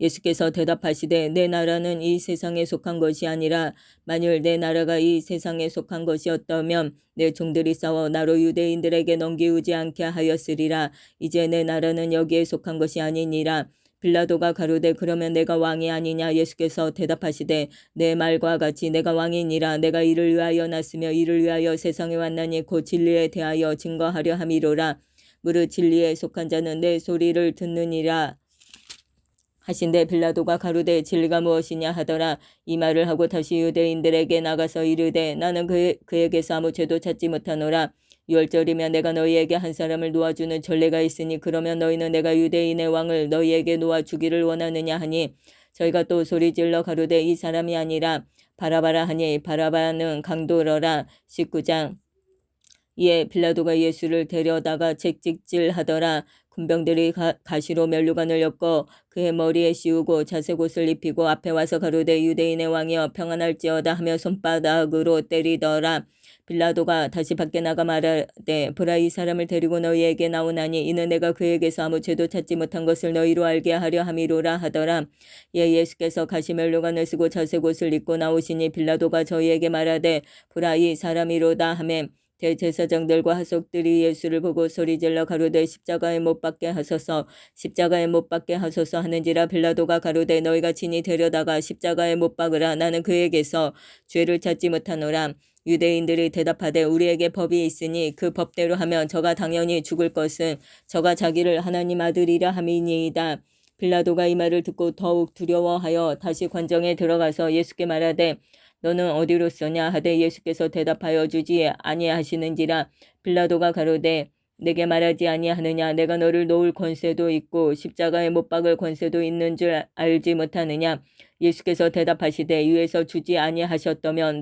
예수께서 대답하시되 내 나라는 이 세상에 속한 것이 아니라 만일 내 나라가 이 세상에 속한 것이었다면 내 종들이 싸워 나로 유대인들에게 넘기우지 않게 하였으리라. 이제 내 나라는 여기에 속한 것이 아니니라. 빌라도가 가로되 그러면 내가 왕이 아니냐. 예수께서 대답하시되 내 말과 같이 내가 왕이니라. 내가 이를 위하여 났으며 이를 위하여 세상에 왔나니 곧 진리에 대하여 증거하려 함이로라. 무릇 진리에 속한 자는 내 소리를 듣느니라 하신대 빌라도가 가로되 진리가 무엇이냐 하더라. 이 말을 하고 다시 유대인들에게 나가서 이르되 나는 그에게서 아무 죄도 찾지 못하노라. 유월절이면 내가 너희에게 한 사람을 놓아주는 전례가 있으니 그러면 너희는 내가 유대인의 왕을 너희에게 놓아주기를 원하느냐 하니 저희가 또 소리질러 가로되 이 사람이 아니라 바라바라 하니 바라바는 강도러라. 19장. 이에 빌라도가 예수를 데려다가 채찍질하더라. 군병들이 가시로 면류관을 엮어 그의 머리에 씌우고 자색 옷을 입히고 앞에 와서 가로되 유대인의 왕이여 평안할지어다 하며 손바닥으로 때리더라. 빌라도가 다시 밖에 나가 말하되 보라 이 사람을 데리고 너희에게 나오나니 이는 내가 그에게서 아무 죄도 찾지 못한 것을 너희로 알게 하려 함이로라 하더라. 예, 예수께서 가시 면류관을 쓰고 자색 옷을 입고 나오시니 빌라도가 저희에게 말하되 보라 이 사람이로다 하매 대제사장들과 하석들이 예수를 보고 소리질러 가로되 십자가에 못 박게 하소서 십자가에 못 박게 하소서 하는지라. 빌라도가 가로되 너희가 친히 데려다가 십자가에 못 박으라. 나는 그에게서 죄를 찾지 못하노라. 유대인들이 대답하되 우리에게 법이 있으니 그 법대로 하면 저가 당연히 죽을 것은 저가 자기를 하나님 아들이라 함이니이다. 빌라도가 이 말을 듣고 더욱 두려워하여 다시 관정에 들어가서 예수께 말하되 너는 어디로 쏘냐 하되 예수께서 대답하여 주지 아니하시는지라. 빌라도가 가로되 내게 말하지 아니하느냐. 내가 너를 놓을 권세도 있고 십자가에 못 박을 권세도 있는 줄 알지 못하느냐. 예수께서 대답하시되 위에서 주지 아니하셨다면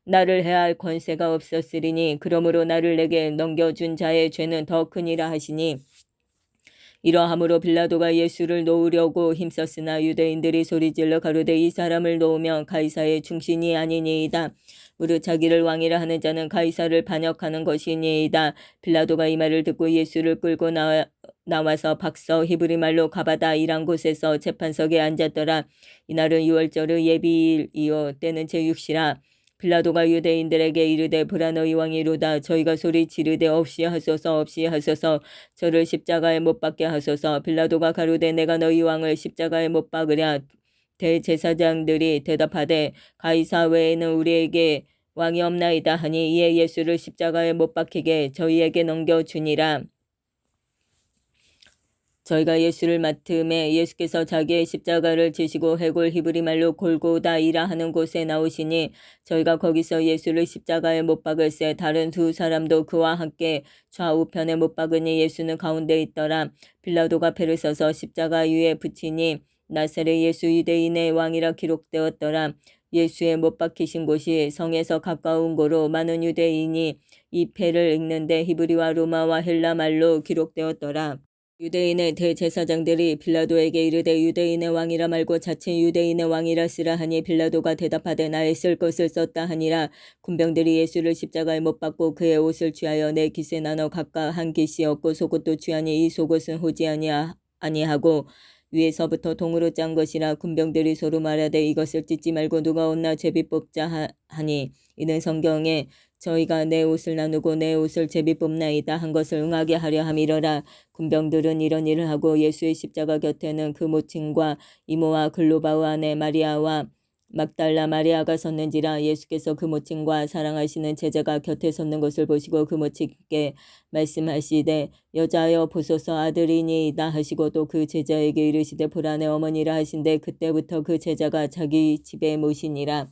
나를 해할 권세가 없었으리니 그러므로 나를 내게 넘겨준 자의 죄는 더 크니라 하시니 이러함으로 빌라도가 예수를 놓으려고 힘썼으나 유대인들이 소리질러 가로되 이 사람을 놓으면 가이사의 충신이 아니니이다. 무릇 자기를 왕이라 하는 자는 가이사를 반역하는 것이니이다. 빌라도가 이 말을 듣고 예수를 끌고 나와서 박서 히브리 말로 가바다이란 곳에서 재판석에 앉았더라. 이날은 유월절의 예비일이요 때는 제6시라. 빌라도가 유대인들에게 이르되 보라 너희 왕이로다. 저희가 소리 지르되 없이 하소서 없이 하소서 저를 십자가에 못 박게 하소서. 빌라도가 가로되 내가 너희 왕을 십자가에 못 박으랴. 대제사장들이 대답하되 가이사 외에는 우리에게 왕이 없나이다 하니 이에 예수를 십자가에 못 박히게 저희에게 넘겨주니라. 저희가 예수를 맡음에 예수께서 자기의 십자가를 지시고 해골 히브리 말로 골고다이라 하는 곳에 나오시니 저희가 거기서 예수를 십자가에 못 박을새 다른 두 사람도 그와 함께 좌우편에 못 박으니 예수는 가운데 있더라. 빌라도가 배를 써서 십자가 위에 붙이니 나사렛 예수 유대인의 왕이라 기록되었더라. 예수의 못 박히신 곳이 성에서 가까운 고로 많은 유대인이 이 패를 읽는데 히브리와 로마와 헬라 말로 기록되었더라. 유대인의 대제사장들이 빌라도에게 이르되 유대인의 왕이라 말고 자칭 유대인의 왕이라 쓰라 하니 빌라도가 대답하되 나의 쓸 것을 썼다 하니라. 군병들이 예수를 십자가에 못 박고 그의 옷을 취하여 네 깃에 나눠 각각 한 깃이 얻고 속옷도 취하니 이 속옷은 호지 아니하고 위에서부터 동으로 짠 것이라. 군병들이 서로 말하되 이것을 찢지 말고 누가 옷나 제비 뽑자 하니 이는 성경에 저희가 내 옷을 나누고 내 옷을 제비 뽑나이다 한 것을 응하게 하려 함이러라. 군병들은 이런 일을 하고 예수의 십자가 곁에는 그 모친과 이모와 글로바의 아내 마리아와 막달라 마리아가 섰는지라. 예수께서 그 모친과 사랑하시는 제자가 곁에 섰는 것을 보시고 그 모친께 말씀하시되 여자여 보소서 아들이니이다 하시고 또 그 제자에게 이르시되 보라 내 어머니라 하신데 그때부터 그 제자가 자기 집에 모시니라.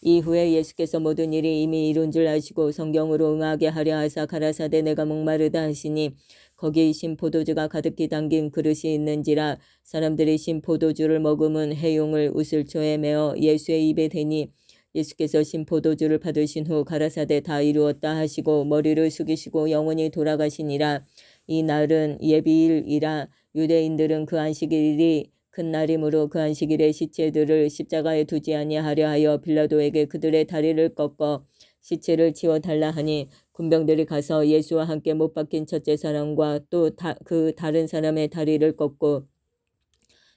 이후에 예수께서 모든 일이 이미 이룬 줄 아시고 성경으로 응하게 하려 하사 가라사대 내가 목마르다 하시니 거기에 신 포도주가 가득히 담긴 그릇이 있는지라. 사람들이 신 포도주를 머금은 해용을 우슬초에 메어 예수의 입에 대니 예수께서 신 포도주를 받으신 후 가라사대 다 이루었다 하시고 머리를 숙이시고 영원히 돌아가시니라. 이 날은 예비일이라. 유대인들은 그 안식일이 큰 날이므로 그 안식일에 시체들을 십자가에 두지 아니하려 하여 빌라도에게 그들의 다리를 꺾어 시체를 치워달라 하니 군병들이 가서 예수와 함께 못 박힌 첫째 사람과 또 그 다른 사람의 다리를 꺾고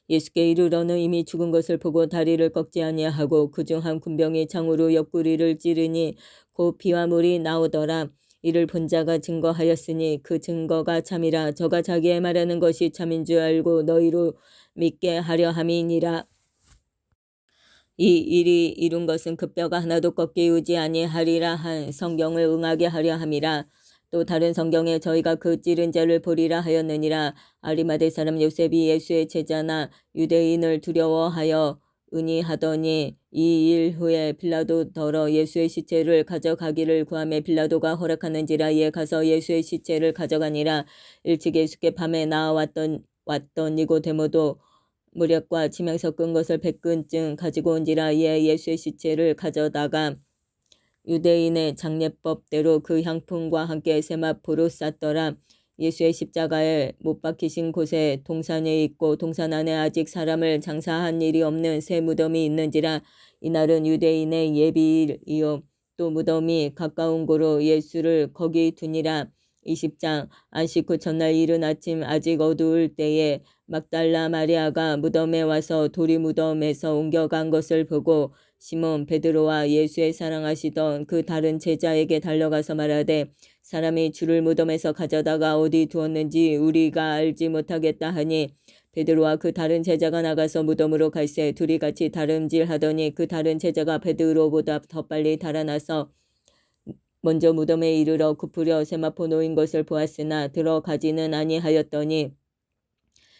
예수께 이르러는 이미 죽은 것을 보고 다리를 꺾지 아니하고 그중 한 군병이 창으로 옆구리를 찌르니 곧 피와 물이 나오더라. 이를 본 자가 증거하였으니 그 증거가 참이라. 저가 자기의 말하는 것이 참인 줄 알고 너희로 믿게 하려 함이니라. 이 일이 이룬 것은 그 뼈가 하나도 꺾이우지 아니하리라 한 성경을 응하게 하려 함이라. 또 다른 성경에 저희가 그 찌른 자를 보리라 하였느니라. 아리마대 사람 요셉이 예수의 제자나 유대인을 두려워하여 은희하더니 이 일 후에 빌라도더러 예수의 시체를 가져가기를 구하매 빌라도가 허락하는지라. 이에 가서 예수의 시체를 가져가니라. 일찍 예수께 밤에 나왔던 니고데모도 무력과 치명 섞은 것을 100근쯤 가지고 온지라. 이에 예수의 시체를 가져다가 유대인의 장례법대로 그 향품과 함께 세마포로 쌌더라. 예수의 십자가에 못 박히신 곳에 동산이 있고 동산 안에 아직 사람을 장사한 일이 없는 새 무덤이 있는지라. 이날은 유대인의 예비일이요 또 무덤이 가까운 고로 예수를 거기 두니라. 20장 안식 후 전날 이른 아침 아직 어두울 때에 막달라 마리아가 무덤에 와서 돌이 무덤에서 옮겨간 것을 보고 시몬 베드로와 예수의 사랑하시던 그 다른 제자에게 달려가서 말하되 사람이 주를 무덤에서 가져다가 어디 두었는지 우리가 알지 못하겠다 하니 베드로와 그 다른 제자가 나가서 무덤으로 갈새 둘이 같이 다름질하더니 그 다른 제자가 베드로보다 더 빨리 달아나서 먼저 무덤에 이르러 굽으려 세마포 놓인 것을 보았으나 들어가지는 아니하였더니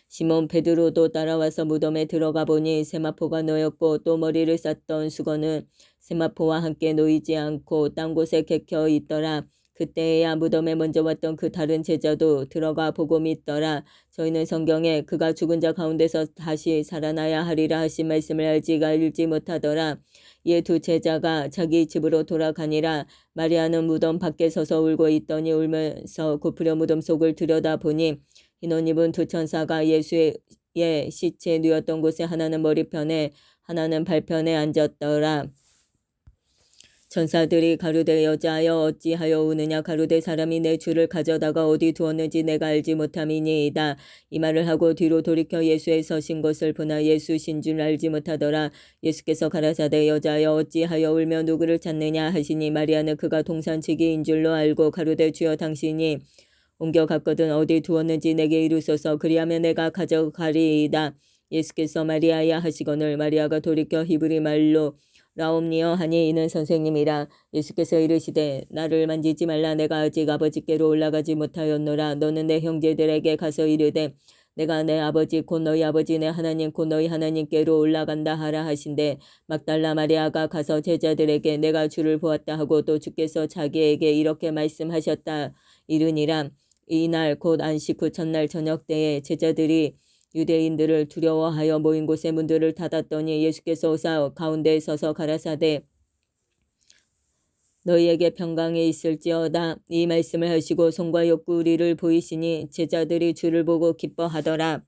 시몬 베드로도 따라와서 무덤에 들어가 보니 세마포가 놓였고 또 머리를 쌌던 수건은 세마포와 함께 놓이지 않고 딴 곳에 객혀 있더라. 그때야 무덤에 먼저 왔던 그 다른 제자도 들어가 보고 믿더라. 저희는 성경에 그가 죽은 자 가운데서 다시 살아나야 하리라 하신 말씀을 알지 못하더라. 이에 두 제자가 자기 집으로 돌아가니라. 마리아는 무덤 밖에 서서 울고 있더니 울면서 굽으려 무덤 속을 들여다보니 흰 옷 입은 두 천사가 예수의 시체 누웠던 곳에 하나는 머리편에 하나는 발편에 앉았더라. 천사들이 가로되 여자여 어찌하여 우느냐. 가로되 사람이 내 주를 가져다가 어디 두었는지 내가 알지 못함이니이다. 이 말을 하고 뒤로 돌이켜 예수의 서신 것을 보나 예수신 줄 알지 못하더라. 예수께서 가라사대 여자여 어찌하여 울며 누구를 찾느냐 하시니 마리아는 그가 동산치기인 줄로 알고 가로되 주여 당신이 옮겨갔거든 어디 두었는지 내게 이루소서. 그리하면 내가 가져가리이다. 예수께서 마리아야 하시거늘 마리아가 돌이켜 히브리 말로 라옴니어 하니 이는 선생님이라. 예수께서 이르시되 나를 만지지 말라. 내가 아직 아버지께로 올라가지 못하였노라. 너는 내 형제들에게 가서 이르되 내가 내 아버지 곧 너희 아버지 내 하나님 곧 너희 하나님께로 올라간다 하라 하신대. 막달라 마리아가 가서 제자들에게 내가 주를 보았다 하고 또 주께서 자기에게 이렇게 말씀하셨다 이르니라. 이날 곧 안식 후 첫날 저녁 때에 제자들이 유대인들을 두려워하여 모인 곳의 문들을 닫았더니 예수께서 오사 가운데 서서 가라사대 너희에게 평강이 있을지어다. 이 말씀을 하시고 손과 옆구리를 보이시니 제자들이 주를 보고 기뻐하더라.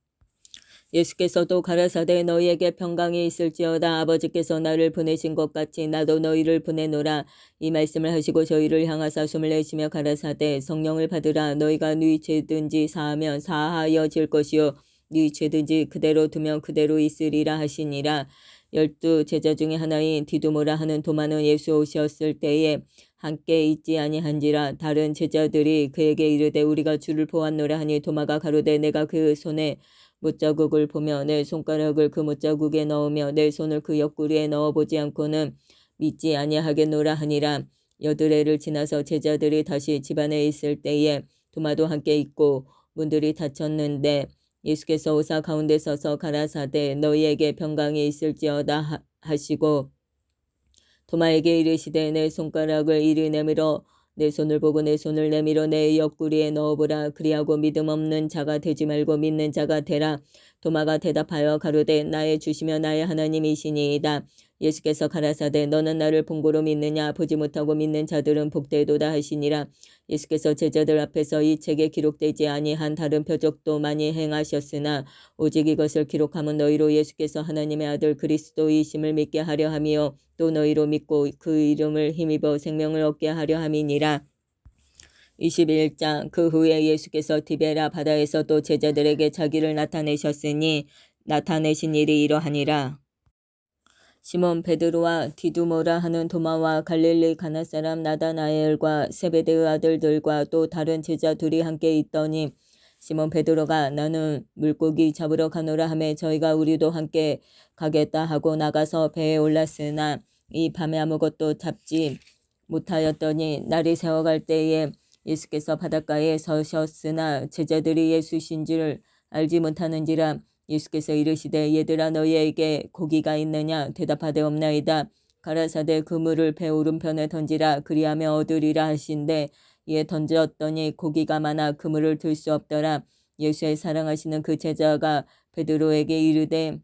예수께서도 가라사대 너희에게 평강이 있을지어다. 아버지께서 나를 보내신 것 같이 나도 너희를 보내노라. 이 말씀을 하시고 저희를 향하사 숨을 내쉬며 가라사대 성령을 받으라. 너희가 네 죄든지 사하면 사하여질 것이요 네 죄든지 그대로 두면 그대로 있으리라 하시니라. 12 제자 중에 하나인 디두모라 하는 도마는 예수 오셨을 때에 함께 있지 아니한지라. 다른 제자들이 그에게 이르되 우리가 주를 보았노라 하니 도마가 가로되 내가 그 손에 못자국을 보며 내 손가락을 그 못자국에 넣으며 내 손을 그 옆구리에 넣어보지 않고는 믿지 아니하겠노라 하니라. 여드레를 지나서 제자들이 다시 집안에 있을 때에 도마도 함께 있고 문들이 닫혔는데 예수께서 오사 가운데 서서 가라사대 너희에게 평강이 있을지어다 하시고 도마에게 이르시되 내 손가락을 이리 내밀어 내 손을 보고 내 손을 내밀어 내 옆구리에 넣어보라. 그리하고 믿음 없는 자가 되지 말고 믿는 자가 되라. 도마가 대답하여 가로되 나의 주시며 나의 하나님이시니이다. 예수께서 가라사대 너는 나를 본고로 믿느냐. 보지 못하고 믿는 자들은 복되도다 하시니라. 예수께서 제자들 앞에서 이 책에 기록되지 아니한 다른 표적도 많이 행하셨으나 오직 이것을 기록함은 너희로 예수께서 하나님의 아들 그리스도이심을 믿게 하려 함이요 또 너희로 믿고 그 이름을 힘입어 생명을 얻게 하려 함이니라. 21장 그 후에 예수께서 디베라 바다에서 또 제자들에게 자기를 나타내셨으니 나타내신 일이 이러하니라. 시몬 베드로와 디두모라 하는 도마와 갈릴리 가나 사람 나다나엘과 세베대의 아들들과 또 다른 제자 둘이 함께 있더니 시몬 베드로가 나는 물고기 잡으러 가노라 하매 저희가 우리도 함께 가겠다 하고 나가서 배에 올랐으나 이 밤에 아무것도 잡지 못하였더니 날이 새어갈 때에 예수께서 바닷가에 서셨으나 제자들이 예수신 줄 알지 못하는지라. 예수께서 이르시되 얘들아 너희에게 고기가 있느냐 대답하되 없나이다. 가라사대 그물을 배 오른편에 던지라 그리하면 얻으리라 하신대 이에 던졌더니 고기가 많아 그물을 들 수 없더라. 예수의 사랑하시는 그 제자가 베드로에게 이르되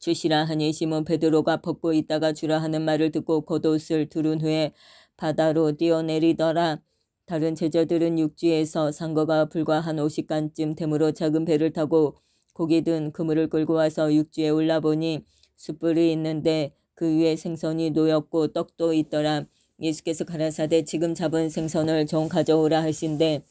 주시라 하니 시몬 베드로가 벗고 있다가 주라 하는 말을 듣고 겉옷을 두른 후에 바다로 뛰어내리더라. 다른 제자들은 육지에서 산 거가 불과 한 50간쯤 되므로 작은 배를 타고 고기 든 그물을 끌고 와서 육지에 올라보니 숯불이 있는데 그 위에 생선이 놓였고 떡도 있더라. 예수께서 가라사대 지금 잡은 생선을 좀 가져오라 하신대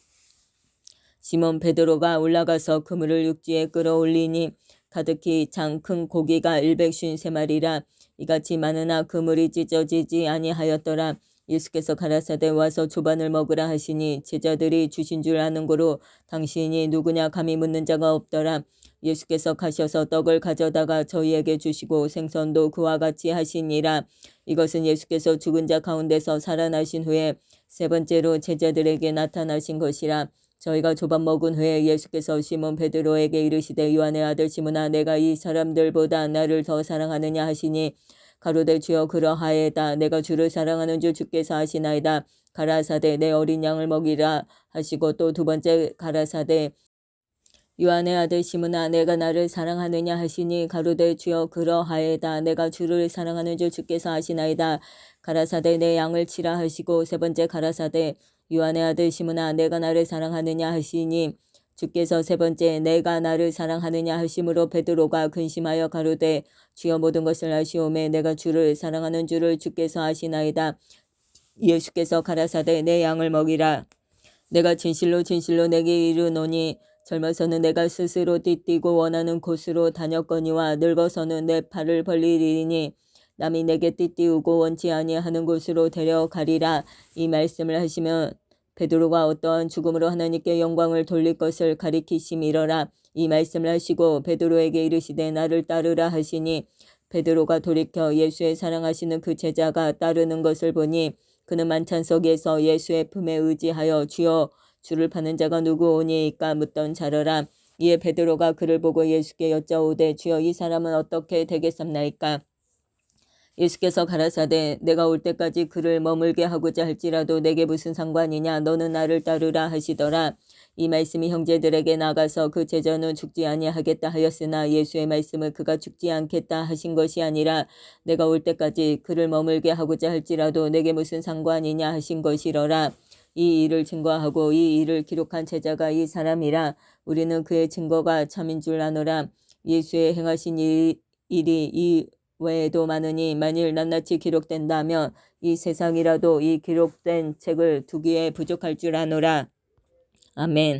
시몬 베드로가 올라가서 그물을 육지에 끌어올리니 가득히 장 큰 고기가 153마리라. 이같이 많으나 그물이 찢어지지 아니하였더라. 예수께서 가라사대 와서 조반을 먹으라 하시니 제자들이 주신 줄 아는 고로 당신이 누구냐 감히 묻는 자가 없더라. 예수께서 가셔서 떡을 가져다가 저희에게 주시고 생선도 그와 같이 하시니라. 이것은 예수께서 죽은 자 가운데서 살아나신 후에 세 번째로 제자들에게 나타나신 것이라. 저희가 조반 먹은 후에 예수께서 시몬 베드로에게 이르시되 요한의 아들 시몬아 내가 이 사람들보다 나를 더 사랑하느냐 하시니 가로되 주여 그러하에다. 내가 주를 사랑하는 줄 주께서 아시나이다. 가라사대 내 어린 양을 먹이라 하시고 또 두 번째 가라사대 요한의 아들 시몬아 내가 나를 사랑하느냐 하시니 가로되 주여 그러하에다. 내가 주를 사랑하는 줄 주께서 아시나이다. 가라사대 내 양을 치라 하시고 세 번째 가라사대 요한의 아들 시몬아 내가 나를 사랑하느냐 하시니 주께서 세 번째 내가 나를 사랑하느냐 하심으로 베드로가 근심하여 가로되 주여 모든 것을 아시오매 내가 주를 사랑하는 줄을 주께서 아시나이다. 예수께서 가라사대 내 양을 먹이라. 내가 진실로 진실로 내게 이르노니 젊어서는 내가 스스로 띠띠고 원하는 곳으로 다녔거니와 늙어서는 내 팔을 벌리리니 남이 내게 띠띠우고 원치 아니하는 곳으로 데려가리라. 이 말씀을 하시면 베드로가 어떠한 죽음으로 하나님께 영광을 돌릴 것을 가리키심이러라. 이 말씀을 하시고 베드로에게 이르시되 나를 따르라 하시니 베드로가 돌이켜 예수의 사랑하시는 그 제자가 따르는 것을 보니 그는 만찬 속에서 예수의 품에 의지하여 주여 주를 파는 자가 누구오니이까 묻던 자러라. 이에 베드로가 그를 보고 예수께 여짜오되 주여 이 사람은 어떻게 되겠습나이까. 예수께서 가라사대 내가 올 때까지 그를 머물게 하고자 할지라도 내게 무슨 상관이냐 너는 나를 따르라 하시더라. 이 말씀이 형제들에게 나가서 그 제자는 죽지 아니하겠다 하였으나 예수의 말씀을 그가 죽지 않겠다 하신 것이 아니라 내가 올 때까지 그를 머물게 하고자 할지라도 내게 무슨 상관이냐 하신 것이러라. 이 일을 증거하고 이 일을 기록한 제자가 이 사람이라. 우리는 그의 증거가 참인 줄 아노라. 예수의 행하신 일이 이 외에도 많으니 만일 낱낱이 기록된다면 이 세상이라도 이 기록된 책을 두기에 부족할 줄 아노라. 아멘.